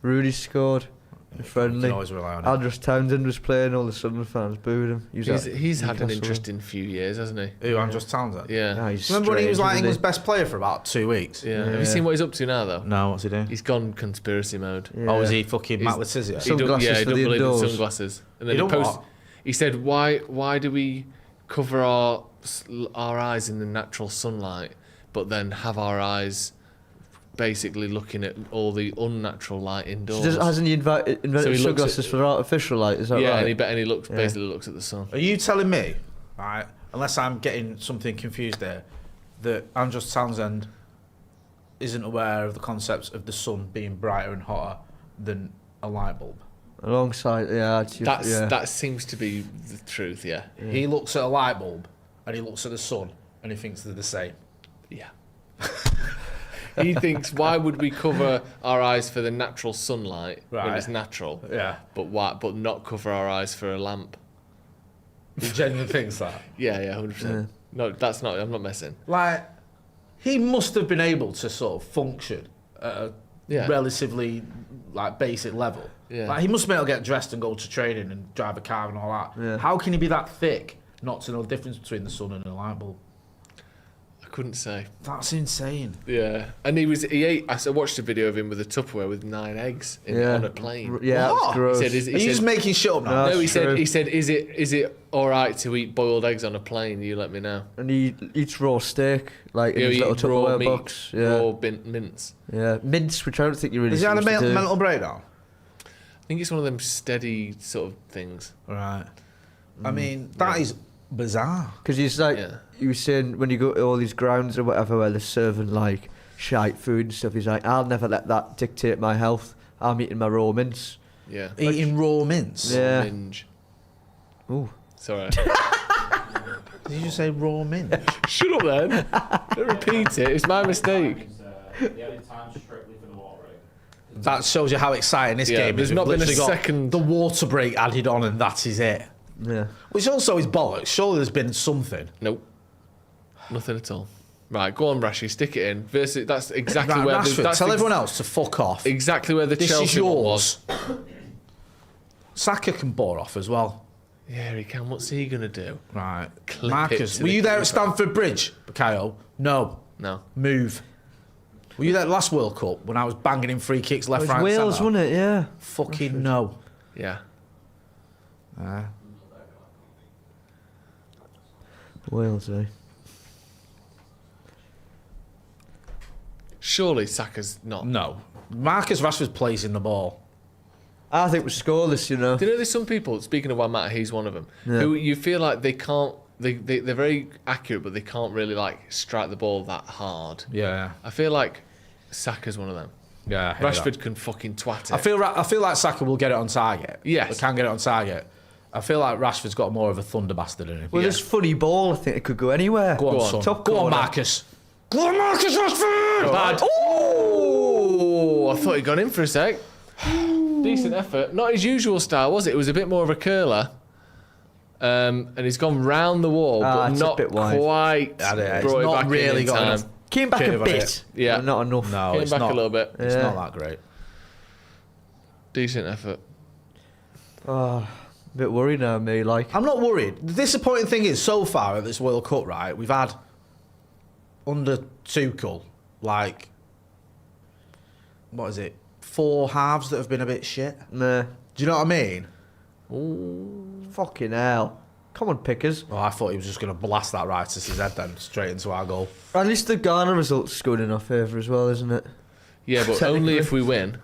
Rudy scored. A You friendly. can always rely on it. Andros Townsend was playing. All the Sunderland fans booed him. he's had an Newcastle. interesting few years, hasn't he? Who, Andros Townsend? Yeah. He's Remember when he was strange, like isn't England's best player for about 2 weeks? Yeah. Have you seen what he's up to now, though? No, what's he doing? He's gone conspiracy mode. Yeah. Oh, is he fucking Matt He's- Letizia? He don't- Sunglasses yeah, for he the don't believe in indoors. sunglasses. And He then don't what? he said, why do we cover our eyes in the natural sunlight, but then have our eyes basically looking at all the unnatural light indoors? Hasn't he invented So he looks sunglasses at- for artificial light? Is that yeah, right? and he looks Yeah. basically looks at the sun. Are you telling me, right, unless I'm getting something confused there, that Andros Townsend isn't aware of the concepts of the sun being brighter and hotter than a light bulb? Alongside, That seems to be the truth. Yeah. He looks at a light bulb and he looks at the sun and he thinks they're the same. Yeah. He thinks, why would we cover our eyes for the natural sunlight when Right. it's natural, Yeah. but not cover our eyes for a lamp? He genuinely thinks that. Yeah, 100%. No, that's not. I'm not messing. Like, he must have been able to sort of function at a Yeah. relatively like basic level. Yeah. Like, he must be able to get dressed and go to training and drive a car and all that. Yeah. How can he be that thick not to know the difference between the sun and a light bulb? I couldn't say. That's insane. Yeah, and he ate. I watched a video of him with a Tupperware with 9 eggs on a plane. Yeah, What? it's gross. He said, Are you just making shit up now? No. no, he That's true. said, is it all right to eat boiled eggs on a plane? You let me know. And he eats raw steak, like in You his eat little raw Tupperware meat, box. Yeah, raw mince. yeah. Mince, which I don't think you really. Has he had a supposed to do. mental breakdown? I think it's one of them steady sort of things. Right. I mean, that is bizarre. Because he's like, Yeah. he was saying when you go to all these grounds or whatever where they're serving like shite food and stuff, he's like, I'll never let that dictate my health. I'm eating my raw mince. Yeah. Eating raw mince. Yeah. Minge. Ooh. Sorry. Did you say raw mince? Shut up then. Don't repeat it. It's my mistake. The added time strictly for the water break. That shows you how exciting this Yeah, game there's is. not We've been a literally got second- the water break added on, and that is it. Yeah. Which also is bollocks. Surely there's been something. Nope. Nothing at all. Right, go on, Rashi. Stick it in. Versus, that's exactly Right, where Rashford, that's tell everyone else to fuck off. exactly where the This Chelsea is one was. yours. Saka can bore off as well. Yeah, he can. What's he gonna do? Right. Clip it Marcus, to were the you there at keeper. Stamford Bridge, Bakayo? No. No. Move. Were you there at last World Cup when I was banging in free kicks left, It was right, Wales, centre? wasn't it? Yeah. Fucking no. Yeah. Wales, eh? Surely Saka's not. No. Marcus Rashford's placing the ball. I think we're scoreless, you know. Do you know there's some people, speaking of Matt, he's one of them, Yeah. who you feel like they can't, they're very accurate, but they can't really like strike the ball that hard. Yeah. I feel like Saka's one of them. Yeah. I hear that. Rashford can fucking twat it. I feel like Saka will get it on target. Yes. He can get it on target. I feel like Rashford's got more of a thunder bastard in him. Well, this funny ball, I think it could go anywhere. Go on, on. son. Top Go on, corner. Marcus. Go on, Marcus Rashford! Bad. Oh, I thought he'd gone in for a sec. Decent effort. Not his usual style, was it? It was a bit more of a curler. And he's gone round the wall, but it's a not bit wide. quite Yeah, it's brought it not back really in got time. enough. Came back Curve a on bit. it. Yeah. But not enough. No, Came it's back not. a little bit. It's Yeah. not that great. Decent effort. Oh, a bit worried now, me. Like, I'm not worried. The disappointing thing is, so far at this World Cup, right, we've had under Tuchel, like, what is it, 4 halves that have been a bit shit. nah. Do you know what I mean? Fucking hell. Come on, Pickers. Oh, I thought he was just going to blast that right to his head then, straight into our goal. At least the Ghana result's going in our favour as well, isn't it? Yeah, but only if we win.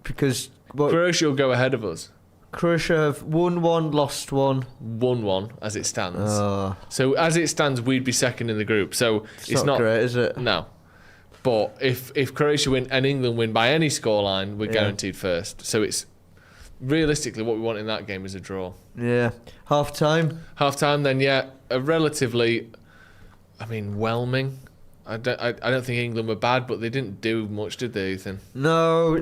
Because what, Croatia will go ahead of us. Croatia have won 1, lost 1. 1-1 as it stands. Oh, So as it stands, we'd be second in the group. So it's not great, is it? No. But if Croatia win and England win by any scoreline, we're Yeah. guaranteed first. So it's realistically, what we want in that game is a draw. Yeah. Half time. Half time, then a relatively, whelming. I don't think England were bad, but they didn't do much, did they, Ethan? No.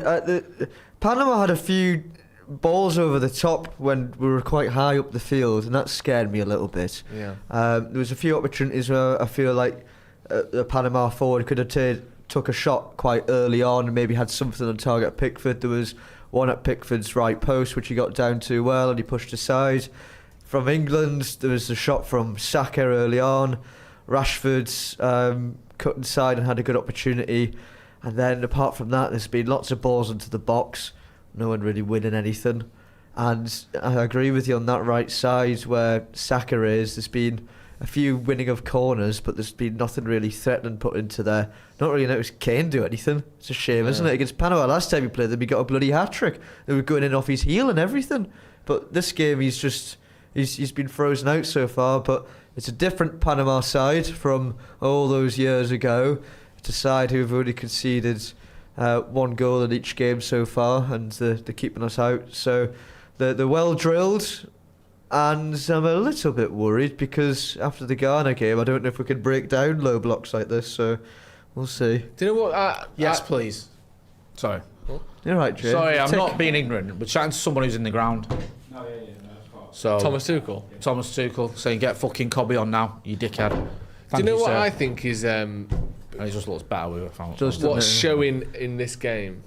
Panama had a few balls over the top when we were quite high up the field, and that scared me a little bit. Yeah. There was a few opportunities where I feel like the Panama forward could have took a shot quite early on and maybe had something on target at Pickford. There was one at Pickford's right post which he got down to well and he pushed aside. From England, there was a shot from Saka early on. Rashford's cut inside and had a good opportunity. And then apart from that, there's been lots of balls into the box. No one really winning anything. And I agree with you on that right side where Saka is. There's been a few winning of corners, but there's been nothing really threatening put into there. Not really noticed Kane do anything. It's a shame, isn't it? Against Panama last time he played them, he got a bloody hat-trick. They were going in off his heel and everything. But this game, he's been frozen out so far. But it's a different Panama side from all those years ago. It's a side who've only conceded one goal in each game so far, and they're keeping us out. So they're well drilled, and I'm a little bit worried because after the Ghana game, I don't know if we can break down low blocks like this. So we'll see. Do you know what? Yes, please. Sorry. You're right, Jay. Sorry, I'm not being ignorant. We're chatting to someone who's in the ground. No, yeah, no, of course. So Thomas Tuchel. Thomas Tuchel saying, "Get fucking Cobby on now, you dickhead." Do you know what sir. I think is And he just looks better with it. Just what's showing in this game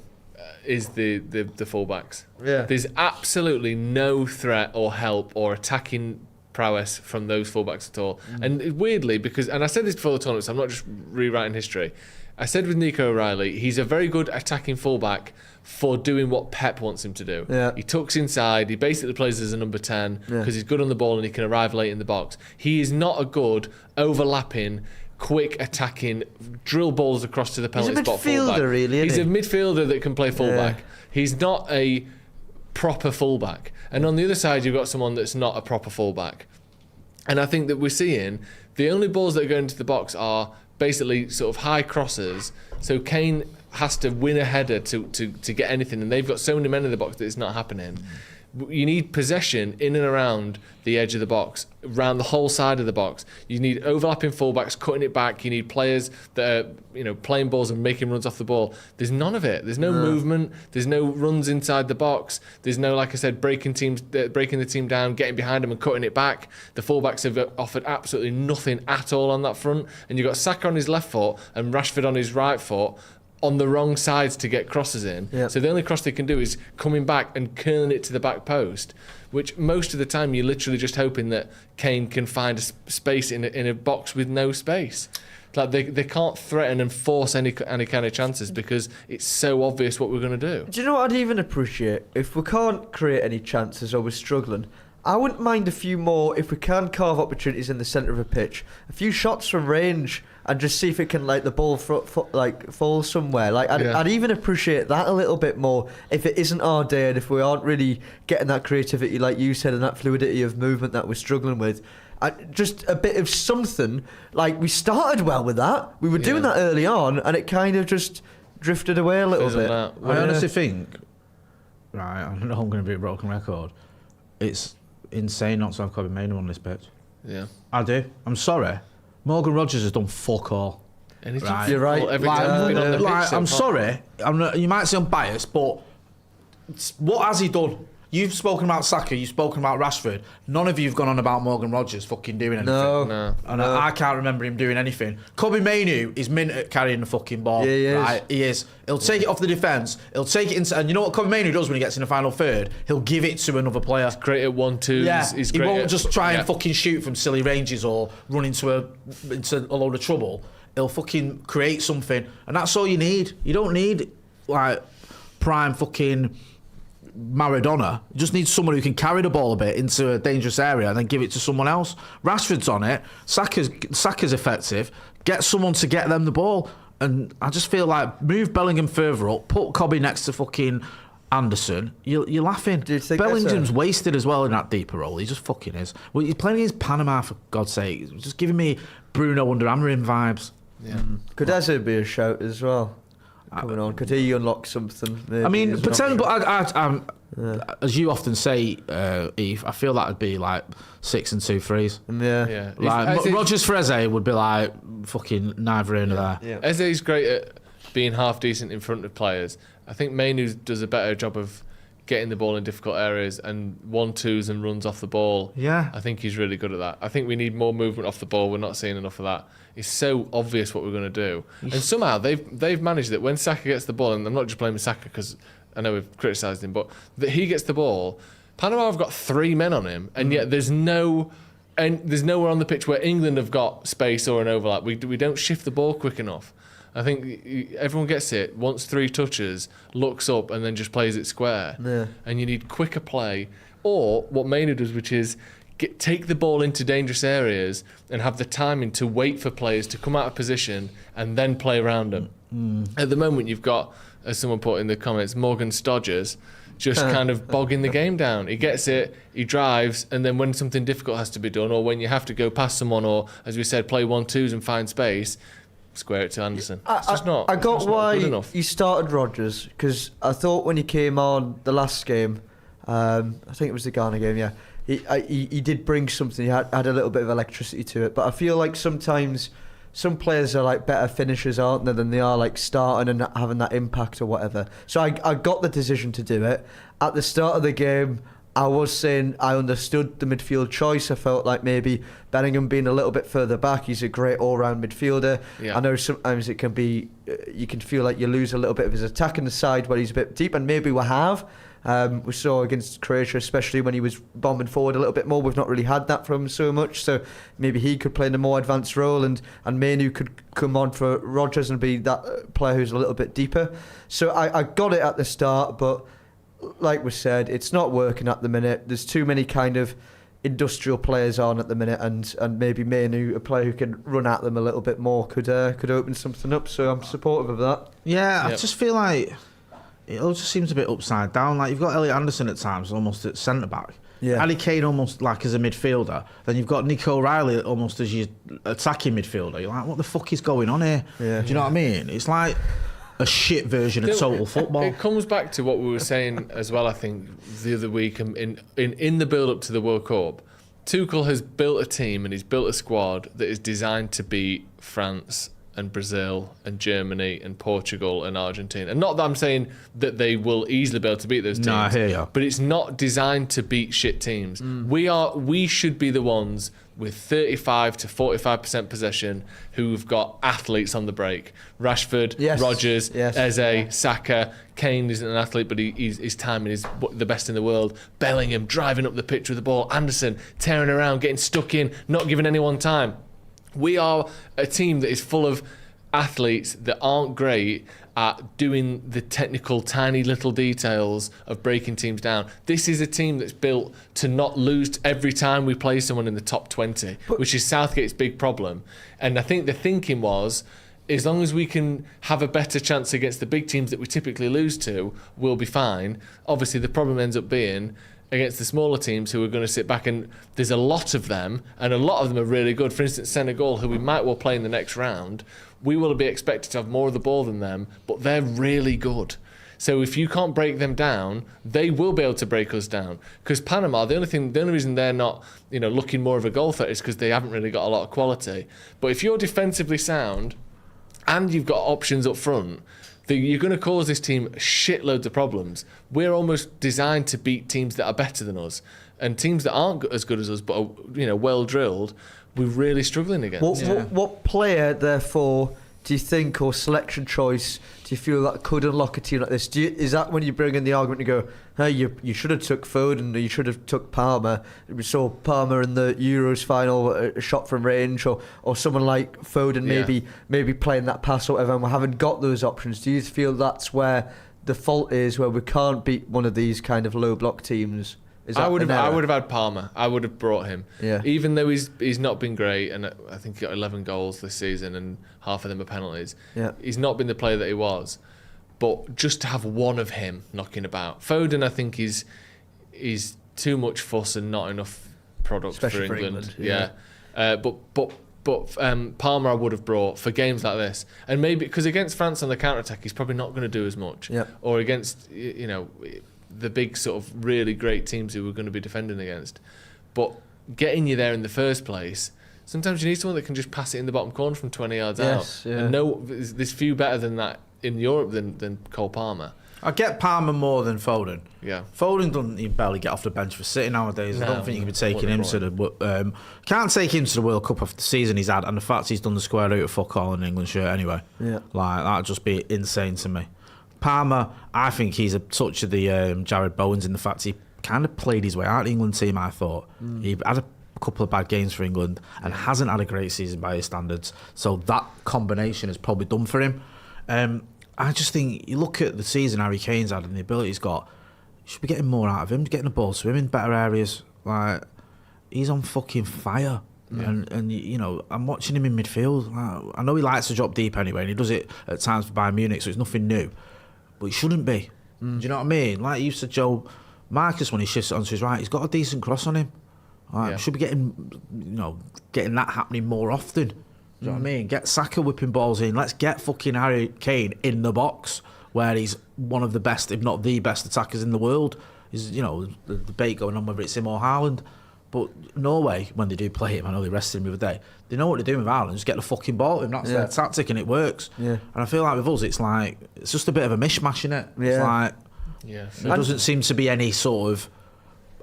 is the fullbacks. Yeah. There's absolutely no threat or help or attacking prowess from those fullbacks at all. And weirdly, and I said this before the tournament, so I'm not just rewriting history. I said with Nico O'Reilly, he's a very good attacking fullback for doing what Pep wants him to do. Yeah. He tucks inside, he basically plays as a number 10 because Yeah. he's good on the ball and he can arrive late in the box. He is not a good overlapping, quick attacking, drill balls across to the penalty spot midfielder, fullback. really, isn't He's he? a midfielder that can play fullback. Yeah. He's not a proper fullback. And on the other side, you've got someone that's not a proper fullback. And I think that we're seeing the only balls that go into the box are basically sort of high crosses. So Kane has to win a header to get anything, and they've got so many men in the box that it's not happening. You need possession in and around the edge of the box, around the whole side of the box. You need overlapping fullbacks, cutting it back. You need players that are, playing balls and making runs off the ball. There's none of it. There's no movement. There's no runs inside the box. There's no, like I said, breaking the team down, getting behind them and cutting it back. The fullbacks have offered absolutely nothing at all on that front. And you've got Saka on his left foot and Rashford on his right foot, on the wrong sides to get crosses in. Yep. So the only cross they can do is coming back and curling it to the back post, which most of the time you're literally just hoping that Kane can find a space in a box with no space. Like they can't threaten and force any kind of chances because it's so obvious what we're going to do. Do you know what I'd even appreciate? If we can't create any chances or we're struggling, I wouldn't mind a few more if we can carve opportunities in the centre of a pitch. A few shots from range and just see if it can the ball fall somewhere. I'd even appreciate that a little bit more if it isn't our day and if we aren't really getting that creativity like you said and that fluidity of movement that we're struggling with. Just a bit of something. We started well with that. We were doing that early on and it kind of just drifted away a little bit. I honestly think, right, I know I'm going to be a broken record. It's insane not to have Kobe Mainoo on this pitch. Yeah. I do. I'm sorry. Morgan Rogers has done fuck all. Right. You're right. Every time he's been on the pitch so I'm far. sorry. You might say I'm biased, but what has he done? You've spoken about Saka, you've spoken about Rashford. None of you have gone on about Morgan Rogers fucking doing anything. No. And I can't remember him doing anything. Kobe Mainoo is mint at carrying the fucking ball. Yeah, he is. Right? He is. He'll take it off the defence. He'll take it inside. And you know what Kobe Mainoo does when he gets in the final third? He'll give it to another player. Great at 1-2s. Yeah, He's he great won't at, just try and fucking shoot from silly ranges or run into a load of trouble. He'll fucking create something, and that's all you need. You don't need prime fucking Maradona. You just need someone who can carry the ball a bit into a dangerous area and then give it to someone else. Rashford's on it. Saka's effective. Get someone to get them the ball, and I just feel like move Bellingham further up. Put Kobe next to fucking Anderson. You're laughing. Do you think Bellingham's wasted as well in that deeper role. He just fucking is. Well, you're playing against Panama, for God's sake. Just giving me Bruno under Amorim vibes. Yeah. Could Eze be a shout as well? Coming on, could he unlock something? Maybe, I mean, as an pretend, option? but as you often say, Eve, I feel that would be like 6 and 2 threes. Yeah. Like Rogers for Eze would be like fucking neither in there. Yeah. Eze's great at being half decent in front of players. I think Mainu does a better job of getting the ball in difficult areas and 1-2s and runs off the ball. Yeah. I think he's really good at that. I think we need more movement off the ball. We're not seeing enough of that. It's so obvious what we're going to do. And somehow they've managed it. When Saka gets the ball, and I'm not just blaming Saka because I know we've criticised him, but that he gets the ball, Panama have got 3 men on him, and yet there's nowhere on the pitch where England have got space or an overlap. We don't shift the ball quick enough. I think everyone gets it, wants 3 touches, looks up, and then just plays it square. Yeah. And you need quicker play. Or what Mainu does, which is take the ball into dangerous areas and have the timing to wait for players to come out of position and then play around them. At the moment, you've got, as someone put in the comments, Morgan Stodgers just kind of bogging the game down. He gets it, he drives, and then when something difficult has to be done, or when you have to go past someone, or, as we said, play 1-2s and find space, square it to Anderson. It's just not. I got why good enough. he started Rodgers, because I thought when he came on the last game, I think it was the Ghana game, yeah, he did bring something. He had a little bit of electricity to it, but I feel like sometimes some players are like better finishers, aren't they, than they are like starting and having that impact or whatever. So I got the decision to do it. At the start of the game, I was saying I understood the midfield choice. I felt like maybe Bellingham being a little bit further back, he's a great all-round midfielder. Yeah. I know sometimes it can be, you can feel like you lose a little bit of his attack in the side where he's a bit deep, and maybe we have. We saw against Croatia, especially when he was bombing forward a little bit more. We've not really had that from him so much, so maybe he could play in a more advanced role, and Mainu could come on for Rodgers and be that player who's a little bit deeper. So I got it at the start, but like we said, it's not working at the minute. There's too many kind of industrial players on at the minute, and maybe Mainu, a player who can run at them a little bit more, could open something up. So I'm supportive of that. Yeah, I just feel like it all just seems a bit upside down. Like, you've got Elliot Anderson at times almost at centre back. Yeah. Harry Kane almost like as a midfielder. Then you've got Nico O'Reilly almost as your attacking midfielder. You're like, what the fuck is going on here? Yeah. Do you know what I mean? It's like a shit version of total football. It comes back to what we were saying as well, I think, the other week in the build-up to the World Cup. Tuchel has built a team and he's built a squad that is designed to beat France and Brazil and Germany and Portugal and Argentina. And not that I'm saying that they will easily be able to beat those teams. No, I hear you. But it's not designed to beat shit teams. We should be the ones with 35 to 45% possession who've got athletes on the break. Rashford, Yes. Rodgers, Yes. Eze, Saka. Kane isn't an athlete, but his timing is the best in the world. Bellingham driving up the pitch with the ball. Anderson tearing around, getting stuck in, not giving anyone time. We are a team that is full of athletes that aren't great at doing the technical, tiny little details of breaking teams down. This is a team that's built to not lose every time we play someone in the top 20, which is Southgate's big problem. And I think the thinking was, as long as we can have a better chance against the big teams that we typically lose to, we'll be fine. Obviously, the problem ends up being against the smaller teams who are going to sit back, and there's a lot of them, and a lot of them are really good. For instance, Senegal, who we might well play in the next round, we will be expected to have more of the ball than them, but they're really good. So if you can't break them down, they will be able to break us down. Because Panama, the only reason they're not, looking more of a goal threat is because they haven't really got a lot of quality. But if you're defensively sound and you've got options up front, you're going to cause this team shitloads of problems. We're almost designed to beat teams that are better than us, and teams that aren't as good as us but are well drilled, we're really struggling against. What player, therefore, do you think, or selection choice, do you feel that could unlock a team like this? Is that when you bring in the argument to go, hey, you should have took Foden, or you should have took Palmer? We saw Palmer in the Euros final, a shot from range, or someone like Foden maybe playing that pass or whatever, and we haven't got those options. Do you feel that's where the fault is, where we can't beat one of these kind of low block teams? I would have had Palmer. I would have brought him. Yeah. Even though he's not been great, and I think he got 11 goals this season, and half of them are penalties. Yeah. He's not been the player that he was. But just to have one of him knocking about. Foden, I think, is too much fuss and not enough product Especially for England. Yeah. But Palmer I would have brought for games like this, and maybe because against France on the counter attack he's probably not going to do as much. Yeah. Or against the big sort of really great teams who we're going to be defending against. But getting you there in the first place, sometimes you need someone that can just pass it in the bottom corner from 20 yards out. Yeah. And there's few better than that in Europe than Cole Palmer. I get Palmer more than Foden. Yeah. Foden doesn't even barely get off the bench for City nowadays. I don't think you can be taking him to the... can't take him to the World Cup after the season he's had, and the fact he's done the square root of fuck all in an England shirt anyway. Yeah. Like, that'd just be insane to me. Palmer, I think he's a touch of the Jared Bowens in the fact he kind of played his way out of the England team, I thought. He had a couple of bad games for England and hasn't had a great season by his standards. So that combination has probably done for him. I just think you look at the season Harry Kane's had and the ability he's got, you should be getting more out of him, getting the ball to him in better areas. Like, he's on fucking fire. Yeah. And you know, I'm watching him in midfield. Like, I know he likes to drop deep anyway, and he does it at times for Bayern Munich, so it's nothing new. But he shouldn't be. Do you know what I mean? Like you said, Joe Marcus, when he shifts it onto his right, he's got a decent cross on him. Like, should be getting that happening more often. Do you know what I mean? Get Saka whipping balls in. Let's get fucking Harry Kane in the box where he's one of the best, if not the best, attackers in the world. Is the debate going on whether it's him or Haaland. But Norway, when they do play him, I know they rested him the other day, they know what they're doing with Haaland. Just get the fucking ball to him. That's their tactic, and it works. Yeah. And I feel like with us, it's just a bit of a mishmash, innit? Yeah. It's like there doesn't seem to be any sort of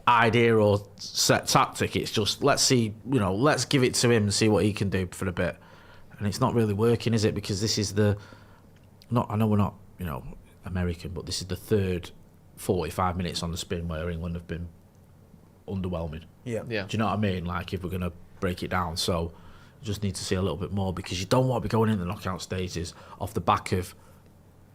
idea or set tactic. It's just let's see, let's give it to him and see what he can do for a bit. And it's not really working, is it? Because this is I know we're not, American, but this is the third 45 minutes on the spin where England have been underwhelming. Yeah. Do you know what I mean? Like, if we're going to break it down. So you just need to see a little bit more, because you don't want to be going in the knockout stages off the back of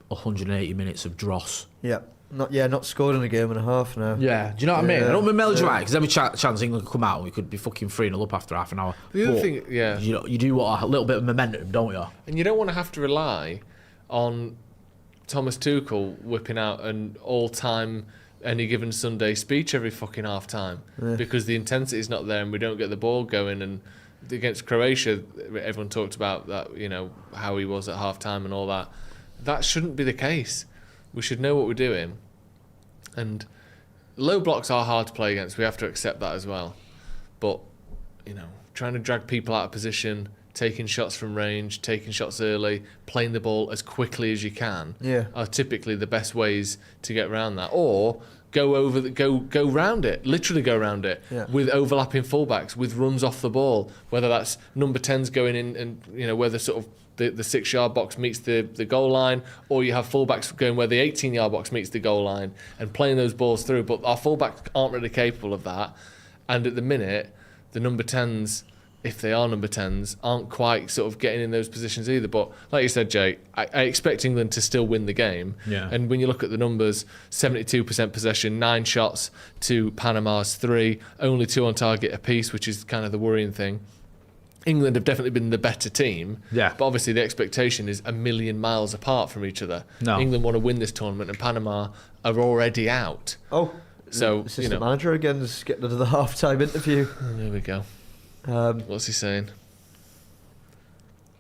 180 minutes of dross. Yeah. Not scored in a game and a half now. Yeah, do you know what I mean? I don't mean melodramatic, because every chance England could come out and we could be fucking 3-0 up after half an hour. The other thing, you do want a little bit of momentum, don't you? And you don't want to have to rely on Thomas Tuchel whipping out an all-time any given Sunday speech every fucking half time, because the intensity is not there and we don't get the ball going. And against Croatia, everyone talked about that, how he was at half time and all that. That shouldn't be the case. We should know what we're doing. And low blocks are hard to play against. We have to accept that as well. But, trying to drag people out of position, taking shots from range, taking shots early, playing the ball as quickly as you can are typically the best ways to get around that. Or go round it, literally go round it with overlapping fullbacks, with runs off the ball, whether that's number 10s going in and, whether sort of the 6-yard box meets the goal line, or you have fullbacks going where the 18-yard box meets the goal line and playing those balls through. But our fullbacks aren't really capable of that. And at the minute, the number 10s, if they are number 10s, aren't quite sort of getting in those positions either. But like you said, Jay, I expect England to still win the game. Yeah. And when you look at the numbers, 72% possession, 9 shots to Panama's 3, only 2 on target apiece, which is kind of the worrying thing. England have definitely been the better team, but obviously the expectation is a million miles apart from each other. No. England want to win this tournament, and Panama are already out. Oh, so assistant manager again is getting into the half-time interview. There we go. What's he saying?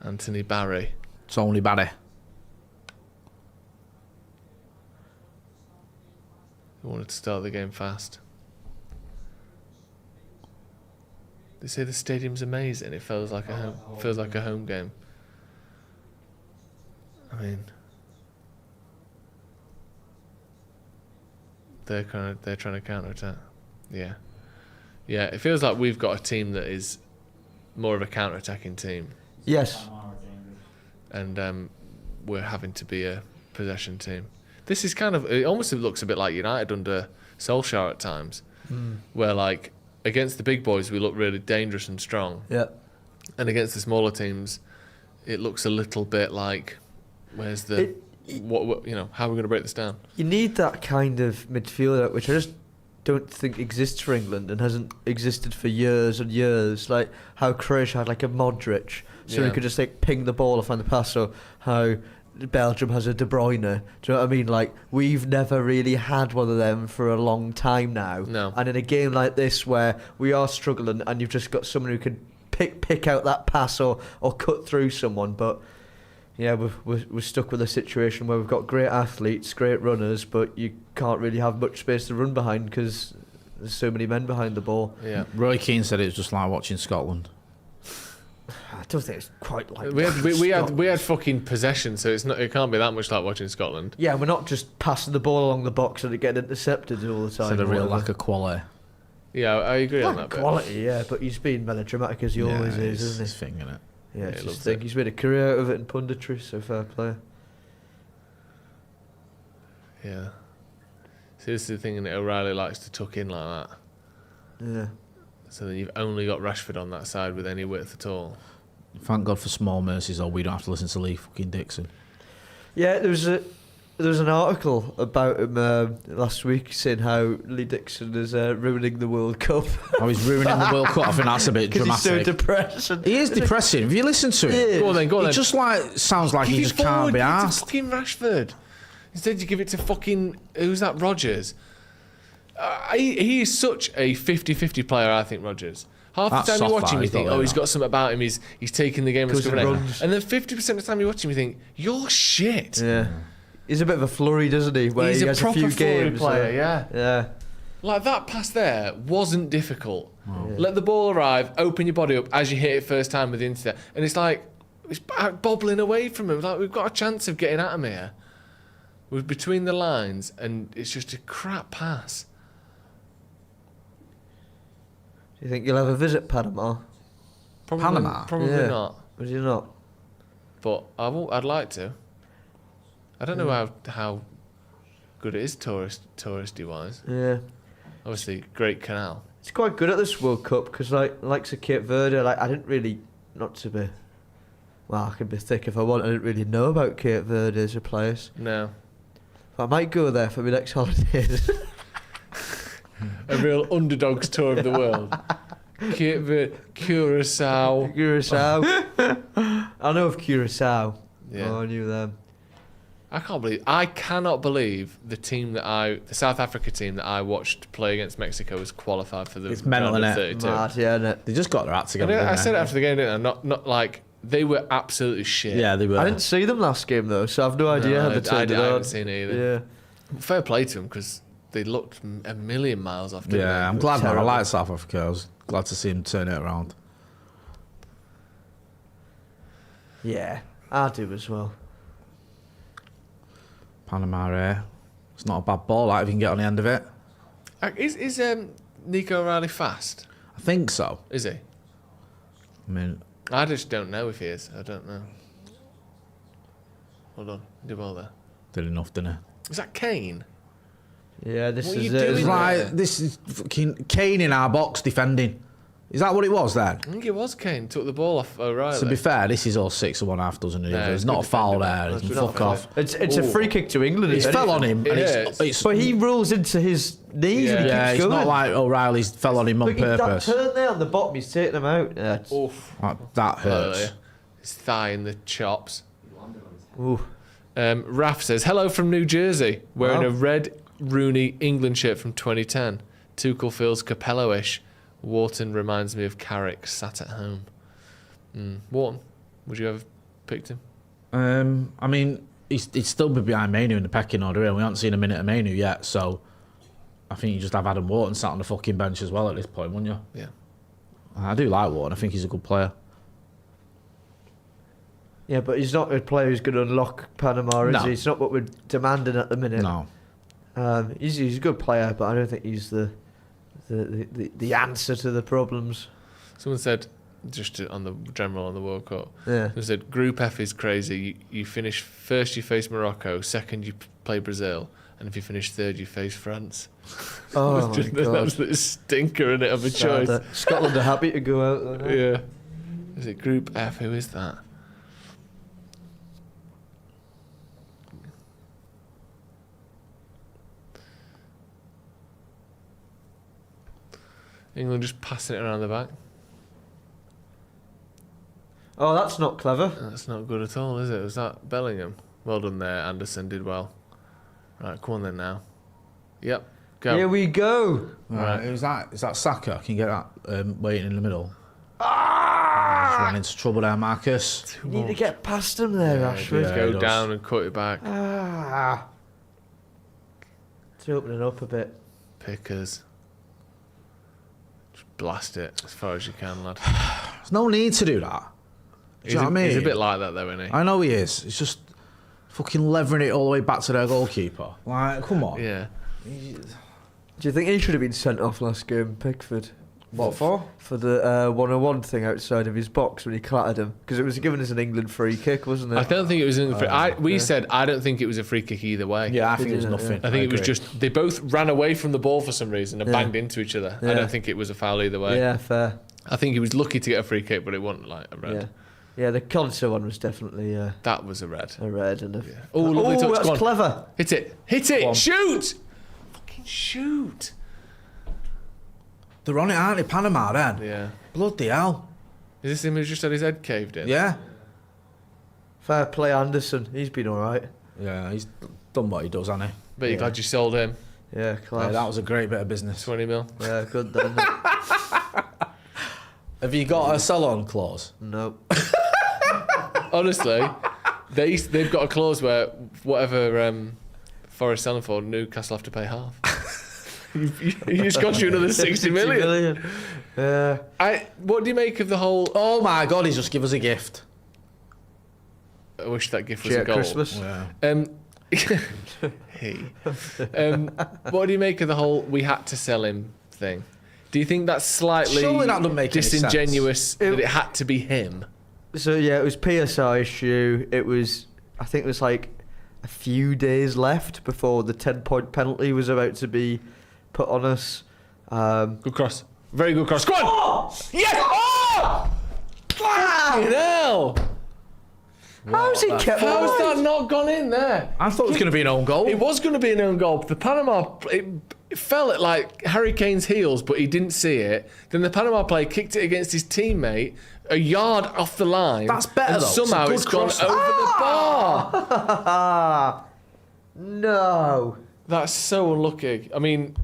Anthony Barry. It's only Barry. He wanted to start the game fast. They say the stadium's amazing. It feels like a home game. I mean, they're trying to counter-attack. Yeah. It feels like we've got a team that is more of a counter-attacking team. Yes. And we're having to be a possession team. This is it almost looks a bit like United under Solskjaer at times, where against the big boys, we look really dangerous and strong. Yeah. And against the smaller teams, it looks a little bit like, where's the... how are we going to break this down? You need that kind of midfielder, which I just don't think exists for England and hasn't existed for years and years. Like how Croatia had a Modric, so he could just ping the ball off on the pass, or how Belgium has a De Bruyne. Do you know what I mean? We've never really had one of them for a long time now. No. And in a game like this where we are struggling and you've just got someone who can pick out that pass or cut through someone, but Yeah, we're stuck with a situation where we've got great athletes, great runners, but you can't really have much space to run behind because there's so many men behind the ball. Yeah. Roy Keane said it was just like watching Scotland. I don't think it's quite like We had fucking possession, so it can't be that much like watching Scotland. Yeah, we're not just passing the ball along the box and it getting intercepted all the time. Said a real or lack of quality. Yeah, I agree on that bit. quality, yeah, but he's been melodramatic as he always is, It's isn't his thing, innit? he? Yeah, he it's his loves thing. it. He's made a career out of it in punditry, so fair play. Yeah. See, this is the thing that O'Reilly likes to tuck in like that. Yeah. So then you've only got Rashford on that side with any width at all. Thank God for small mercies, or we don't have to listen to Lee fucking Dixon. Yeah, there was an article about him last week saying how Lee Dixon is ruining the World Cup. Oh, he's ruining the World Cup. I think that's a bit Because he's so dramatic. depressed. And He is depressing. Have you listened to him? Yeah. Go on then, go on He then. just like sounds like Give he it just can't be give it to asked. fucking Rashford. Instead you give it to fucking, who's that, Rodgers? He is such a 50-50 player, I think, Rodgers. Half the That's time you soft, watch him, that, you he's think, not oh, like he's that. got something about him, he's taking the game and Goes and scoring it. runs. And then 50% of the time you watch him, you think, you're shit. yeah. He's a bit of a flurry, doesn't he? Where He's he a has proper a few flurry games. player, yeah. Yeah. Like that pass there wasn't difficult. Let the ball arrive, open your body up as you hit it first time with the internet. And it's like, it's bobbling away from him. Like, we've got a chance of getting at him here. We're between the lines, and it's just a crap pass. Do you think you'll ever visit Panama? Probably, Panama? Probably Yeah. not. Would you not? But I'd like to. I don't know how good it is touristy wise. Yeah. Obviously, great canal. It's quite good at this World Cup because, like Cape Verde, I didn't really, not to be, well, I could be thick if I want. I didn't really know about Cape Verde as a place. No. But I might go there for my next holidays. A real underdogs tour of the world. Cape Verde, Curacao. Curacao. I know of Curacao. Yeah. Oh, I knew them. I cannot believe the South Africa team that I watched play against Mexico was qualified for the It's mental, round of innit? 32. Mad, yeah, innit? They just got their act together. And I didn't said they? it after the game, didn't I? Not like they were absolutely shit. Yeah, they were. I didn't see them last game though, so I've no idea how they turned it I on. haven't seen it either. Yeah. Fair play to them because they looked a million miles off. Didn't Yeah, I'm they? glad. Man, I Terrible. like South Africa. I was glad to see him turn it around. Yeah, I do as well. Panama, it's not a bad ball. Like if you can get on the end of it, Is Nico O'Reilly fast? I think so. Is he? I mean, I just don't know if he is. I don't know. Hold on, did well there. did enough, didn't he? Is that Kane? Yeah, this What are is you it. doing isn't It's it? like this is fucking Kane in our box defending. Is that what it was then? I think it was Kane. Took the ball off O'Reilly. To be fair, this is all 6 of one, half dozen of the Yeah, other. There's it's not a good foul defending, there. mate. He can That's fuck not off. It's a free kick to England. He if fell on anything. him, and Yeah, it's But he rolls into his knees and he yeah, keeps it's going. not like O'Reilly's fell on him on Look at that purpose. turn there on the bottom. He's taking him out. Yeah, it's- Oof. That hurts. Earlier. His thigh in the chops. ooh. Raf says, hello from New Jersey, wearing Wow. a red Rooney England shirt from 2010. Tuchel feels Capello-ish. Wharton reminds me of Carrick, sat at home. Wharton, would you have picked him? I mean, he'd still be behind Manu in the pecking order. We haven't seen a minute of Manu yet, so I think you just have Adam Wharton sat on the fucking bench as well at this point, wouldn't you? Yeah. I do like Wharton. I think he's a good player. Yeah, but he's not a player who's going to unlock Panama, is No. he? It's not what we're demanding at the minute. No. He's a good player, but I don't think he's the answer to the problems. Someone said, on the World Cup, Yeah. they said, Group F is crazy. You finish first, you face Morocco. Second, you play Brazil. And if you finish third, you face France. Oh, It's my just an God. absolute stinker in it of a Sad choice. that Scotland are happy to go out there. Yeah. Is it Group F? Who is that? England just passing it around the back. Oh, that's not clever. That's not good at all, is it? Was that Bellingham? Well done there. Anderson did well. Right, come on then now. Yep. Go. Here we go. Right. Is that Saka? Can you get that waiting in the middle? Ah! ran into trouble there, Marcus. You need to get past him there, Rashford. Yeah, he Go does. down and cut it back. It's opening up a bit. Pickers. Just blast it as far as you can, lad. There's no need to do that. Do you know what I mean? He's a bit like that, though, isn't he? I know he is. It's just fucking levering it all the way back to their goalkeeper. Like, come on. Yeah. Do you think he should have been sent off last game, Pickford? What for? For the 101 thing outside of his box when he clattered him. Because it was given as an England free kick, wasn't it? I don't think it was in the we said I don't think it was a free kick either way. Yeah, I think it was Yeah, nothing. I think it was agree. just they both ran away from the ball for some reason and banged into each other. I Yeah. don't think it was a foul either way. Yeah, fair. I think he was lucky to get a free kick, but it wasn't like a red. Yeah, the Conser one was definitely That was a red. a red. And a... Yeah. Oh, lovely touch. that's Go on. clever. Hit it! Hit it! Go on. Shoot! Fucking shoot! They're on it, aren't they? Panama, then. Yeah. Bloody hell. Is this him who's just had his head caved in? Yeah. Fair play, Anderson. He's been all right. Yeah, he's done what he does, hasn't he? But you're glad you sold him. Yeah, class. Yeah, that was a great bit of business. 20 mil. Yeah, good then. Have you got a sell-on clause? No. Honestly, they've got a clause where whatever Forest selling for, Newcastle have to pay half. you just got you another 60 million. Yeah. What do you make of the whole... Oh my God, he's just give us a gift. I wish that gift was Shit a at goal. Christmas. Yeah. What do you make of the whole we had to sell him thing? Do you think that's slightly Surely that doesn't make any disingenuous that it had to be him? So yeah, it was PSI issue. It was, I think it was like a few days left before the 10-point penalty was about to be put on us. Good cross. Very good cross. Go on! Oh! Yes! Oh! Fucking hell! How's he kept How has that not gone in there? I thought it was going to be an own goal. It was going to be an own goal. The Panama, it fell at like Harry Kane's heels, but he didn't see it. Then the Panama player kicked it against his teammate a yard off the line. That's better, and though. Somehow It's a it's good gone cross. over the bar. No. That's so unlucky. I mean,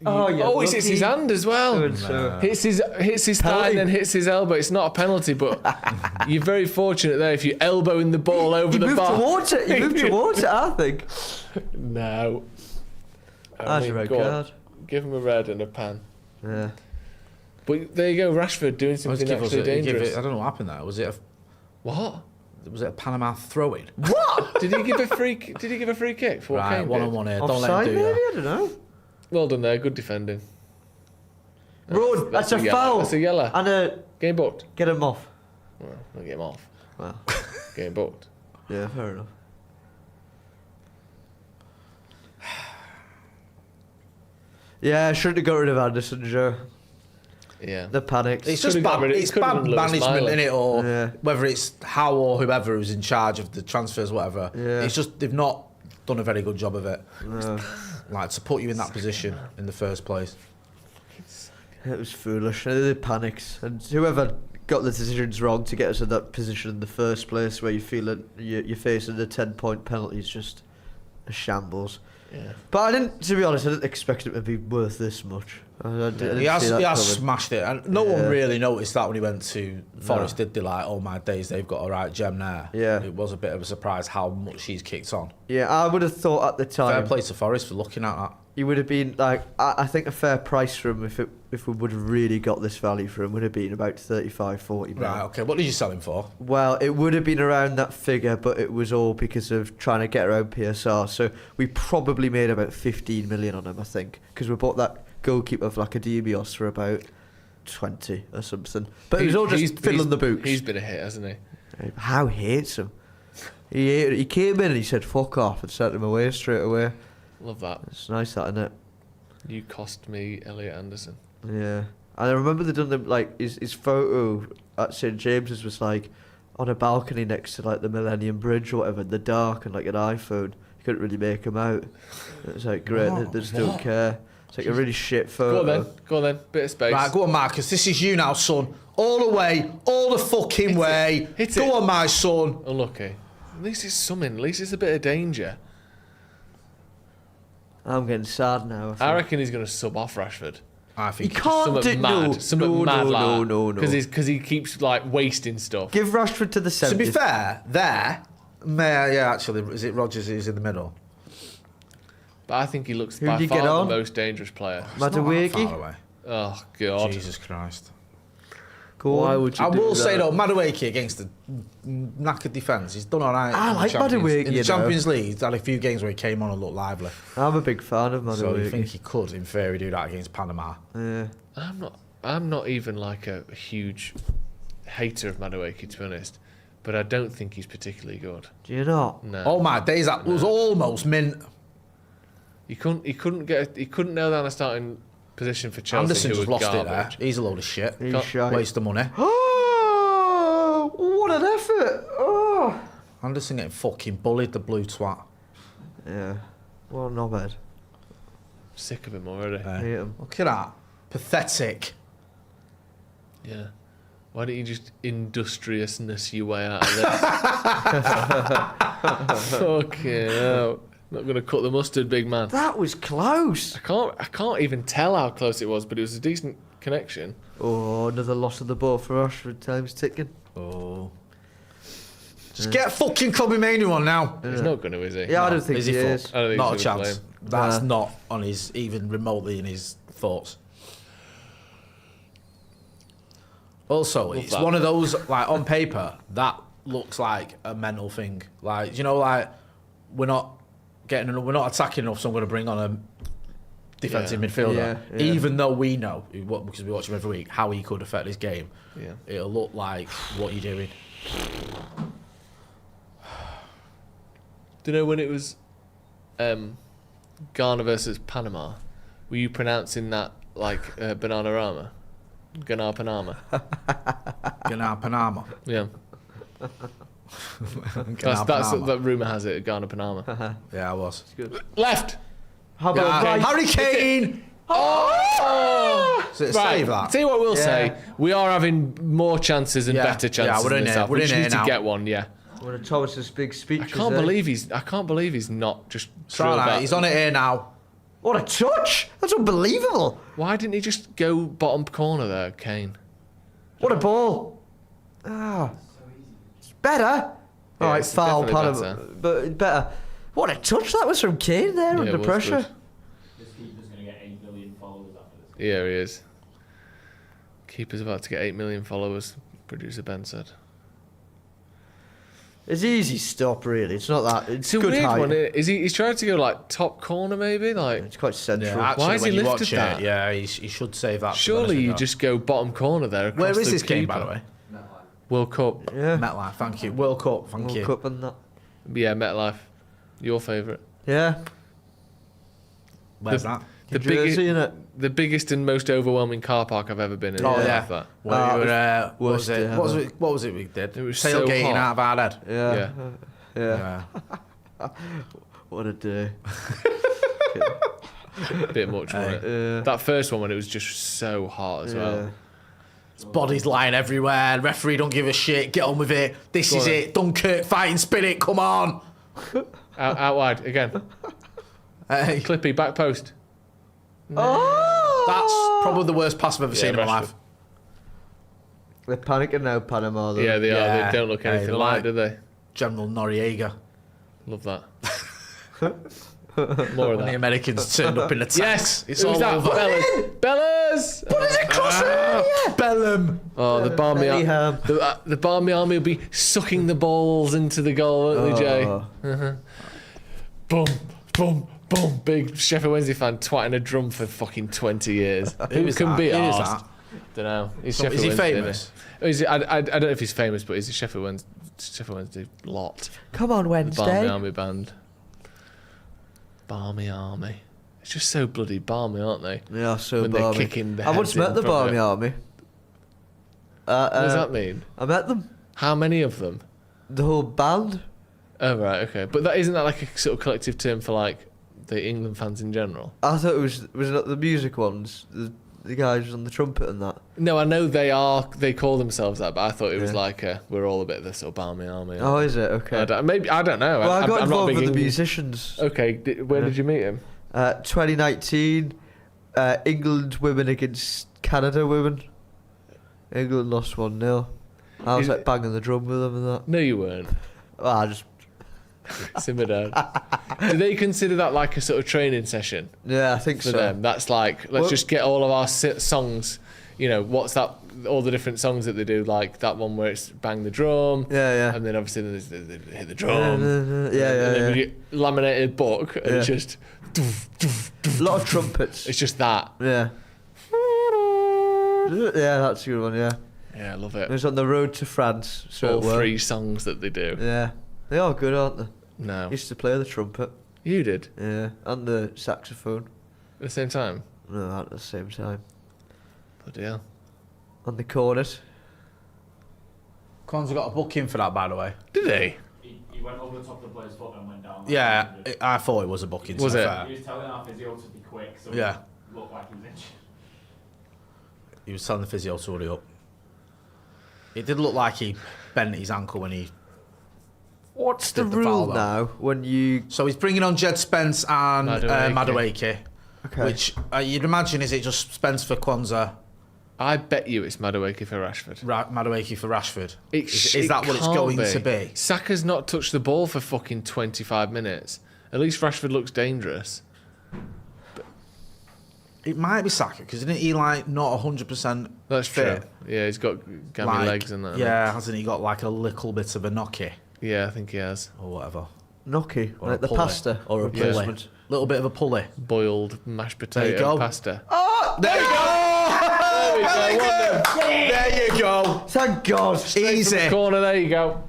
Oh, yeah. it hits his hand as well. Good, so. Hits his thigh Penalty. and then hits his elbow. It's not a penalty, but you're very fortunate there if you're elbowing the ball over He the moved bar. towards it. He moved towards it, I think. No. That's a red go on. card. Give him a red and a pan. Yeah. But there you go, Rashford doing something actually dangerous. I don't know what happened there. Was it What? a Panama throw-in? What? Did he give a free kick for what Right, Kane one-on-one here. Don't let Offside, him maybe? do I don't know. did? Well done there, good defending. Road, that's a yellow. foul. That's a yellow. And Game booked. get him off. Well, I'll get him off. Well, Game booked. yeah, fair enough. Yeah, should have got rid of Anderson, Joe. Yeah. The panics. It's Could've just got bad, rid of- it's could've bad done Lewis management Miley. in it, or Yeah. whether it's Howe or whoever who's in charge of the transfers, whatever. Yeah. It's just they've not done a very good job of it. No. Like to put you in that position in the first place. It was foolish. The panics. And whoever got the decisions wrong to get us in that position in the first place where you feel that you're facing a 10-point penalty is just a shambles. Yeah. But I didn't, to be honest, I didn't expect it to be worth this much. I didn't He has see that coming. smashed it, and no one Yeah. really noticed that when he went to Forest. Did they? Like, oh my days, they've got a right gem there. Yeah. It was a bit of a surprise how much he's kicked on. Yeah, I would have thought at the Fair time play to Forest for looking at that. he would have been like, I think a fair price for him if we would have really got this value for him would have been about 35-40 million. Right, okay. What did you sell him for? Well, it would have been around that figure, but it was all because of trying to get around PSR. So we probably made about 15 million on him, I think, because we bought that goalkeeper of Lacademios for about 20 or something. But it was all just fiddling the boots. He's been a hit, hasn't he? How hates him. He came in and he said fuck off and sent him away straight away. Love that. It's nice that, isn't it? You cost me Elliot Anderson. Yeah. And I remember they done them, like, his photo at St James's was like on a balcony next to like the Millennium Bridge or whatever in the dark and like an iPhone. You couldn't really make him out. It was like great, they just don't care. It's like a really shit photo. Go on then. Bit of space. Right, go on, Marcus. This is you now, son. All the way, all the fucking way. Hit Go it. on, my son. Unlucky. At least it's something. At least it's a bit of danger. I'm getting sad now. I reckon he's going to sub off Rashford. I think He can't do something mad, something mad like that. no. Because he keeps like wasting stuff. Give Rashford to the 70th. To be fair, actually, is it Rodgers who's in the middle? But I think he looks Who by did he get far on? the most dangerous player. It's not that Madueke? far away. Oh God! Jesus Christ. Go Why on. would you? I do will that? say though, Madueke against the knackered defence, he's done all right. I in the like Champions- Madueke, in the you know. Champions League. He's had a few games where he came on and looked lively. I'm a big fan of So you think Madueke. he could, in theory, do that against Panama? Yeah. I'm not even like a huge hater of Madueke, to be honest. But I don't think he's particularly good. Do you not? No. Oh my days, that was almost mint. He couldn't nail down a starting position for Chelsea. Anderson who just were lost garbage. it there. He's a load of shit. He's Can't shy. Waste of money. Oh, what an effort! Oh. Anderson getting fucking bullied, the blue twat. Yeah. What a knobhead. Sick of him already. Hate him. Look at that. Pathetic. Yeah. Why don't you just industriousness your way out of this? Fucking hell. Not going to cut the mustard, big man. That was close. I can't even tell how close it was, but it was a decent connection. Oh, another loss of the ball for Rashford. Time's ticking. Oh. Just get fucking Kobe Manu on now. He's not going to, is he? Yeah, I don't think Is he he is. fucked? I don't think Not a he's gonna chance. play him. That's Nah. not on his, even remotely in his thoughts. Also, it's that. one of those, like, on paper, that looks like a mental thing. Like, you know, like, we're not attacking enough, so I'm going to bring on a defensive Yeah. midfielder. Yeah, yeah. Even though we know, because we watch him every week, how he could affect his game. Yeah. It'll look like what you're doing. Do you know when it was Ghana versus Panama? Were you pronouncing that like Bananarama? Ghana Panama? Ghana, Panama. Yeah. Ghana, Panama. That rumour has it, Ghana Panama. Yeah, I was. Left! How about right? Harry Kane! Oh! Is it a Right, save that? tell you what we'll Yeah. say. We are having more chances and Yeah. better Yeah, chances we're in in this here. half. We're We in just here need to now. get one, yeah. One of Thomas's big speeches. I can't eh? believe he's not just It's all drilled right. that. He's on it here now. What a touch! That's unbelievable. Why didn't he just go bottom corner there, Kane? What a ball. Ah, it's better. All right, it's foul, definitely Panama, better. but better. What a touch that was from Kane there Yeah, under it was pressure. good. This keeper's going to get 8 million followers after this. Yeah, he is. Keeper's about to get 8 million followers, producer Ben said. It's easy stop, really. It's not that. It's It's a good weird height. one. He's trying to go like top corner, maybe? Like, It's quite central. Yeah, actually, Why has when he you lifted watch that? It, yeah, he should save that. to be surely honest you with just go bottom corner there. Across Where is the this game, by keeper. the way? World Cup. Yeah. MetLife, thank you. World Cup, thank World you. Cup and that. Yeah, MetLife. Your favourite. Yeah. Where's that? The Jersey, innit? the biggest and most overwhelming car park I've ever been in. Oh, I yeah. love that. Where we were, what worst was it? day What was it we did? It was so tailgating hot. out of our head. Yeah. Yeah. Yeah. What a day. Bit much, wasn't it? Yeah. That first one when it was just so hot as well. His body's lying everywhere. Referee don't give a shit. Get on with it. This Go is on. it. Dunkirk fighting spirit. Come on. Out wide again. Hey, Clippy back post. Oh! that's probably the worst pass I've ever Yeah, seen in my Rashford. life. They're panicking now, Panama. Though. Yeah, they are. Yeah. They don't look Hey, anything they're like, like- do they? General Noriega. Love that. More of When the that. Americans turned up in the tanks. Yes, it's who's all that? over. Bellas. Bellum. Oh, the Barmy Bellingham. the Barmy Army will be sucking the balls into the goal, won't they, Jay? Oh. Boom, boom, boom. Big Sheffield Wednesday fan twatting a drum for fucking 20 years. Who is can that? be Who is arsed? that? Don't know. He's So, Sheffield is he Wednesday, famous? Isn't he? I don't know if he's famous, but he's a Sheffield Wednesday lot. Come on, The Barmy Wednesday. Army band. Barmy Army. It's just so bloody balmy, aren't they? Yeah, so When they're balmy. kicking the I once heads in met the front of Barmy it. Army. What does that mean? I met them. How many of them? The whole band. Oh right, okay. But isn't that like a sort of collective term for like the England fans in general? I thought it was not the music ones. The guys on the trumpet and that. No, I know they call themselves that, but I thought it was Yeah. like we're all a bit of the sort of Barmy Army. Oh, is it? Okay. I don't know. Well, I got I'm not involved big with the England- musicians. Okay, where Yeah. did you meet him? 2019, England women against Canada women. England lost 1-0. I was like banging the drum with them and that. No, you weren't. Well, I just Simmer down. Do they consider that like a sort of training session I think for so. them? That's like, let's just get all of our songs. You know, what's that? All the different songs that they do, like that one where it's bang the drum. Yeah. And then obviously they hit the drum. Yeah. And then we get laminated book and it's just. A lot of trumpets. It's just that. Yeah. Yeah, that's a good one. Yeah. Yeah, I love It it. was on the road to France. So All it worked. 3 songs that they do. Yeah, they are good, aren't they? No, Used to play the trumpet. you did Yeah, and the saxophone. at the same time. No, not at the same time. Bloody hell. And the cornet. Con's got a booking for that, by the way. Did he? He went over the top of the player's foot and went down. Yeah, I thought it was a booking. Was to be it? fair. He was telling our physio to be quick, so Yeah. he looked like he was injured. He was telling the physio to hurry up. It did look like he bent his ankle when he. What's the Did the rule foul, though. now when you? So he's bringing on Jed Spence and Madueke. Madueke, which you'd imagine is it just Spence for Kwanzaa, I bet you it's Madueke for Rashford. Madueke for Rashford. It Is that what it's can't going to be? Saka's not touched the ball for fucking 25 minutes. At least Rashford looks dangerous. It might be Saka because isn't he like not 100%? That's fit? true. Yeah, he's got gammy legs and that. Yeah, hasn't he got like a little bit of a knocky Yeah, I think he has. or whatever, Gnocchi, or like a the pulley. pasta or a replacement. pulley, little bit of a pulley. Boiled mashed There potato you go. pasta. Oh, there you go! There we go. There you go. Thank God. Easy. Corner, there you go.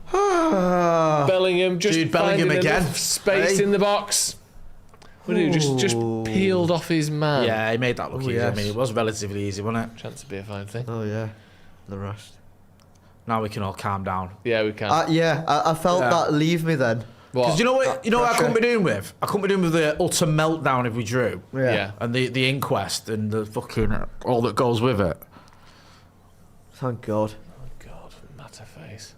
Bellingham just Jude Bellingham finding again. enough space Hey. in the box. What did he do? Just peeled off his man. Yeah, he made that look Oh, easy. yes. I mean, it was relatively easy, wasn't it? Chance to be a fine thing. Oh yeah, the rest. Now we can all calm down. Yeah, we can. I felt Yeah. that leave me then. What? Because you know what? You know what I pressure. couldn't be doing with? I couldn't be doing with the utter meltdown if we drew. Yeah. And the inquest and the fucking all that goes with it. Thank God. Oh God, matter face.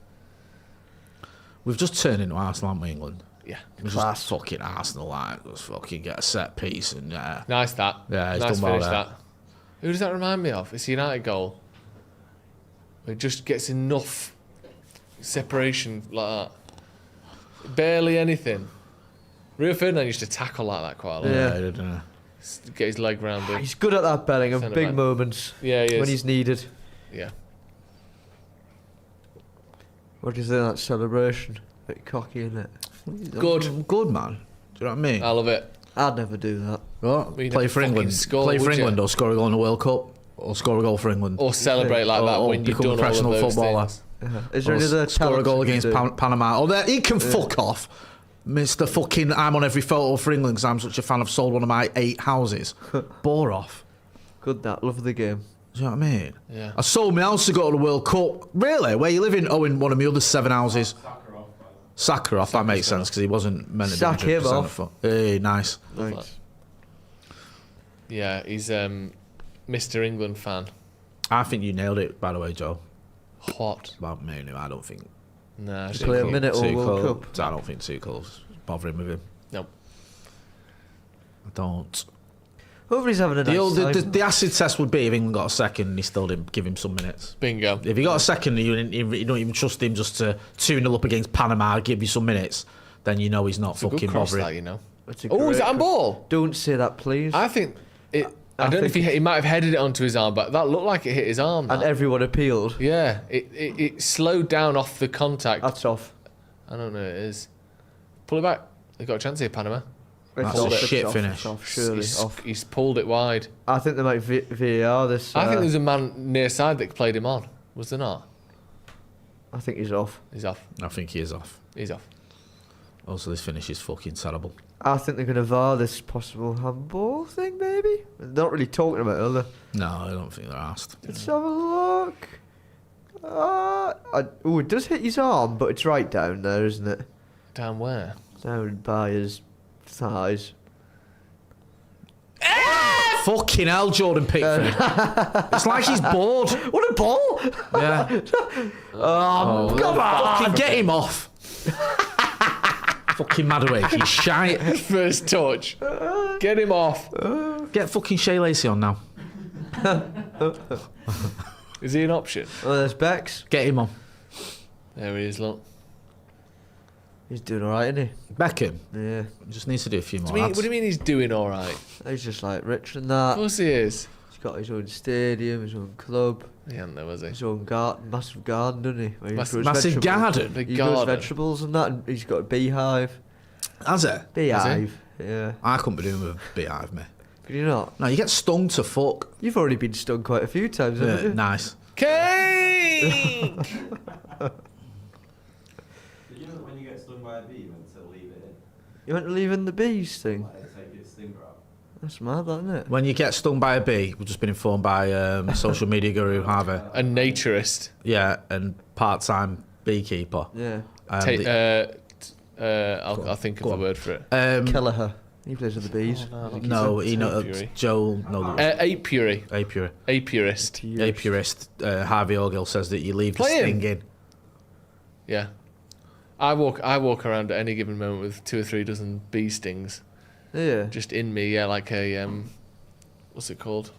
We've just turned into Arsenal, haven't we, England? Yeah. We're Class. just fucking Arsenal, like, just fucking get a set piece and Nice that. Yeah, he's nice done well finish there. that. Who does that remind me of? It's a United goal. It just gets enough separation like that. Barely anything. Rio Ferdinand used to tackle like that quite a lot. Yeah. I don't know. Get his leg round it. He's good at that, Bellingham. Centre Big back. moments Yeah, he is. when he's needed. Yeah. What do you think of that celebration? Bit cocky, isn't it? Good. Good, man. Do you know what I mean? I love it. I'd never do that. What? Well, you Play never for fucking England. score, Play for would you? England or score a goal in the World Cup or score a goal for England. Or celebrate like that Or when you've become a done all of professional those footballer. things. Is there Or any other score a talent goal you can against do? Panama. Or he can fuck off. Mr. fucking I'm on every photo for England because I'm such a fan. I've sold one of my 8 houses. Bore off. Good that. Love the game. Do you know what I mean? Yeah. I sold my house to go to the World Cup. Really? Where you living? Oh, in one of my other 7 houses. Sakharov, that makes sense because he wasn't meant to be Sack him 100% off. for- Hey, nice. Thanks. Yeah, he's Mr. England fan. I think you nailed it, by the way, Joe. What? Well, me, I don't think. Nah, To play a minute or World Cup. I don't think Tuchel's bothering with him. Nope. I don't. Hopefully he's having a nice time. The acid test would be if England got a second and he still didn't give him some minutes. Bingo. If he got a second and you don't even trust him just to 2-0 up against Panama, give you some minutes, then you know he's not It's a good fucking cross, bothering. that, you know. It's a Oh, is great it on ball? Don't say that, please. I think it. I I don't know if think he might have headed it onto his arm, but that looked like it hit his arm. and that. everyone appealed. Yeah, it slowed down off the contact. That's off. I don't know. It is. Pull it back. They've got a chance here, Panama. That's It's a off, it's shit off, finish. It's off, surely he's, off. he's pulled it wide. I think they might VAR this. I think there's a man near side that played him on. Was there not? I think he's off. He's off. I think he is off. He's off. Also, this finish is fucking terrible. I think they're going to VAR this possible handball thing, maybe? They're not really talking about it, are they? No, I don't think they're asked. Let's have a look. Oh, it does hit his arm, but it's right down there, isn't it? Down where? Down by his thighs. Fucking hell, Jordan Pickford. It's like he's bored. What a ball! Yeah. Come on! Fucking get him off. Fucking Madueke, he's shite. First touch. Get him off. Get fucking Shea Lacey on now. Is he an option? Oh, there's Bex. Get him on. There he is, look. He's doing alright, isn't Beckham. he? Yeah. Just needs to do a few more What do ads. you mean he's doing all right? He's just like rich and Of that. course he is. He's got his own stadium, his own club, He hadn't though, was he? his own garden, massive garden, doesn't he? Where he Massive- grows Massive vegetables. garden. Big He grows garden. vegetables and that, and he's got a beehive. Has it? Beehive. Yeah. I couldn't be doing with a beehive, mate. Could you not? No, you get stung to fuck. You've already been stung quite a few times, haven't you? Nice. Kane! Did you know that when you get stung by a bee, you meant to leave it in? You went to leave in the bees thing? Like, take its stinger out. That's mad, that, isn't it? When you get stung by a bee, we've just been informed by social media guru Harvey. A naturist. Yeah, and part-time beekeeper. Yeah. I'll think of Go the on. word for it. Kelleher. He plays with the bees. No, he knows. Apiary. Joel, no, Apiary. apiary. Apurist. Apiarist Harvey Ogill says that you leave the Play him. sting in. Yeah. I walk around at any given moment with 2 or 3 dozen bee stings Yeah. just in me. Yeah, like a what's it called?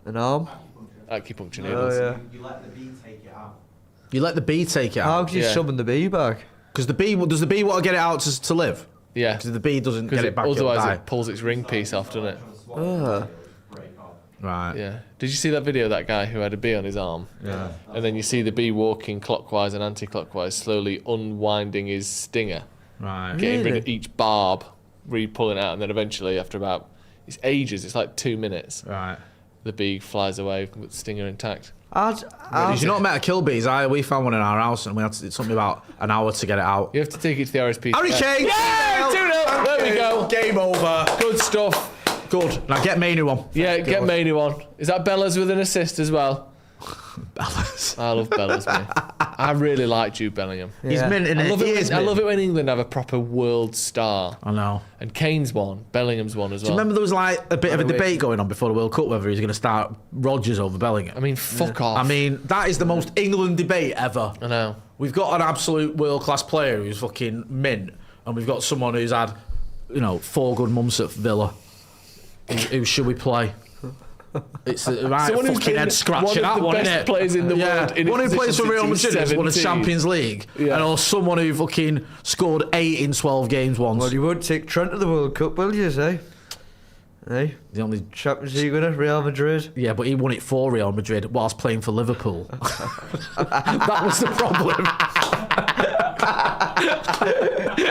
An arm. Acupuncture Oh, needles. yeah. You let the bee take it out. You let the bee take it How out can you Yeah. summon the bee back? because does the bee want to get it out to live? Yeah. Because if the bee doesn't Because get it back, it'll otherwise die. it pulls its ring piece off, doesn't it? Ah. Break off. Right. Yeah. Did you see that video of that guy who had a bee on his arm? Yeah. And then you see the bee walking clockwise and anti-clockwise, slowly unwinding his stinger, Right. getting rid of Really? each barb, re-pulling it out, and then eventually, after about it's ages, it's like 2 minutes, Right. the bee flies away with the stinger intact. I'd, Did you not met a kill bees? We found one in our house and it took me about an hour to get it out. You have to take it to the RSP. Harry Kane! Yeah, 2-0. There we go. Game over. Good stuff. Good. Now get Mainu on. Yeah, get Mainu on. Is that Bellas with an assist as well? Bellas. I love Bellas, mate. I really like Jude Bellingham. He's Yeah. minting I it. love He it. is I love minting. it when England have a proper world star. I know. And Kane's one, Bellingham's one as Do you well. remember there was like a bit of a By the way- debate going on before the World Cup whether he's going to start Rodgers over Bellingham? I mean, fuck off. I mean, that is the most England debate ever. I know. We've got an absolute world-class player who's fucking mint, and we've got someone who's had, 4 good months at Villa. Who should we play? It's a right Someone who's fucking been head scratcher, one of that the one, best innit? players in the world in one his who plays for position Real since he Madrid was has won a 17. Champions League, Yeah. and or someone who fucking scored 8 in 12 games once. Well, you won't take Trent to the World Cup, will you, eh? Eh? The only Champions League winner, Real Madrid. Yeah, but he won it for Real Madrid whilst playing for Liverpool. That was the problem.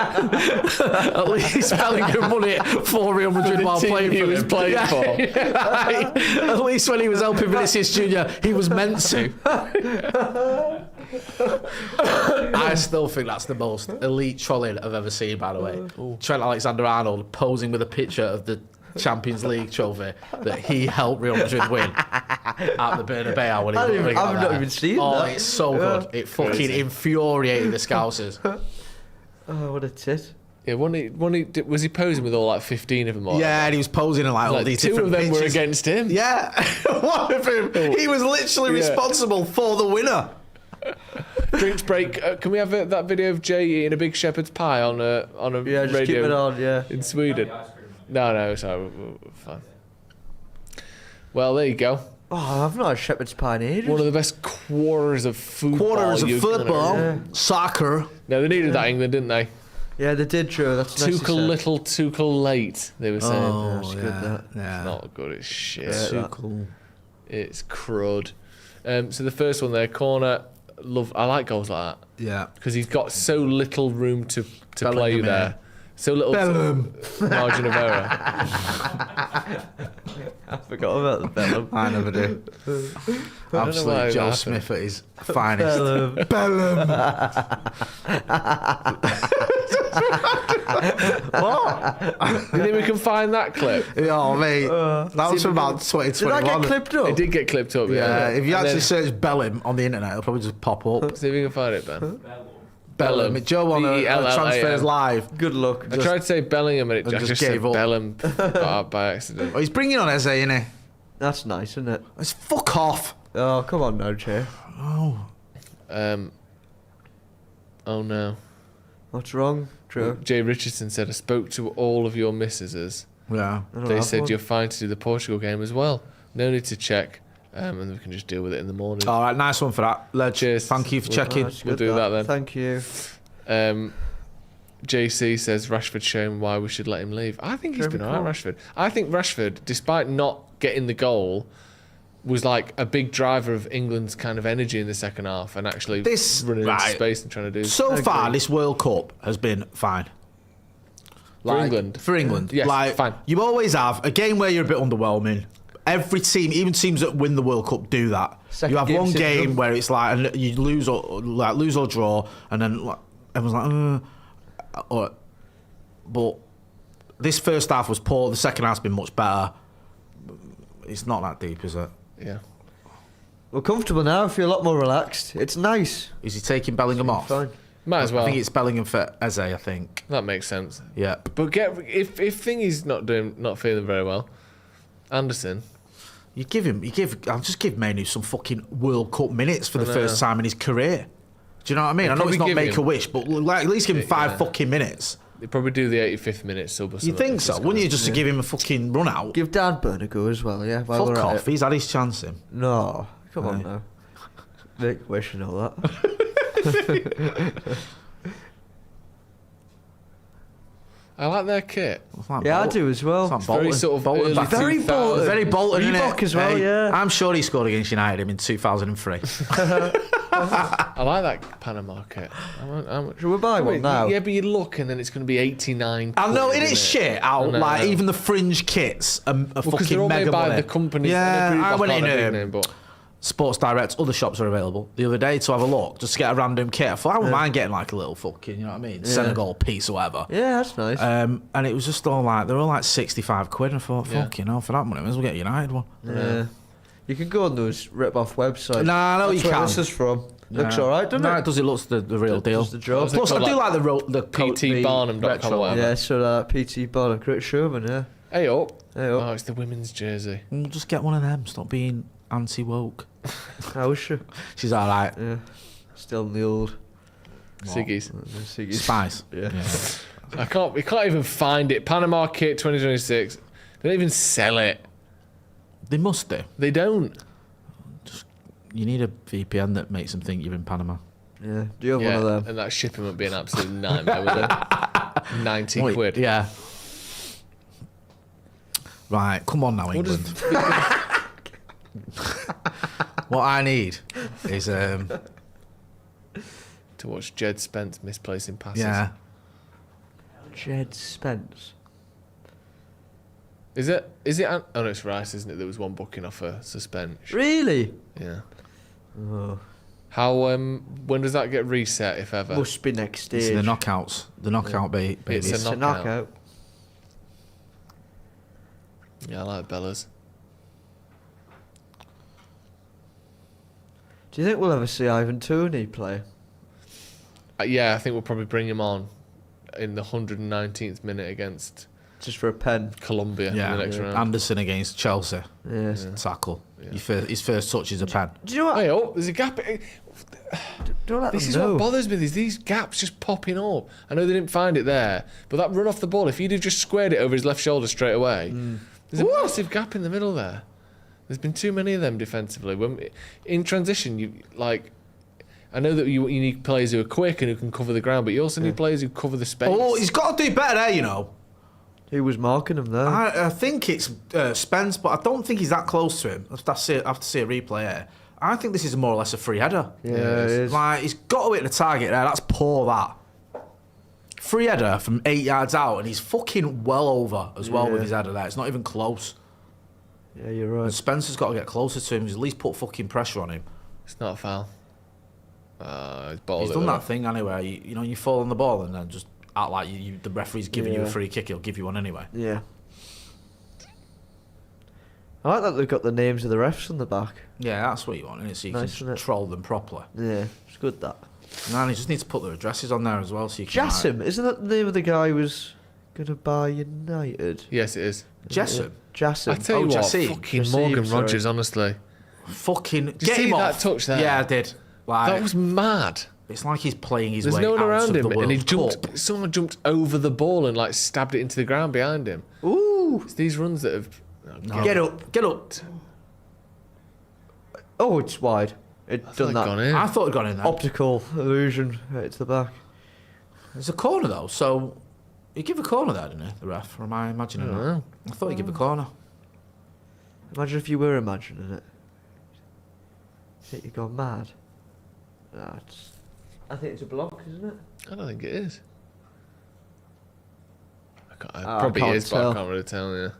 At least Bellingham won it for Real Madrid the while team playing he for was them. playing for. At least when he was helping Vinicius Junior, he was meant to. I still think that's the most elite trolling I've ever seen, by the way. Trent Alexander-Arnold posing with a picture of the Champions League trophy that he helped Real Madrid win at the Bernabeu when he I've won it. not even seen Oh, that. it's so good. It fucking infuriated the Scousers. Oh, what a tit. Yeah, was he posing with all like 15 of them? Or Yeah, and he was posing in like all like these 2 different of them were pictures. against him. Yeah, one of him. He was literally Yeah. responsible for the winner. Drinks break. Can we have that video of Jay eating a big shepherd's pie on a Yeah, just radio keep it on, yeah. in Sweden? Ice cream. No, sorry, we're fine. Well, there you go. Oh, I've not had shepherd's pie in ages. One of the best quarters of football. Quarters of you're football, Yeah. soccer. No, they needed that, England, didn't they? Yeah, they did, Joe. That's nice. Tuchel little, Tuchel late, they were saying. Oh, That's yeah, good, that. yeah. It's not good, it's shit. Yeah. Tuchel. It's crud. So the first one there, corner. I like goals like that Yeah. because he's got so little room to play Bellingham, there. yeah. So little Bellingham. margin of error. I forgot about the Bellum. I never do. why Absolute Joe that Smith at his finest. Bellum. Bellum. You think we can find that clip? Oh, mate. That was from about Did that 2021. get clipped up? It did get clipped up, Yeah, if you And actually then- search Bellum on the internet, it'll probably just pop up. see if we can find it, Ben. Bellum. Bellum. Joe on B-E-L-L-A-M. Transfers Live. Good luck. I tried to say Bellingham and it And just just said gave up. Bellum by accident. Oh, he's bringing on Eze, isn't he? That's nice, isn't it? It's fuck off. Oh, come on now, Jay. Oh. Oh no. What's wrong, Joe? Jay Richardson said, I spoke to all of your missuses Yeah. They said you're fine to do the Portugal game as well. No need to check, and we can just deal with it in the morning. All right, nice one for that. Cheers. Thank you for checking. We'll do that then. Thank you. JC says Rashford showing why we should let him leave. I think he's been all right, Rashford. I think Rashford, despite not getting the goal, was like a big driver of England's kind of energy in the second half and actually running into space and trying to do. So far, this World Cup has been fine. For England? For England. Yes, fine. You always have a game where you're a bit underwhelming. Every team, even teams that win the World Cup, do that. You have one game where it's like you lose or draw, and then everyone's like, but this first half was poor. The second half's been much better. It's not that deep, is it? Yeah. We're comfortable now. I feel a lot more relaxed. It's nice. Is he taking Bellingham off? Fine. Might as well. I think it's Bellingham for Eze, I think. That makes sense. Yeah. But if Thingy's not feeling very well, Anderson. I'll just give Manu some fucking World Cup minutes for the first time in his career. Do you know what I mean? I know it's not Make-A-Wish, but at least give him 5 fucking minutes. They'd probably do the 85th minute sub or something. You think so? Wouldn't you, just to give him a fucking run out? Give Dan Burn a go as well, yeah? Fuck off, he's had his chance in. No, come on now. Make-A-Wish and all that. I like their kit. Yeah, I do as well. It's very sort of Bolton. Very Bolton. Very Bolton, isn't Reebok it? as well, yeah. I'm sure he scored against United in 2003. I like that Panama kit. Should we buy one now? Yeah, but you look and then it's going to be 89. I know, isn't it shit how even the fringe kits are fucking they're all mega made by money. the company. Yeah, I went in but Sports Direct, other shops are available the other day to have a look, just to get a random kit. I thought, I wouldn't mind getting like a little fucking, you know what I mean, Senegal piece or whatever. Yeah, that's nice. And it was just all like, they're all like 65 quid. And I thought, fuck, you know, for that money, I might as well get a United one. Yeah. You can go on those rip-off websites. Nah, I know you can. Where this is from. Looks alright, doesn't it? No, it does. It looks the real deal. Does the job. Plus, I do like the ptbarnum.com or whatever. Yeah, so that PT Barnum, Great Showman, yeah. Hey up. Hey up. Oh, it's the women's jersey. We'll just get one of them. Stop being anti-woke. How is she? She's alright. Yeah. Still in the old... Siggy's. Spice. Yeah. We can't even find it. Panama kit 2026. They don't even sell it. They must do. They don't. You need a VPN that makes them think you're in Panama. Yeah. Do you have one of them? And that shipping would be an absolute nightmare, would it? 90 quid. Yeah. Right, come on now, England. What I need is to watch Jed Spence misplacing passes. Yeah. Jed Spence. Is it? Oh no, it's Rice, isn't it? There was one booking off a suspension. Really? Yeah. Oh. How? When does that get reset, if ever? Must be next stage. It's the knockouts. The knockout baby. It's a knockout. Yeah, I like Bellas. Do you think we'll ever see Ivan Toney play? Yeah, I think we'll probably bring him on in the 119th minute against just for a pen. Colombia in the next round. Anderson against Chelsea. Yes. Tackle. Yeah. His first touch is a pen. Do you know what? Hey, there's a gap. This is what bothers me. There's these gaps just popping up. I know they didn't find it there, but that run off the ball, if he'd have just squared it over his left shoulder straight away, there's a massive gap in the middle there. There's been too many of them defensively. In transition, I know that you need players who are quick and who can cover the ground, but you also need players who cover the space. Oh, he's got to do better there, you know. Who was marking him there? I think it's Spence, but I don't think he's that close to him. I have to see a replay here. I think this is more or less a free header. Yeah, it is. Like, he's got to hit the target there. That's poor, that. Free header from 8 yards out, and he's fucking well over as well with his header there. It's not even close. Yeah, you're right. And Spencer's got to get closer to him. He's at least put fucking pressure on him. It's not a foul. He's done that thing anyway. You fall on the ball and then just act like the referee's giving you a free kick. He'll give you one anyway. Yeah. I like that they've got the names of the refs on the back. Yeah, that's what you want, isn't it? So you can troll them properly. Yeah, it's good that. And you just need to put their addresses on there as well, so you can. Jassim, isn't that the name of the guy who was going to buy United? Yes, it is. Jassim. Jassim. I tell you what, fucking Morgan Rogers, honestly. Fucking did you see that touch there? Yeah, I did. That was mad. It's like he's playing his There's way no one out around of him, the World and Cup. someone jumped over the ball and stabbed it into the ground behind him. Ooh. It's these runs that have. No. Get up. Oh, it's wide. It done that. Gone in. I thought it'd gone in there. Optical illusion right to the back. There's a corner though, so he give a corner there, didn't he? The ref, or am I imagining that? I thought he'd give a corner. Imagine if you were imagining it. Think you've gone mad. I think it's a block, isn't it? I don't think it is. It I probably can't is, but tell. I can't really tell you.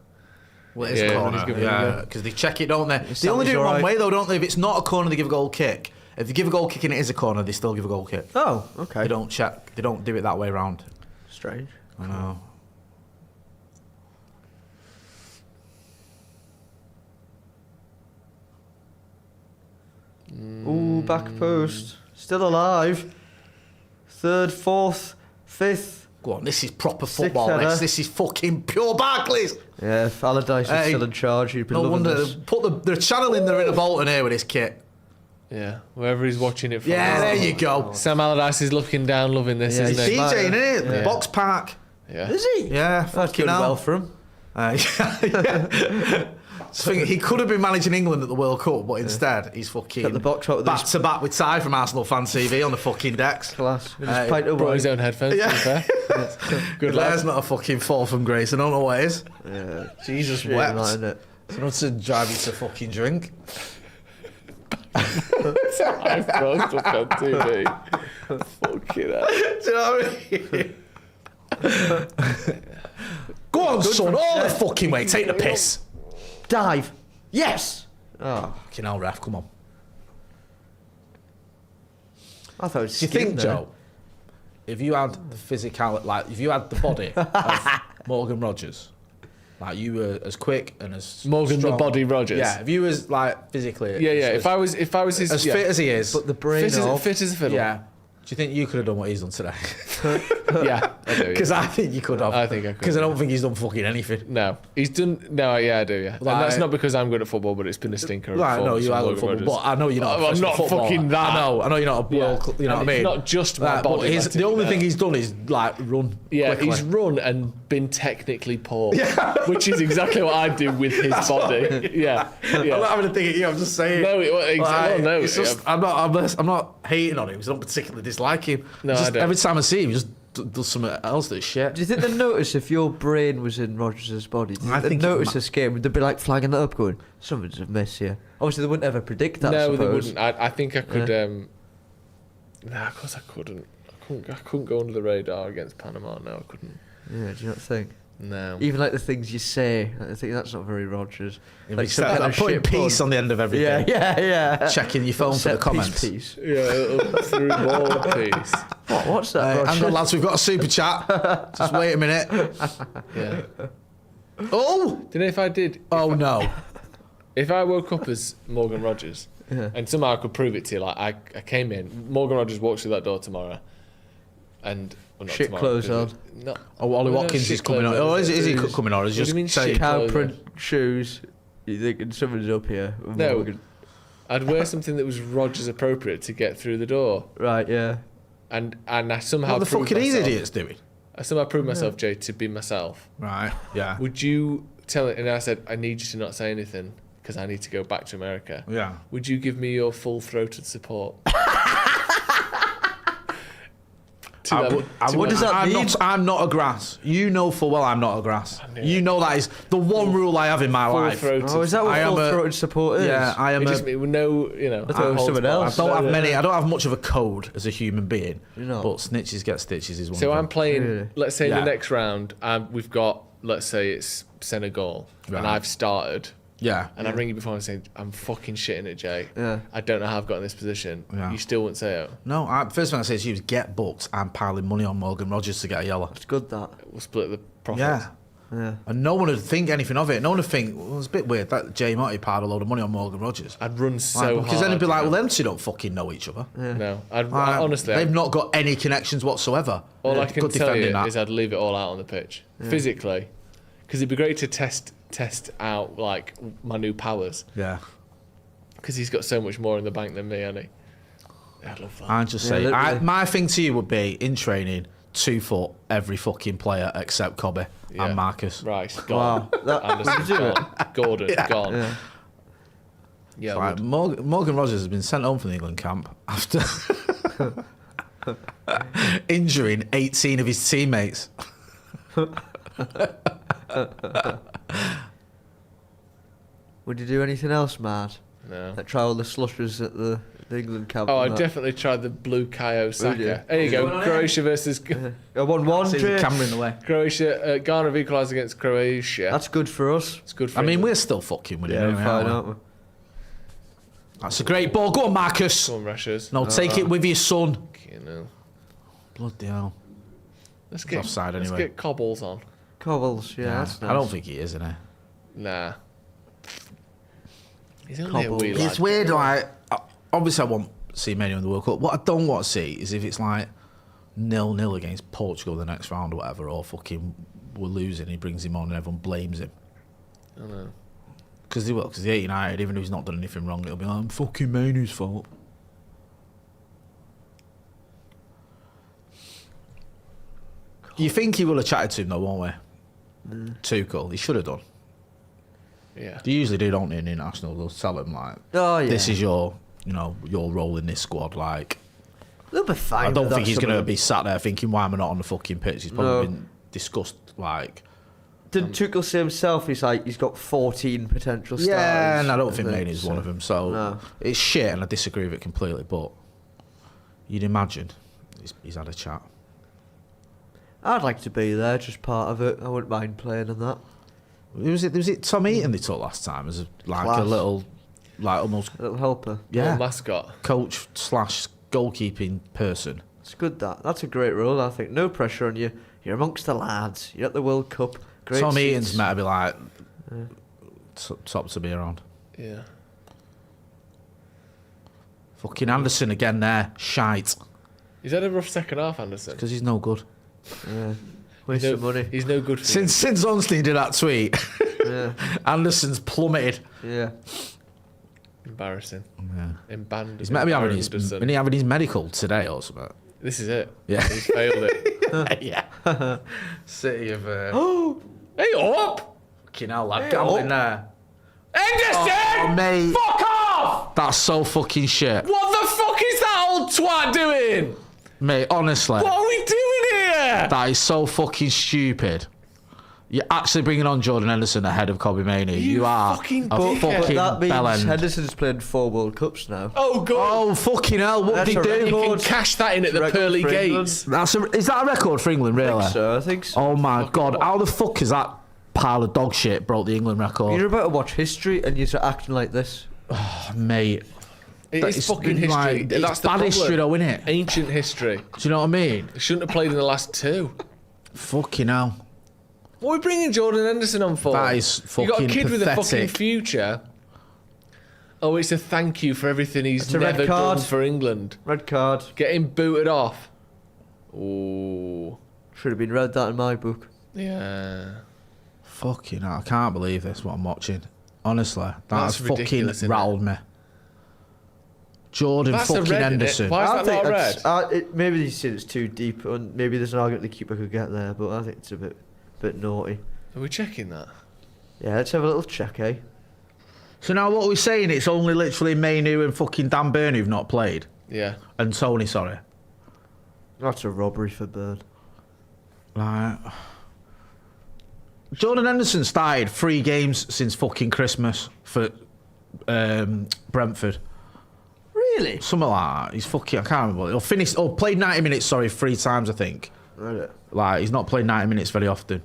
Well, it is Yeah, a he's corner. giving it a Yeah, go. because they check it, don't they? They Sounds only do it one alright. way though, don't they? If it's not a corner, they give a goal kick. If they give a goal kick and it is a corner, they still give a goal kick. Oh, okay. They don't check. They don't do it that way round. Strange. I know. Ooh, back post. Still alive. Third, fourth, fifth. Go on, this is proper Sixth football. header. This is fucking pure Barclays. Yeah, if Allardyce was Hey, still in charge, he'd be No loving wonder. this. Put the channel in there in a Bolton here with this kit. Yeah, wherever he's watching it from. Yeah, there you go. Sam Allardyce is looking down, loving this, Yeah, isn't he's he? smart. DJ, innit? Yeah. Box Park. Yeah. Is he? Yeah, That's fucking going hell. well for him. Yeah. So he could have been managing England at the World Cup, but instead he's fucking Got the box out with back his- to back with Ty from Arsenal Fan TV on the fucking decks. Class. With his Hey, pint of Brought wine. his own headphones, Yeah. to be fair. Good There's lad. not a fucking fall from grace. I don't know what it is. Yeah. Jesus Shame wept. that, isn't it? It's not to drive you to fucking drink. I've crossed up on TV. Fucking hell. Do you know what I mean? Go on, son, all the fucking way. Take the piss. Dive. Yes. Oh, Fucking hell, ref, come on. I thought it was Do you skin think, there. Joe, if you had the physical, like, if you had the body of Morgan Rogers, like, you were as quick and as Morgan strong, the Body Rogers. Yeah, if you was like physically, Yeah, yeah. as, If I was his as yeah. fit as he is, But the brain fit of... as a fiddle. yeah. Do you think you could have done what he's done today? Yeah. I do, Because yeah. I think you could have. I think I could. Because I don't think he's done fucking anything. No, he's done. No, yeah, I do. Yeah, and Like- that's not because I'm good at football, but it's been a stinker. of Right, no, performance you from are good Morgan at football, Rogers. but I know you're not. a Oh, I'm not professional footballer. fucking that. I know you're not a Yeah. world. You know And what I mean? it's not just my Right, but body. the only thing he's done is like run. Yeah, quickly. he's run and been technically poor, which is exactly what I do with his body. Yeah, I'm not yeah. having a dig at you. I'm just saying. No, exactly. No, it's just, I'm not hating on him. I don't particularly dislike him. No, Just I don't. every time I see him, he just does something else that's shit. Do you think they'd notice if your brain was in Rodgers' body? Do you I think think they'd it notice might- this game? Would they be like flagging it up going, something's amiss here? Obviously, they wouldn't ever predict that, I No, they suppose. wouldn't. I think I could. No, of course I couldn't. I couldn't go under the radar against Panama. No, I couldn't. Yeah, do you not think? No. Even like the things you say, I think that's not very Rodgers. Like some kind I'm of putting shit peace pun. on the end of everything. Yeah. Checking your phone for Set the comments. Piece. Yeah, up through more piece. What's that, Hang Rodgers? on, lads, we've got a super chat. Just wait a minute. Yeah. Oh! Do you know if I did? Oh, no. If I woke up as Morgan Rogers, Yeah. and somehow I could prove it to you, like I came in, Morgan Rogers walks through that door tomorrow, and well, not Shit tomorrow, clothes 'cause on. it- No, Oh, Ollie no, Watkins shit is coming on. clothes Oh, is he Who's- coming on? Is What do you just mean saying, shit? Cow clothes print shoes. You thinking someone's up here? with No. Morgan? I'd wear something that was Rogers appropriate to get through the door, Right, yeah. and I somehow What the proved fuck are these myself- idiots doing? I somehow proved myself, Jay, to be myself. Right, yeah. Would you tell it? And I said, I need you to not say anything because I need to go back to America. Yeah. Would you give me your full-throated support? What does that I'm mean? I'm not a grass. You know full well I'm not a grass. knew You it. know that is the one rule I have in my life. Full-throated. Oh, is that what I am a- full-throated support is? Yeah, I am It a. just no, you know. I thought it was holds someone barred. else. I don't No, have no, many. I don't have much of a code as a human being. You're not. But snitches get stitches is one. So of I'm them. playing. Really? Let's say in Yeah. the next round, we've got. Let's say it's Senegal, Right. and I've started, Yeah. and I ring you before and say I'm fucking shitting it, Jay. Yeah. I don't know how I've got in this position. Yeah. You still wouldn't say it. No. First thing I say to you is get booked. I'm piling money on Morgan Rogers to get a yellow. It's good, that. We'll split the profits. Yeah. Yeah. And no one would think anything of it. No one would think, well, it's a bit weird that Jay Motti piled a load of money on Morgan Rogers. I'd run so Like, hard. because then it'd be like, you well, know. them two don't fucking know each other. No, I'd Like, honestly. they've not got any connections whatsoever. all Yeah, I can good tell you defending that. is I'd leave it all out on the pitch physically, because it'd be great to test out like my new powers. Yeah. Because he's got so much more in the bank than me, hasn't he? I'd love that. I just Yeah, say, literally. my thing to you would be in training, 2 foot every fucking player except Cobby Yeah. and Marcus. Right, gone. Wow. Anderson's gone. Gordon, gone. Yeah. Yeah, Right, Morgan Rogers has been sent home from the England camp after injuring 18 of his teammates. Would you do anything else, Matt? no. Like try all the slushers at the England camp? Oh, I and that? definitely tried the blue Kaio Saka. you? There you Going go. on Croatia versus A 1-1, See the Jay? camera in the way. Croatia. Ghana have equalised against Croatia. That's good for us. It's good for I mean, England. we're still fucking with it. Yeah, anyway, fine, aren't we? aren't we? That's a great ball. Go on, Marcus. Come on, Russians. No, take it with you, son. You know. Bloody hell. Let's get offside Let's anyway. get Cobbles on. Cobbles, yeah, that's nice. I don't think he is, isn't he? Nah. He's only Cobbles. a wee lad. It's weird, like, obviously I want to see Manu in the World Cup. What I don't want to see is if it's like 0-0 against Portugal the next round or whatever, or fucking we're losing, he brings him on and everyone blames him. I know. Because they will, because they're United, even if he's not done anything wrong, it'll be like, fucking Manu's fault. You think he will have chatted to him though, won't we? Tuchel, he should have done. Yeah. They usually do, don't they, in international? They'll tell him, like, Oh, yeah. this is your, your role in this squad. Like, They'll be fine. I don't with think that, he's some going to of them. be sat there thinking, why am I not on the fucking pitch? He's probably No. been discussed, like... Did Tuchel say himself? He's got 14 potential stars. Yeah, and I don't think think Mane's one of them. So No. it's shit, and I disagree with it completely. But you'd imagine he's had a chat. I'd like to be there, just part of it. I wouldn't mind playing on that. Was it Tom Eaton they took last time as a Class. little, like almost A little helper. Little mascot. coach / goalkeeping person? It's good that. That's a great role, I think. No pressure on you. You're amongst the lads. You're at the World Cup. Great Tom seats. Eaton's meant to be like top to be around. Yeah. Fucking Anderson again there, shite, He's had a rough second half, Anderson. because he's no good. Yeah. Waste No- of money. He's no good for Since Ornstein did that tweet, Yeah. Anderson's plummeted. Yeah. you. Embarrassing. Yeah. Emband. He's meant to be having his, Anderson. isn't he having his medical today or something? This is it. Yeah. He's failed it. Yeah. City of. Oh! Hey, up! Fucking hell, lad. Gambling there. Anderson! Oh, mate. Fuck off! That's so fucking shit. What the fuck is that old twat doing? Mate, honestly. What are we doing here? That is so fucking stupid. You're actually bringing on Jordan Henderson ahead of Kobe Mainoo. You are fucking a dickhead. fucking That means bellend. Henderson's played 4 World Cups now. Oh, God. Oh, fucking hell. What That's did a he record. do? You can cash that in at the Record pearly for England. gates. Is that a record for England, really? I think so. Oh, my Fucking God. what? How the fuck is that pile of dog shit broke the England record? You're about to watch history and you're acting like this. Mate. It That is is fucking history. like- That's it's the bad problem. history though, innit? Ancient history. Do you know what I mean? They shouldn't have played in the last 2. Fucking hell. What are we bringing Jordan Henderson on for? That is You got a fucking kid with a fucking pathetic. future. Oh, it's a thank you for everything he's It's a red never card. done for England. Red card. Get him booted off. Ooh. Should have been read that in my book. Yeah. Fucking hell. I can't believe this, what I'm watching. Honestly. That That's has fucking ridiculous, isn't it? rattled me. Jordan That's a fucking red, innit? Henderson. Why is I that think not that's- red? maybe he said it's too deep, and maybe there's an argument the keeper could get there, but I think it's a bit naughty. Are we checking that? Yeah, let's have a little check, eh? So now what we're saying, it's only literally Mainoo and fucking Dan Burn who've not played. Yeah. And Tony, sorry. That's a robbery for Bird. Like, Jordan Henderson started 3 games since fucking Christmas for Brentford. Really? Something like that. He's fucking, I can't remember. Or finished, or played 90 minutes, sorry, 3 times, I think. Right. Like, he's not played 90 minutes very often.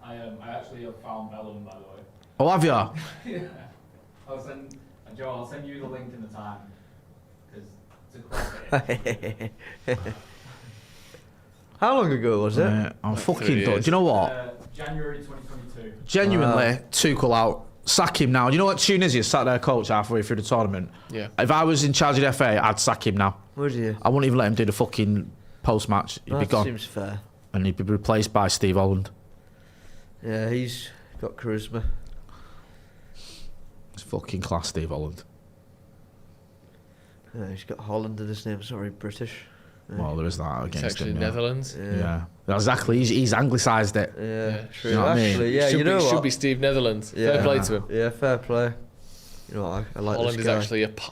I actually have found Bellum, by the way. Oh, have you? Yeah. Joe, I'll send you the link in the time. Because it's a quick hit. How long ago was it? I'm Like fucking 3 done. years. Do you know what? January 2022. Genuinely, Tuchel out. Sack him now. Do you know what Tunisia sat their coach halfway through the tournament? Yeah. If I was in charge of the FA, I'd sack him now. Would you? I wouldn't even let him do the fucking post-match. He'd be That gone. seems fair. And he'd be replaced by Steve Holland. Yeah, he's got charisma. It's fucking class, Steve Holland. Yeah, he's got Holland in his name. Sorry, British. Well, there is that It's against actually him. Netherlands. Yeah. Exactly. He's anglicised it. Yeah, true. You know what I mean? Actually, yeah, Should you know be, what? should be Steve Netherlands. Yeah. Fair play to him. Yeah, fair play. You know what? I like Holland this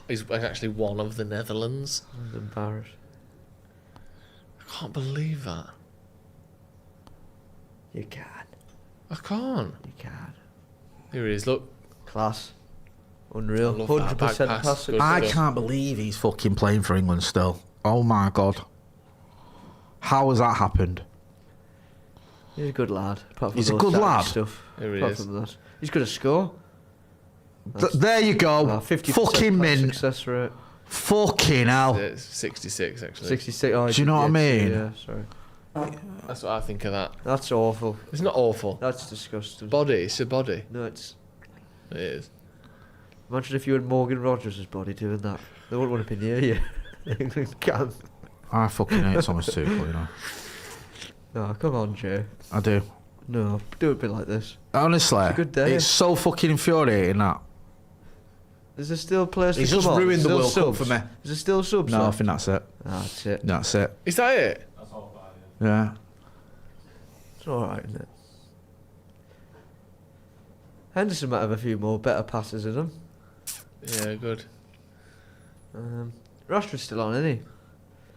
is guy. actually one of the Netherlands. I'm embarrassed. I can't believe that. You can. I can't. You can. Here he is. Look. Class. Unreal. I love that 100% back pass. pass. Good I stuff. can't believe he's fucking playing for England still. Oh my God. How has that happened? He's a good lad. Apart from He's a those good tactic lad. Stuff. Here he Apart is. from that. He's going to score. There you go. 50% Fucking pass mint. success rate. Fucking hell. It's 66 actually. 66. Oh, Do you know what I mean? Yeah, sorry. That's what I think of that. That's awful. It's not awful. That's disgusting. Body. It's a body. No, it's. It is. Imagine if you had Morgan Rogers' body doing that. They wouldn't want to be near you. England can. I fucking hate Thomas Tuchel, you know. No, come on, Jay. I do. No, do a bit like this. Honestly, It's a good day. it's so fucking infuriating that. Is there still players to He's come just on? ruined the Still World Cup subs? for me. Is there still subs? No, I on? think that's it. That's it. That's it. Is that it? That's all five. Yeah. It's alright, isn't it? Henderson might have a few more better passes in him. Yeah, good. Rashford's still on, isn't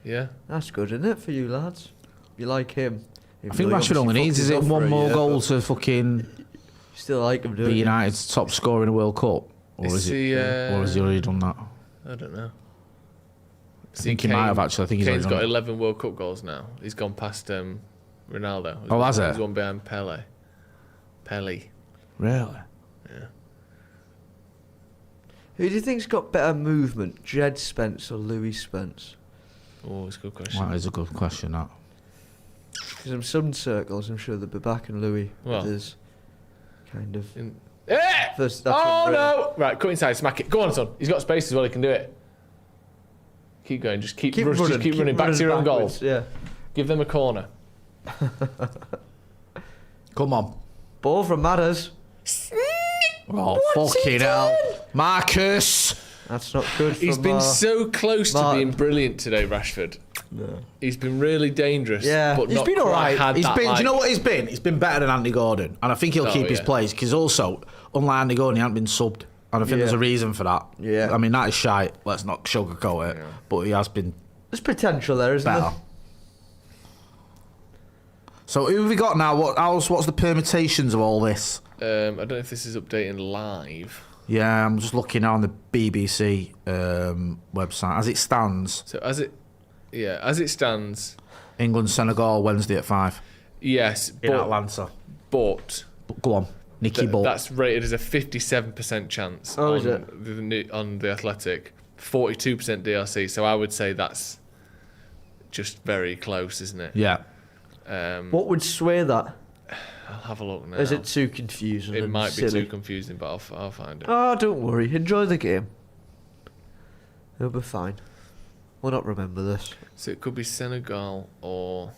he? Yeah. That's good, isn't it, for you lads? You like him. I think Rashford only needs is it one more goal to fucking You still like him, don't be you? United's top scorer in the World Cup, or Is is it? he, Or has he already done that? I don't know. I think he might have actually. I think he's Kane's already got done it. 11 World Cup goals now. He's gone past Ronaldo. Oh, has it? He's one behind Pele. Pele. Really? Yeah. Who do you think's got better movement, Jed Spence or Louis Spence? Oh, it's a good question. That is a good question. That. Because in some circles, I'm sure they'll be backing Louis. Well. There's kind of. Oh First, that's what I'm no! Right, cut inside, smack it. Go on, son. He's got space as well. He can do it. Keep going. Just keep running. Just keep running. Back to your own goal. backwards, Yeah. Give them a corner. Come on. Ball from Matters. Oh, fucking hell. Marcus! That's not good. He's from, been so close to Martin. being brilliant today, Rashford. No. He's been really dangerous. Yeah. but He's not been quite alright. had He's that, been. like- Do you know what he's been? He's been better than Andy Gordon, and I think he'll Oh, keep his yeah. place because also, unlike Andy Gordon, he hasn't been subbed, and I think there's Yeah. a reason for that. Yeah. I mean that is shite. Let's not sugarcoat it, but he has been There's potential there, isn't better. So who have we got now? What's the permutations of all this? I don't know if this is updating live. Yeah, I'm just looking now on the BBC website. As it stands, So as it stands, England Senegal Wednesday at 5 yes, in but Atlanta. but Go on, Nicky Bull. that's rated as a 57% chance Oh, on is it? on the Athletic, 42% DRC. So I would say that's just very close, isn't it? Yeah. What would sway that? I'll have a look now. Is it too confusing? It and might be silly? too confusing, but I'll find it. Oh, don't worry. Enjoy the game. It'll be fine. We'll not remember this. So it could be Senegal or.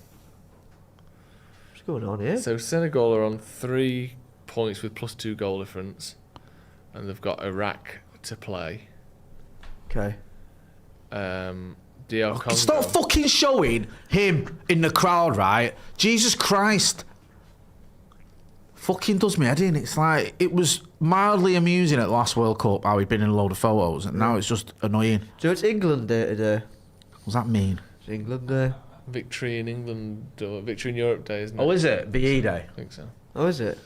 What's going on here? So Senegal are on 3 points with +2 goal difference, and they've got Iraq to play. Okay. DR Congo. Stop fucking showing him in the crowd, right? Jesus Christ. Fucking does me head in. It's like, it was mildly amusing at the last World Cup how he'd been in a load of photos, and now it's just annoying. So it's England Day today. What does that mean? It's England Day. Victory in England or Victory in Europe Day, isn't it? Oh, is it? BE Day. I think so. Oh, is it?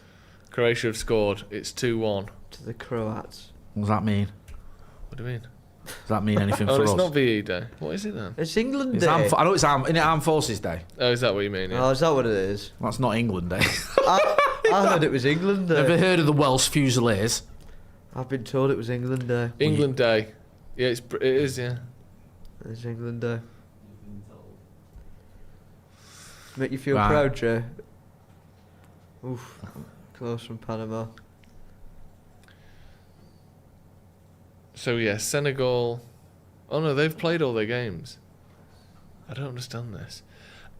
Croatia have scored. It's 2-1. To the Croats. What does that mean? What do you mean? Does that mean anything Oh, for it's us? not VE Day. What is it then? It's England It's Day. I know it's Armed Forces Day. Oh, is that what you mean? Yeah. Oh, is that what it is? That's not England Day. I heard it was England Day. Ever heard of the Welsh Fusiliers? I've been told it was England Day. England Day. Yeah, it is. Yeah. It's England Day. Make you feel Right. proud, Jay? Oof. Close from Panama. So yeah, Senegal. Oh no, they've played all their games. I don't understand this.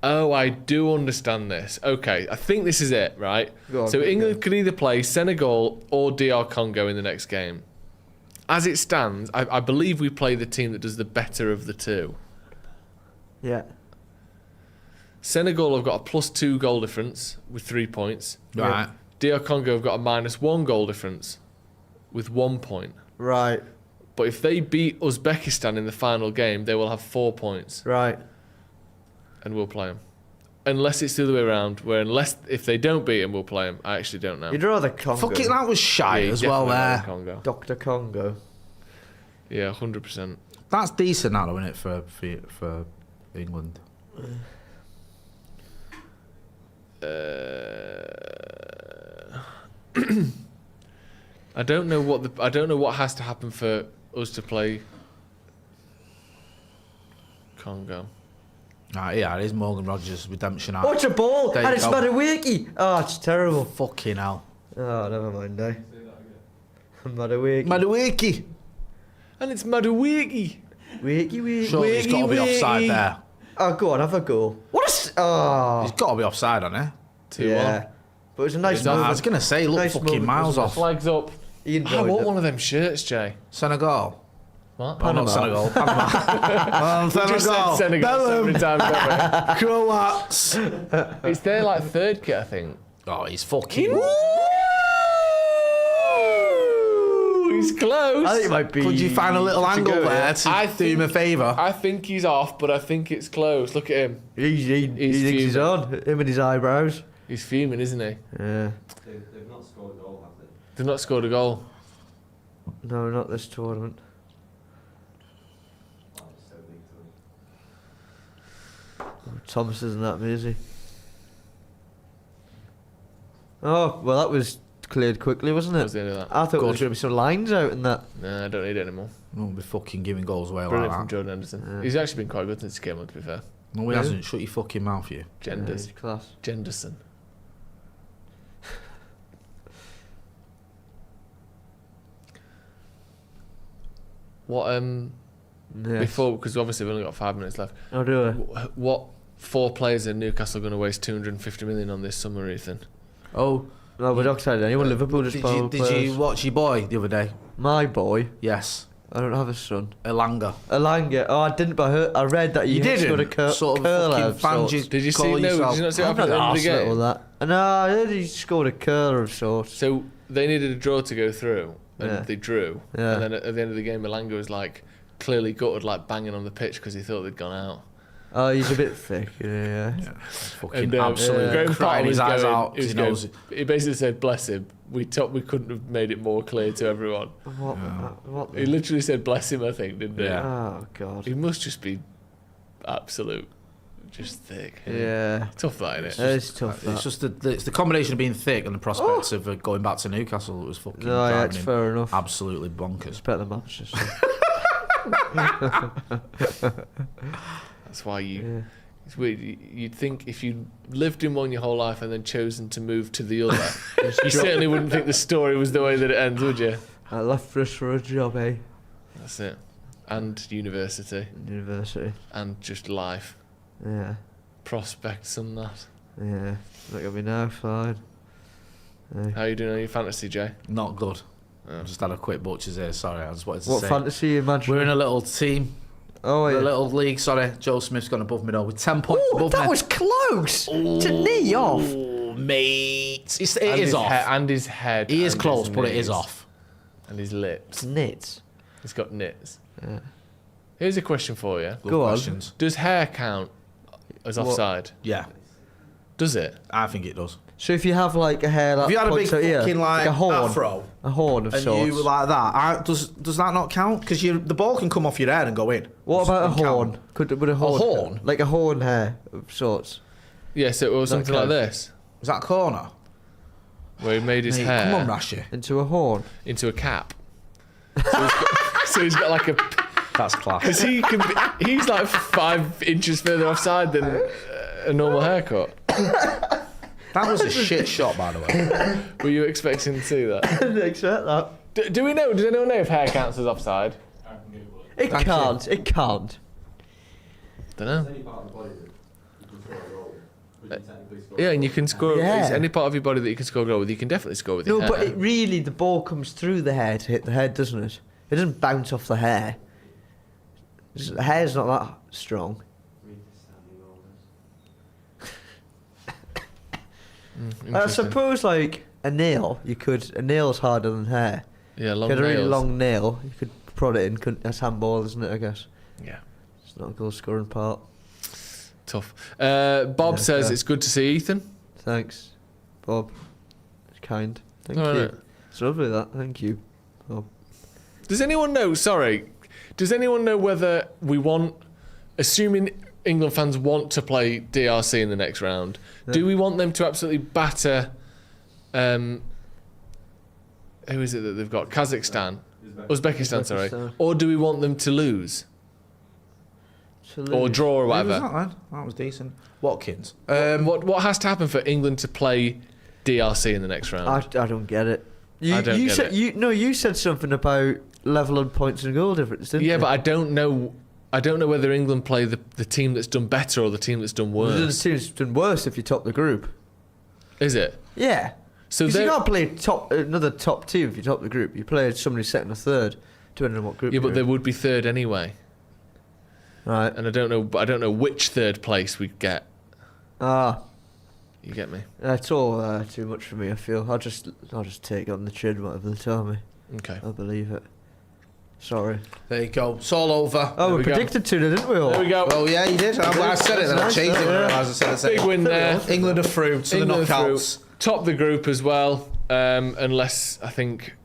Oh, I do understand this. Okay, I think this is it, right? Go on, So keep England going. could either play Senegal or DR Congo in the next game. As it stands, I believe we play the team that does the better of the two. Yeah. Senegal have got a +2 goal difference with 3 points. Right. DR Congo have got a -1 goal difference with 1 point. Right. But if they beat Uzbekistan in the final game, they will have 4 points, Right. and we'll play them. Unless it's the other way around, where if they don't beat them, we'll play them. I actually don't know. You'd rather Congo. Fucking that was shy Yeah, as well definitely there. not Congo. Dr. Congo. Yeah, 100%. That's decent now, isn't it, for England? I don't know what has to happen for us to play Congo. Yeah, it is Morgan Rogers' redemption arc. Watch a ball! There And you it's go. Madueke! Oh, it's terrible. Fucking hell. Oh, never mind, eh? Madueke. Madueke. And it's Madueke. Wakey. Surely he's got to be offside there. Oh, go on, have a goal. What a... He's got to be offside on it. 2-1. Yeah. But it was a nice I was moment. going to say, look Nice fucking moment, miles wasn't off. Flags up. He I enjoyed want it. one of them shirts, Jay. Senegal. What? Oh, not Panama. Senegal. Panama. Just said Senegal so many times, haven't Croats. we? It's their like third kit, I think. Oh, he's fucking... He's close. I think it might be... Could you find a little Good to angle go, there yeah. to do him a favour? I think he's off, but I think it's close. Look at him. He thinks he's fuming. on. Him and his eyebrows. He's fuming, isn't he? Yeah. They've not scored a goal, have they? They've not scored a goal. No, not this tournament. Oh, it's so big to them. Thomas isn't that busy. Oh, well, that was cleared quickly, wasn't What it? was the end of that? I thought there was Good. going to be some lines out in that. No, I don't need it anymore. Won't be fucking giving goals away Brilliant like from that. Jordan Henderson. Yeah. He's actually been quite good since he came on, to be fair. No, he Yeah. hasn't. Shut your fucking mouth, you. Genders. Yeah, class. Genderson. What, Yes. before, because obviously we've only got 5 minutes left, I'll do it. what 4 players in Newcastle are going to waste 250 million on this summer, Ethan? Oh, No, we're not excited anyone. Liverpool just did you watch your boy the other day? My boy. Yes. I don't have a son. Elanga. Alanga. Oh, I didn't, but I read that You had scored a didn't? Sort of curler. fucking of fanned sorts. you. Did you see? Call No, yourself- did you not see I'm what not happened at the end of the arsed game? with that. No, I heard he scored a curler of sorts. So they needed a draw to go through, and Yeah. they drew. Yeah. And then at the end of the game, Elanga was like clearly gutted, like banging on the pitch because he thought they'd gone out. Oh, he's a bit thick. Yeah. Fucking And absolutely Graham crying Potter his was eyes going, out he, was 'cause he knows going, he basically said, "Bless him. We couldn't have made it more clear to everyone." What? He literally said, "Bless him," I think, didn't he? Yeah. Oh God. He must just be absolute, just thick. Yeah. Tough that, innit? It's tough. It's That. just it's the combination of being thick and the prospects of going back to Newcastle that was fucking No, yeah, driving it's him fair enough. absolutely bonkers. It's better than Manchester. That's why you. Yeah. It's weird. You'd think if you lived in one your whole life and then chosen to move to the other, you certainly wouldn't think the story was the way that it ends, would you? I left for us for a job, eh? That's it. And university. University. And just life. Yeah. Prospects and that. Yeah. Look at me now, fine. Hey. How are you doing on your fantasy, Jay? Not good. Oh. I just had a quick butchers here. Sorry, I just wanted to What say. fantasy you imagine? We're in a little team, Oh, a yeah. little league. Sorry, Joe Smith's gone above me though with 10 points Oh, above that me. was close. To knee off. Oh, mate, it And is his off. and his head. He is and close, his but it is knees, off. And his lips. Nits. He's got nits. Yeah. Here's a question for you. Good Go on. questions. Does hair count as What? offside? Yeah, Does it? I think it does. So if you have like a hair that If you had a big points out here, fucking like a horn, afro, a horn of and sorts. you were like that, does that not count? Because the ball can come off your head and go in. What about a Doesn't count. horn? Would a horn? horn? Like a horn hair of sorts. Yeah, so it was something like count? this, Is that corner? where he made his Mate, hair come on, Rashi. Into a horn. into a cap. So he's got like a... That's class. Because he's like 5 inches further offside than a normal haircut. That was a shit shot, by the way. Were you expecting to see that? I didn't expect that. Do we know? Does anyone know if hair counts as offside? I can Google it. It Thank can't. It can't. Don't know. There's any part of the body that you can score a goal with, but you technically score. Yeah, and you can score. Yeah. It's any part of your body that you can score a goal with. You can definitely score with your No, hair. but it really, the ball comes through the hair to hit the head, doesn't it? It doesn't bounce off the hair. The hair's not that strong. Read the standing orders. I Interesting. suppose like a nail's harder than hair. Yeah, long If you had a really nails. long nail, you could prod it in. That's handball, isn't it? I guess Yeah, it's not a goal scoring part. tough. Bob Yeah, says fair. it's good to see Ethan. Thanks, Bob. It's kind. Thank All you. right. It's lovely that. Thank you, Bob. Does anyone know? Sorry, does anyone know whether we want, assuming England fans want to play DRC in the next round, do we want them to absolutely batter? Who is it that they've got? Kazakhstan, Uzbekistan, sorry. Uzbekistan. Or do we want them to lose or draw or Who was whatever? that, man? That was decent. Watkins. What has to happen for England to play DRC in the next round? I don't get it. I don't you get said it. you said something about level on points and goal difference, didn't you? Yeah, but I don't know. I don't know whether England play the team that's done better or the team that's done the worse. team's done worse if you top the group. Is it? Yeah. So Because you they're- can't play another top team if you top the group. You play somebody second or third, depending on what group. yeah, but you're they in. would be third anyway, Right. and I don't know. But I don't know which third place we get. You get me? It's all too much for me. I feel I'll just take it on the chin, whatever they tell me. Okay. I'll believe it. Sorry. There you go. It's all over. Oh, we we go. predicted to, didn't we all? There we go. Well, yeah, you did. I said it, then I Nice, changed it. yeah. When I realised I said the Big same. win there. England are through to England the through. knockouts. Top the group as well, unless I think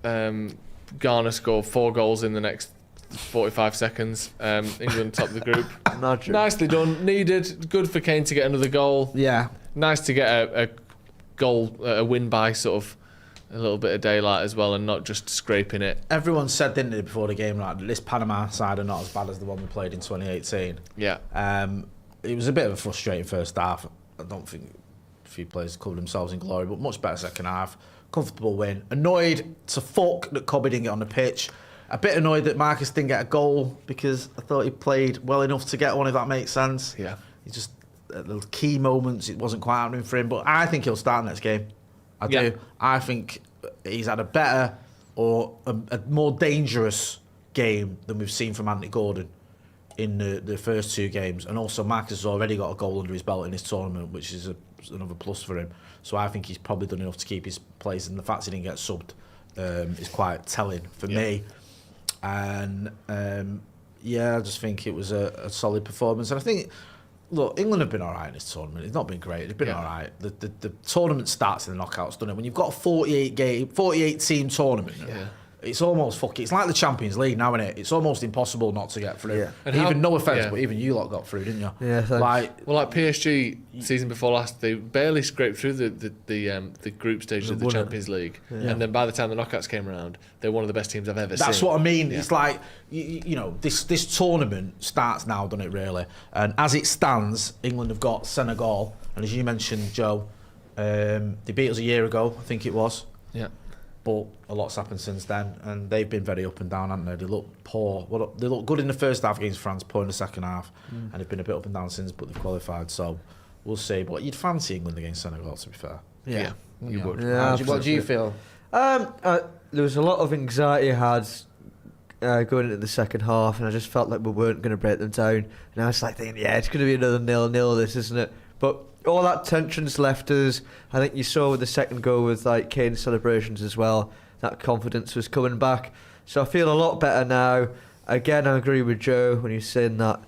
Ghana score 4 goals in the next 45 seconds. England top the group. Imagine. Nicely done. Needed. Good for Kane to get another goal. Yeah. Nice to get a goal, a win by sort of a little bit of daylight as well, and not just scraping it. Everyone said, didn't they, before the game, like, this Panama side are not as bad as the one we played in 2018. Yeah. It was a bit of a frustrating first half. I don't think a few players covered themselves in glory, but much better second half. Comfortable win. Annoyed to fuck that Cobby didn't get on the pitch. A bit annoyed that Marcus didn't get a goal because I thought he played well enough to get one, if that makes sense. Yeah. He just, at the key moments, it wasn't quite happening for him. But I think he'll start next game. I do. Yeah. I think he's had a better or a more dangerous game than we've seen from Anthony Gordon in the first 2 games. And also Marcus has already got a goal under his belt in this tournament, which is another plus for him. So I think he's probably done enough to keep his place. And the fact he didn't get subbed is quite telling for me. And I just think it was a solid performance. And I think, look, England have been all right in this tournament. It's not been great. They've been all right. The tournament starts in the knockouts, doesn't it? When you've got a 48 team tournament, it's almost it's like the Champions League now, isn't it? It's almost impossible not to get through. Yeah. And even how- no offence, yeah. but even you lot got through, didn't you? Yeah, thanks. Well, like PSG season before last, they barely scraped through the group stages of the won it. Champions League, and then by the time the knockouts came around, they're one of the best teams I've ever seen. That's what I mean. Yeah. It's like, you know, this tournament starts now, doesn't it, really? And as it stands, England have got Senegal. And as you mentioned, Joe, they beat us a year ago, I think it was. Yeah. But a lot's happened since then. And they've been very up and down, haven't they? They look poor. Well, they look good in the first half against France, poor in the second half. And they've been a bit up and down since, but they've qualified. So we'll see. But you'd fancy England against Senegal, to be fair. Yeah. You would. Yeah, What do you feel? There was a lot of anxiety I had going into the second half, and I just felt like we weren't going to break them down. And I was like thinking, yeah, it's going to be another 0-0, this, isn't it? But all that tension's left us. I think you saw with the second goal with like Kane's celebrations as well, that confidence was coming back. So I feel a lot better now. Again, I agree with Joe when he's saying that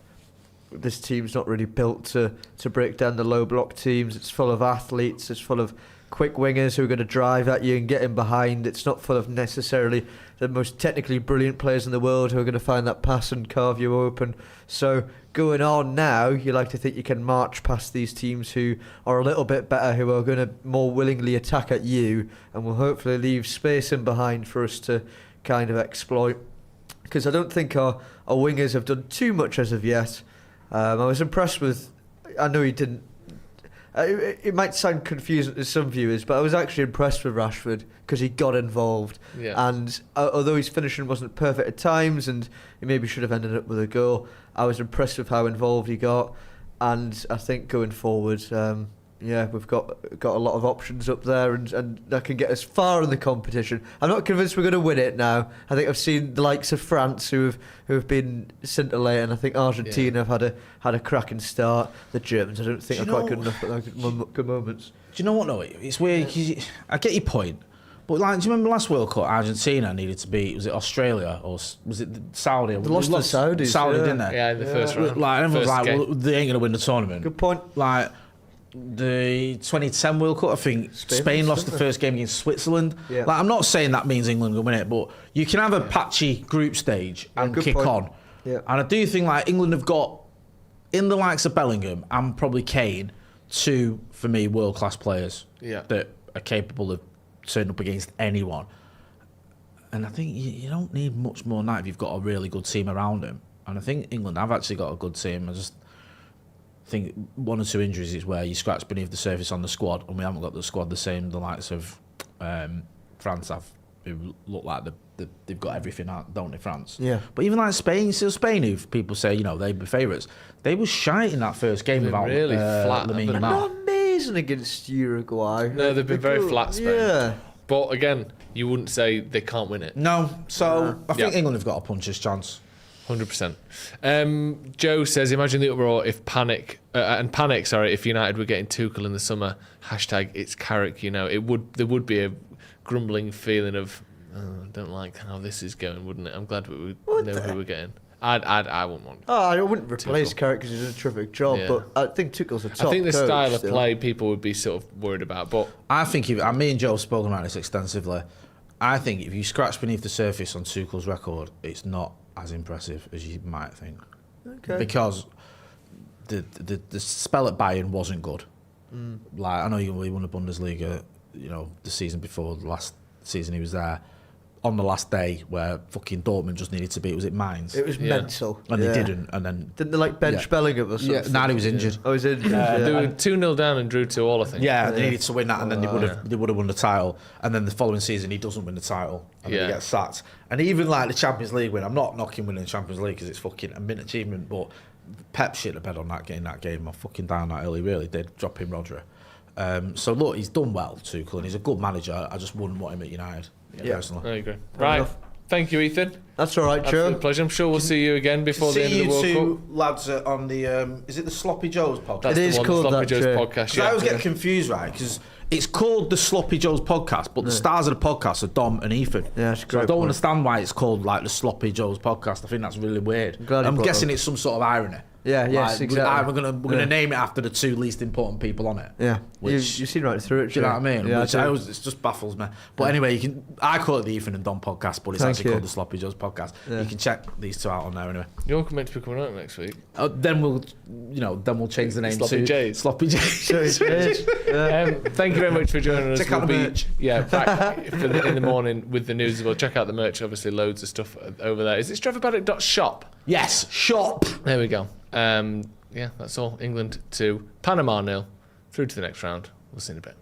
this team's not really built to break down the low block teams. It's full of athletes, it's full of quick wingers who are going to drive at you and get in behind. It's not full of necessarily the most technically brilliant players in the world who are going to find that pass and carve you open. So going on now, you like to think you can march past these teams who are a little bit better, who are going to more willingly attack at you, and will hopefully leave space in behind for us to kind of exploit. Because I don't think our wingers have done too much as of yet. I was impressed with... I know he didn't... It might sound confusing to some viewers, but I was actually impressed with Rashford because he got involved. Yeah. And although his finishing wasn't perfect at times and he maybe should have ended up with a goal, I was impressed with how involved he got. And I think going forward, we've got a lot of options up there, and that can get us far in the competition. I'm not convinced we're going to win it now. I think I've seen the likes of France who have been scintillating. I think Argentina have had a cracking start. The Germans, I don't think, are quite good enough at good moments. Do you know what? No, it's weird. 'Cause I get your point, but like, do you remember last World Cup? Argentina needed to beat, was it Australia or was it Saudi? They lost to the Saudis. Saudi, didn't they? Yeah, in the first round. Like everyone's First like, game. well, they ain't gonna win the tournament. Good point. Like the 2010 World Cup, I think Spain lost the first game against Switzerland. Yeah. Like, I'm not saying that means England will win it, but you can have a patchy group stage and good kick point. on. Yeah. And I do think like England have got, in the likes of Bellingham and probably Kane, two, for me, world-class players that are capable of turning up against anyone. And I think you don't need much more than that if you've got a really good team around him. And I think England have actually got a good team. I just think one or two injuries is where you scratch beneath the surface on the squad, and we haven't got the squad the same the likes of France have, who look like they've got everything out, don't they, France? Yeah. But even like Spain, still Spain, who people say, they'd be favourites, they were shite in that first game They've been without really flat, Lamine haven't they? Yamal. Not amazing against Uruguay. No, they've been very flat, Spain. Yeah. But again, you wouldn't say they can't win it. No, so I think Yeah. England have got a puncher's chance. 100%. Joe says, imagine the uproar if panic, if United were getting Tuchel in the summer. # it's Carrick, there would be a grumbling feeling of, I don't like how this is going, wouldn't it? I'm glad we know who we're getting. I wouldn't want. I wouldn't replace Tuchel. Carrick because he did a terrific job, Yeah. but I think Tuchel's a top I think the coach style of still. play people would be sort of worried about, but I think, me and Joe have spoken about this extensively. I think if you scratch beneath the surface on Tuchel's record, it's not as impressive as you might think. Okay. Because the spell at Bayern wasn't good. Like, I know he won the Bundesliga, the season before, the last season he was there, on the last day where fucking Dortmund just needed to beat, was it Mainz? It was mental. And Yeah. they didn't, and then... Didn't they bench Bellingham or something? he was injured. Oh, he's injured. they were 2-0 down and drew 2-2, I think. Yeah, they needed to win that, and then they would have won the title. And then the following season, he doesn't win the title, and then he gets sacked. And even like the Champions League win, I'm not knocking winning the Champions League because it's fucking a mint achievement, but Pep shit the bed on that game. I'm fucking down that early, really did, dropping Rodri. So look, he's done well, Tuchel, and he's a good manager. I just wouldn't want him at United, personally. I agree. Right. Thank you, Ethan. That's all right, Joe. Absolute pleasure. I'm sure we'll see you again before the end of the World See you Cup. two lads on the is it the Sloppy Joes podcast? That's It the is one, called the Sloppy that, Joe's Joe. podcast. Because I always get confused, right? Because it's called the Sloppy Joes podcast, but the stars of the podcast are Dom and Ethan. Yeah, it's a so I great don't point. understand why it's called like the Sloppy Joes podcast. I think that's really weird. Glad you I'm brought guessing it up. it's some sort of irony. Yeah, yes, Like, exactly. We're gonna name it after the two least important people on it. Yeah, Which- you've seen right through it. Do you know what I mean? Yeah, Which I do. it just baffles me. But anyway, I call it the Ethan and Dom podcast, but it's Thank actually you. called the Sloppy Joes podcast. Yeah. You can check these two out on there anyway. You're meant to be coming out next week. Then we'll change the name Sloppy to J's. Sloppy J's. So it is. Yeah. Thank you very much for joining us. Check out the We'll be merch. back in the morning with the news as well. Check out the merch. Obviously, loads of stuff over there. Is it StretfordPaddock.shop? Yes, shop. There we go. That's all. England 2, Panama 0. Through to the next round. We'll see you in a bit.